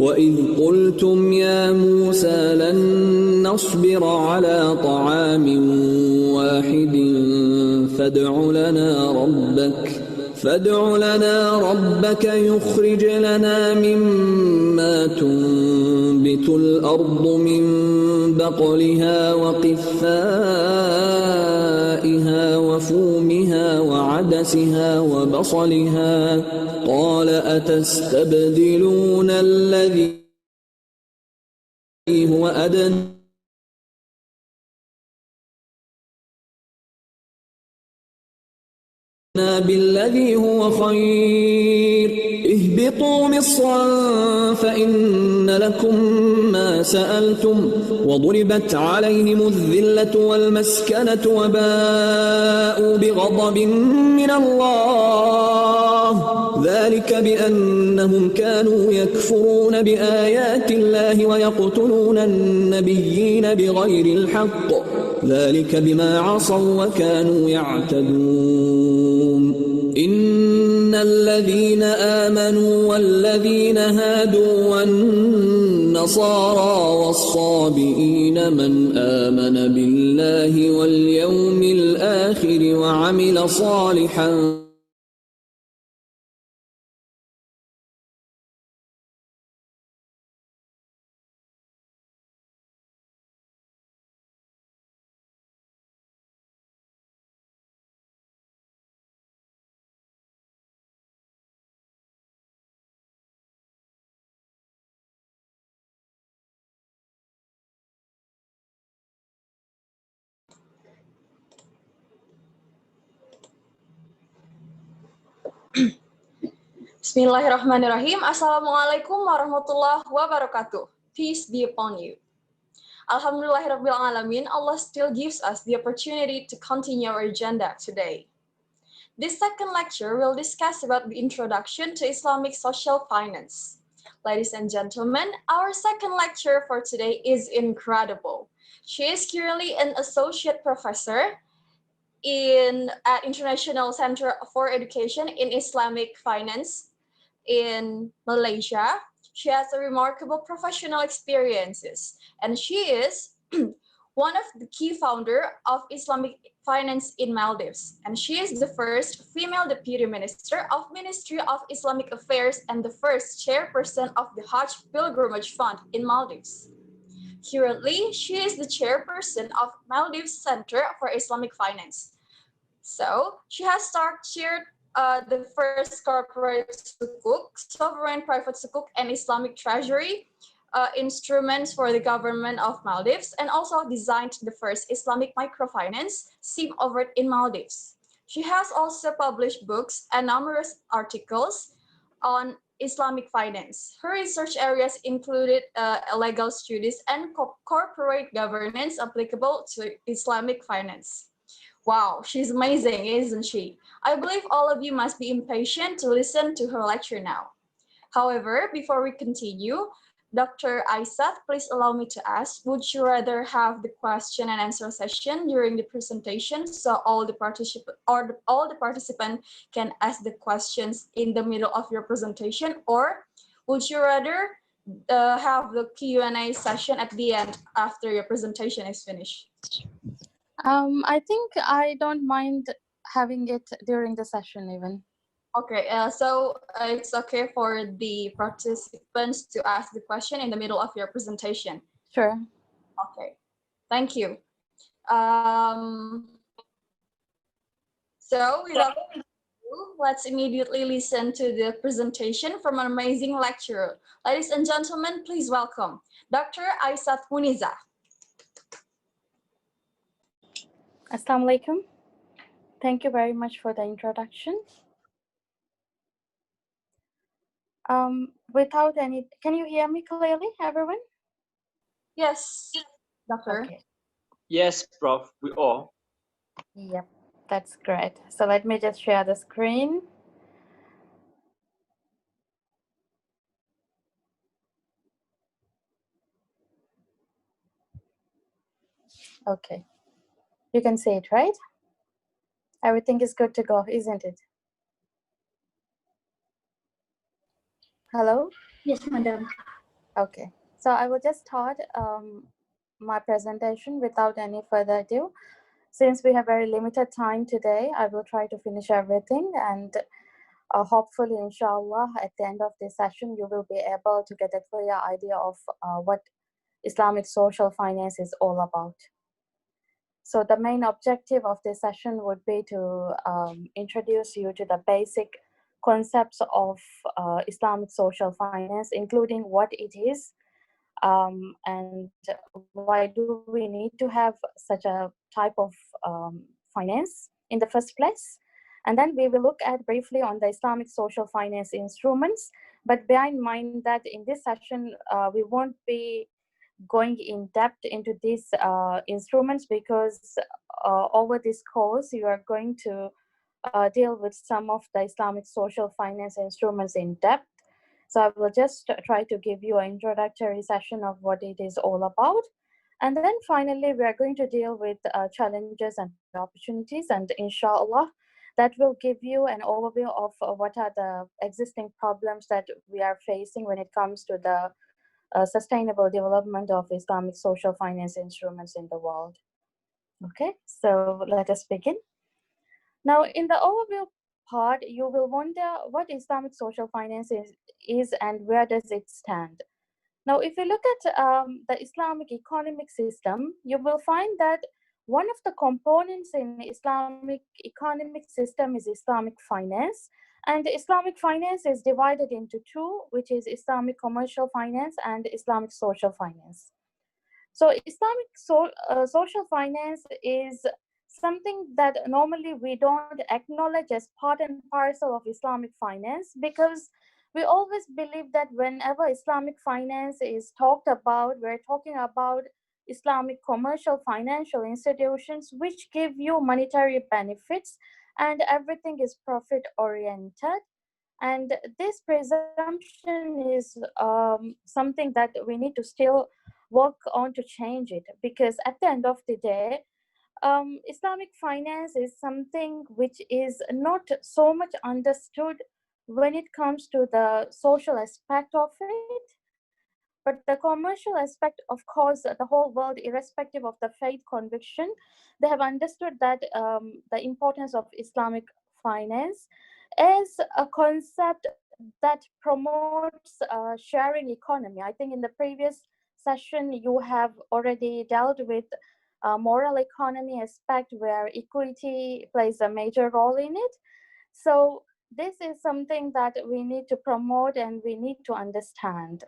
وإذ قلتم يا موسى لن نصبر على طعام واحد فادع لنا ربك يخرج لنا مما تنبت الأرض من بقلها وقثائها وفومها وعدسها وبصلها قال أتستبدلون الذي هو أدنى بالذي هو خير اهبطوا مصرا فإن لكم ما سألتم وضربت عليهم الذلة والمسكنة وباءوا بغضب من الله ذلك بأنهم كانوا يكفرون بآيات الله ويقتلون النبيين بغير الحق ذلك بما عصوا وكانوا يعتدون إن الذين آمنوا والذين هادوا والنصارى والصابئين من آمن بالله واليوم الآخر وعمل صالحا Bismillahirrahmanirrahim. Assalamualaikum warahmatullahi wabarakatuh. Peace be upon you. Alhamdulillahirrabbilalamin, Allah still gives us the opportunity to continue our agenda today. This second lecture will discuss about the introduction to Islamic social finance. Ladies and gentlemen, our second lecturer for today is incredible. She is currently an associate professor at International Center for Education in Islamic Finance in Malaysia. She has a remarkable professional experiences, and she is one of the key founder of Islamic Finance in Maldives, and she is the first female deputy minister of Ministry of Islamic Affairs and the first chairperson of the Hajj Pilgrimage Fund in Maldives. Currently, she is the chairperson of Maldives Center for Islamic Finance. So she has chaired the first corporate sukuk, sovereign private sukuk, and Islamic treasury instruments for the government of Maldives, and also designed the first Islamic microfinance SIM overt in Maldives. She has also published books and numerous articles on Islamic finance. Her research areas included legal studies and corporate governance applicable to Islamic finance. Wow, she's amazing, isn't she? I believe all of you must be impatient to listen to her lecture now. However, before we continue, Dr. Aishath, please allow me to ask, would you rather have the question and answer session during the presentation so all the participants can ask the questions in the middle of your presentation, or would you rather have the Q&A session at the end after your presentation is finished? I think I don't mind having it during the session even. Okay, so it's okay for the participants to ask the question in the middle of your presentation? Sure. Okay, thank you. So without further ado, let's immediately listen to the presentation from an amazing lecturer. Ladies and gentlemen, please welcome Dr. Aishath Muneeza. Assalamu alaikum. Thank you very much for the introduction. Can you hear me clearly, everyone? Yes. Doctor. Okay. Yes, Prof. We all. Yep, that's great. So let me just share the screen. Okay, you can see it, right? Everything is good to go, isn't it? Hello? Yes, madam. Okay, so I will just start my presentation without any further ado. Since we have very limited time today, I will try to finish everything, and hopefully, inshallah, at the end of this session, you will be able to get a clear idea of what Islamic social finance is all about. So the main objective of this session would be to introduce you to the basic concepts of Islamic social finance, including what it is, and why do we need to have such a type of finance in the first place. And then we will look at briefly on the Islamic social finance instruments, but bear in mind that in this session, we won't be going in depth into these instruments because over this course, you are going to deal with some of the Islamic social finance instruments in depth. So I will just try to give you an introductory session of what it is all about. And then finally, we are going to deal with challenges and opportunities. And inshallah, that will give you an overview of what are the existing problems that we are facing when it comes to the sustainable development of Islamic social finance instruments in the world. Okay, so let us begin. Now, in the overview part, you will wonder what Islamic social finance is and where does it stand. Now, if you look at the Islamic economic system, you will find that one of the components in Islamic economic system is Islamic finance. And Islamic finance is divided into two, which is Islamic commercial finance and Islamic social finance. So Islamic social finance is something that normally we don't acknowledge as part and parcel of Islamic finance, because we always believe that whenever Islamic finance is talked about, we're talking about Islamic commercial financial institutions which give you monetary benefits and everything is profit oriented. And this presumption is something that we need to still work on to change it, because at the end of the day, Islamic finance is something which is not so much understood when it comes to the social aspect of it. But the commercial aspect, of course, the whole world, irrespective of the faith conviction, they have understood that the importance of Islamic finance is a concept that promotes sharing economy. I think in the previous session, you have already dealt with moral economy aspect where equity plays a major role in it. So this is something that we need to promote and we need to understand.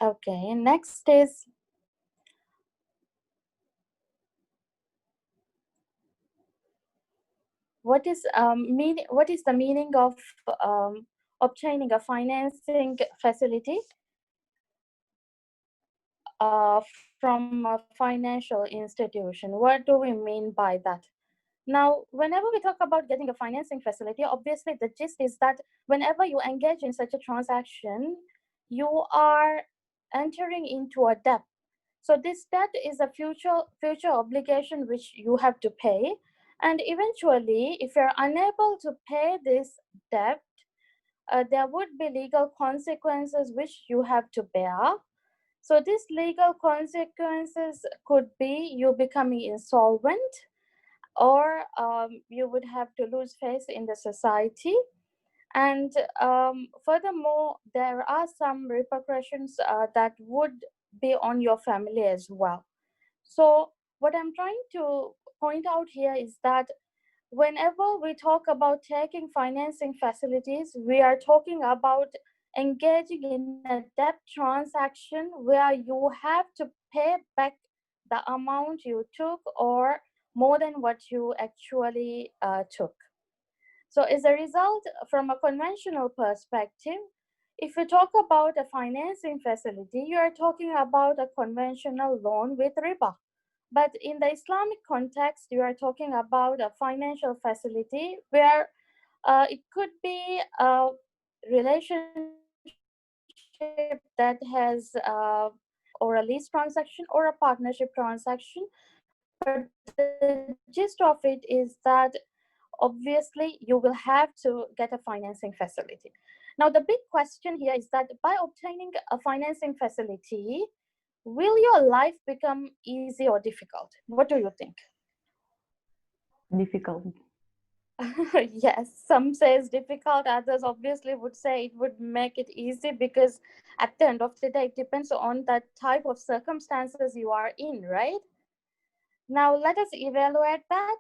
Okay, next is what is the meaning of obtaining a financing facility from a financial institution? What do we mean by that? Now, whenever we talk about getting a financing facility, obviously the gist is that whenever you engage in such a transaction, you are entering into a debt. So this debt is a future obligation which you have to pay. And eventually, if you're unable to pay this debt, there would be legal consequences which you have to bear. So these legal consequences could be you becoming insolvent, or you would have to lose faith in the society. And furthermore, there are some repercussions that would be on your family as well. So what I'm trying to point out here is that whenever we talk about taking financing facilities, we are talking about engaging in a debt transaction where you have to pay back the amount you took or more than what you actually took. So as a result, from a conventional perspective, if you talk about a financing facility, you are talking about a conventional loan with riba. But in the Islamic context, you are talking about a financial facility where it could be a relationship that has or a lease transaction or a partnership transaction. But the gist of it is that obviously you will have to get a financing facility. Now, the big question here is that by obtaining a financing facility, will your life become easy or difficult? What do you think? Difficult. Yes, some says difficult, others obviously would say it would make it easy, because at the end of the day, it depends on the type of circumstances you are in, right? Now, let us evaluate that.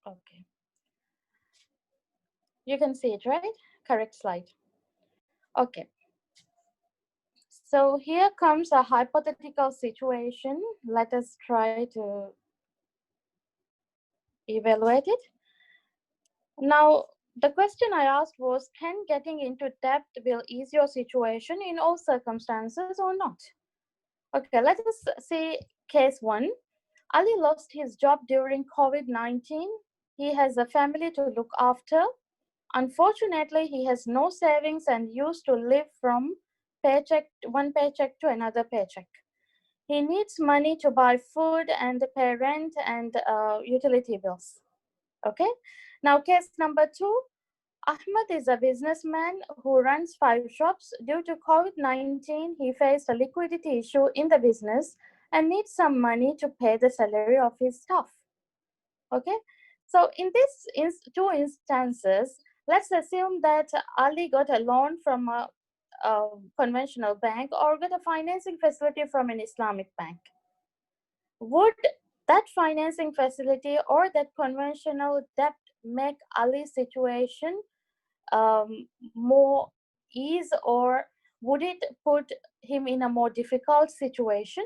Okay. You can see it, right? Correct slide. Okay. So here comes a hypothetical situation. Let us try to evaluate it. Now, the question I asked was, can getting into debt will ease your situation in all circumstances or not? Okay, let us see case one. Ali lost his job during COVID-19. He has a family to look after. Unfortunately, he has no savings and used to live from one paycheck to another paycheck. He needs money to buy food and pay rent and utility bills. Okay. Now, case number two, Ahmed is a businessman who runs 5 shops. Due to COVID-19, he faced a liquidity issue in the business and needs some money to pay the salary of his staff. Okay. So in these two instances, let's assume that Ali got a loan from a conventional bank or got a financing facility from an Islamic bank. Would that financing facility or that conventional debt make Ali's situation more ease, or would it put him in a more difficult situation?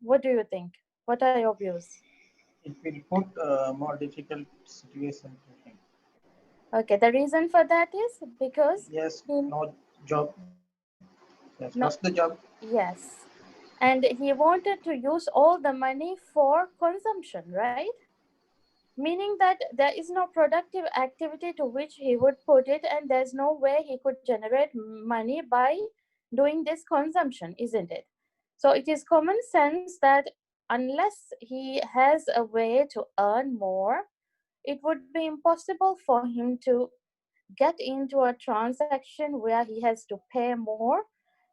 What do you think? What are your views? It will put a more difficult situation to him. Okay, the reason for that is because yes, no job. Yes, no, lost the job. Yes, and he wanted to use all the money for consumption, right? Meaning that there is no productive activity to which he would put it, and there's no way he could generate money by doing this consumption, isn't it? So it is common sense that unless he has a way to earn more, it would be impossible for him to get into a transaction where he has to pay more,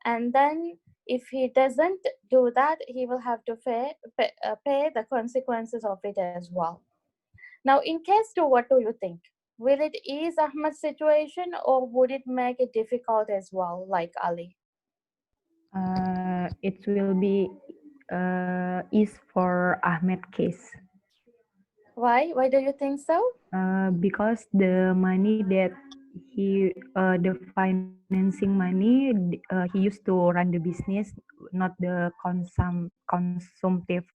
and then if he doesn't do that, he will have to pay the consequences of it as well. Now, in case two, what do you think? Will it ease Ahmed's situation, or would it make it difficult as well, like Ali? It will be ease for Ahmed case. Why? Why do you think so? Because the money that the financing money he used to run the business, not the consumptive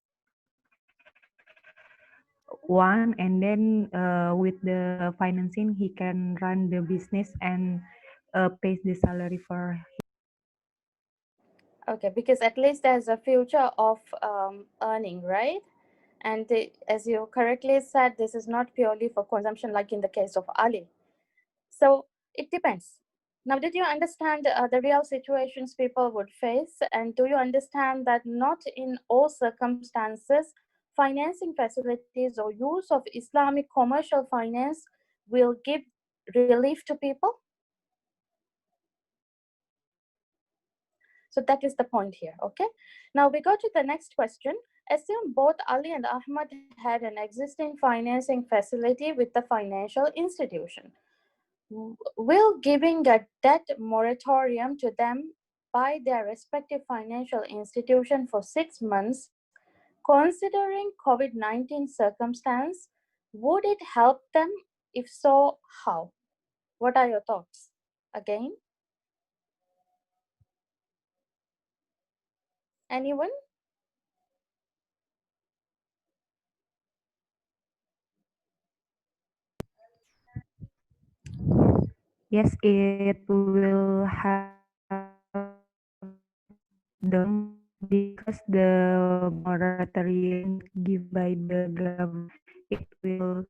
one, and then with the financing he can run the business and pays the salary for. Okay, because at least there's a future of earning, right? And as you correctly said, this is not purely for consumption like in the case of Ali. So it depends. Now, did you understand the real situations people would face? And do you understand that not in all circumstances, financing facilities or use of Islamic commercial finance will give relief to people? So that is the point here, okay? Now we go to the next question. Assume both Ali and Ahmad had an existing financing facility with the financial institution. Will giving a debt moratorium to them by their respective financial institution for 6 months, considering COVID-19 circumstance, would it help them? If so, how? What are your thoughts? Again? Anyone? Yes, it will have them because the moratorium given by the government, it will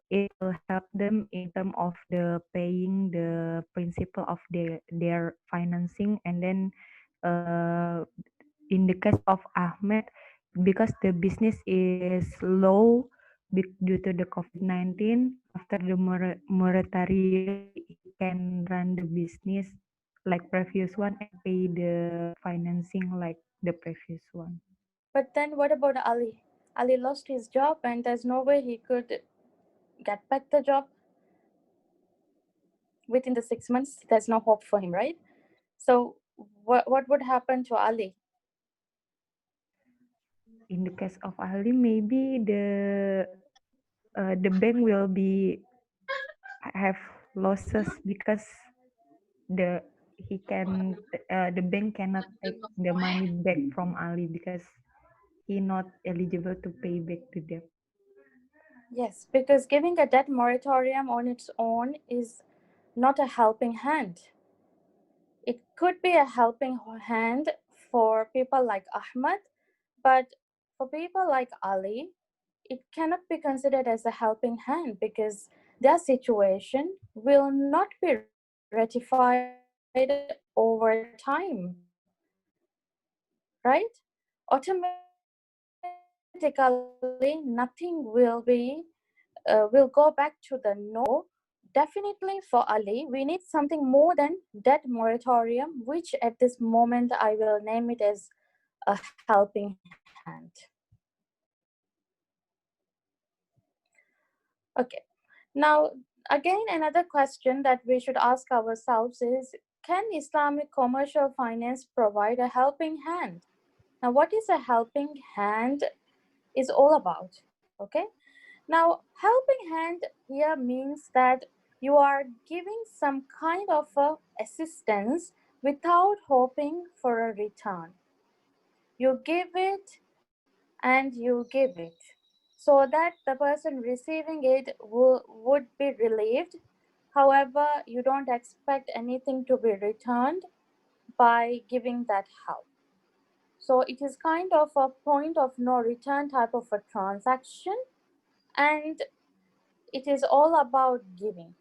it will help them in terms of the paying the principal of their financing. And then in the case of Ahmed, because the business is low due to the COVID-19, after the moratorium, he can run the business like previous one and pay the financing like the previous one. But then what about Ali? Ali lost his job and there's no way he could get back the job within the 6 months. There's no hope for him, right? So what would happen to Ali? In the case of Ali, maybe the bank will be have losses because the the bank cannot take the money back from Ali because he not eligible to pay back the debt. Yes, because giving a debt moratorium on its own is not a helping hand. It could be a helping hand for people like Ahmad, but for people like Ali, it cannot be considered as a helping hand because their situation will not be ratified over time, right? Automatically, nothing will go back to the normal. Definitely for Ali, we need something more than debt moratorium, which at this moment I will name it as a helping hand. Okay, now again, another question that we should ask ourselves is, can Islamic commercial finance provide a helping hand? Now, what is a helping hand is all about, okay? Now, helping hand here means that you are giving some kind of assistance without hoping for a return. You give it and you give it so that the person receiving it would be relieved. However, you don't expect anything to be returned by giving that help. So it is kind of a point of no return type of a transaction, and it is all about giving.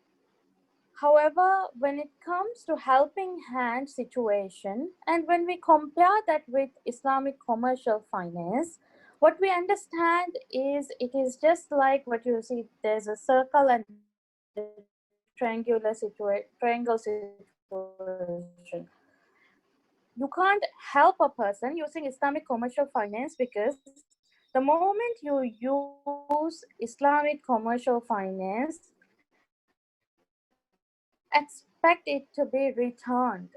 However, when it comes to helping hand situation, and when we compare that with Islamic commercial finance, what we understand is it is just like what you see, there's a circle and a triangle situation. You can't help a person using Islamic commercial finance because the moment you use Islamic commercial finance, you expect it to be returned.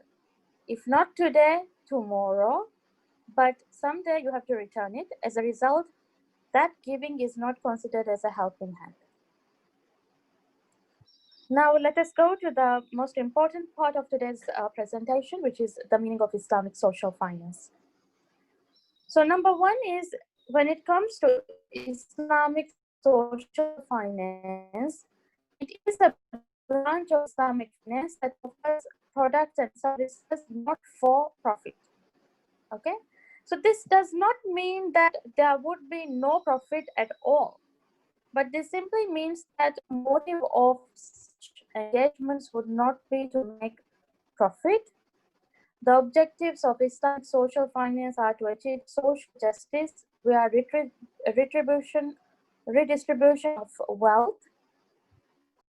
If not today, tomorrow, but someday you have to return it. As a result, that giving is not considered as a helping hand. Now let us go to the most important part of today's presentation, which is the meaning of Islamic social finance. So number one is, when it comes to Islamic social finance, it is a branch of Islamic finance that offers products and services not for profit. Okay, so this does not mean that there would be no profit at all, but this simply means that motive of such engagements would not be to make profit. The objectives of Islamic social finance are to achieve social justice via redistribution of wealth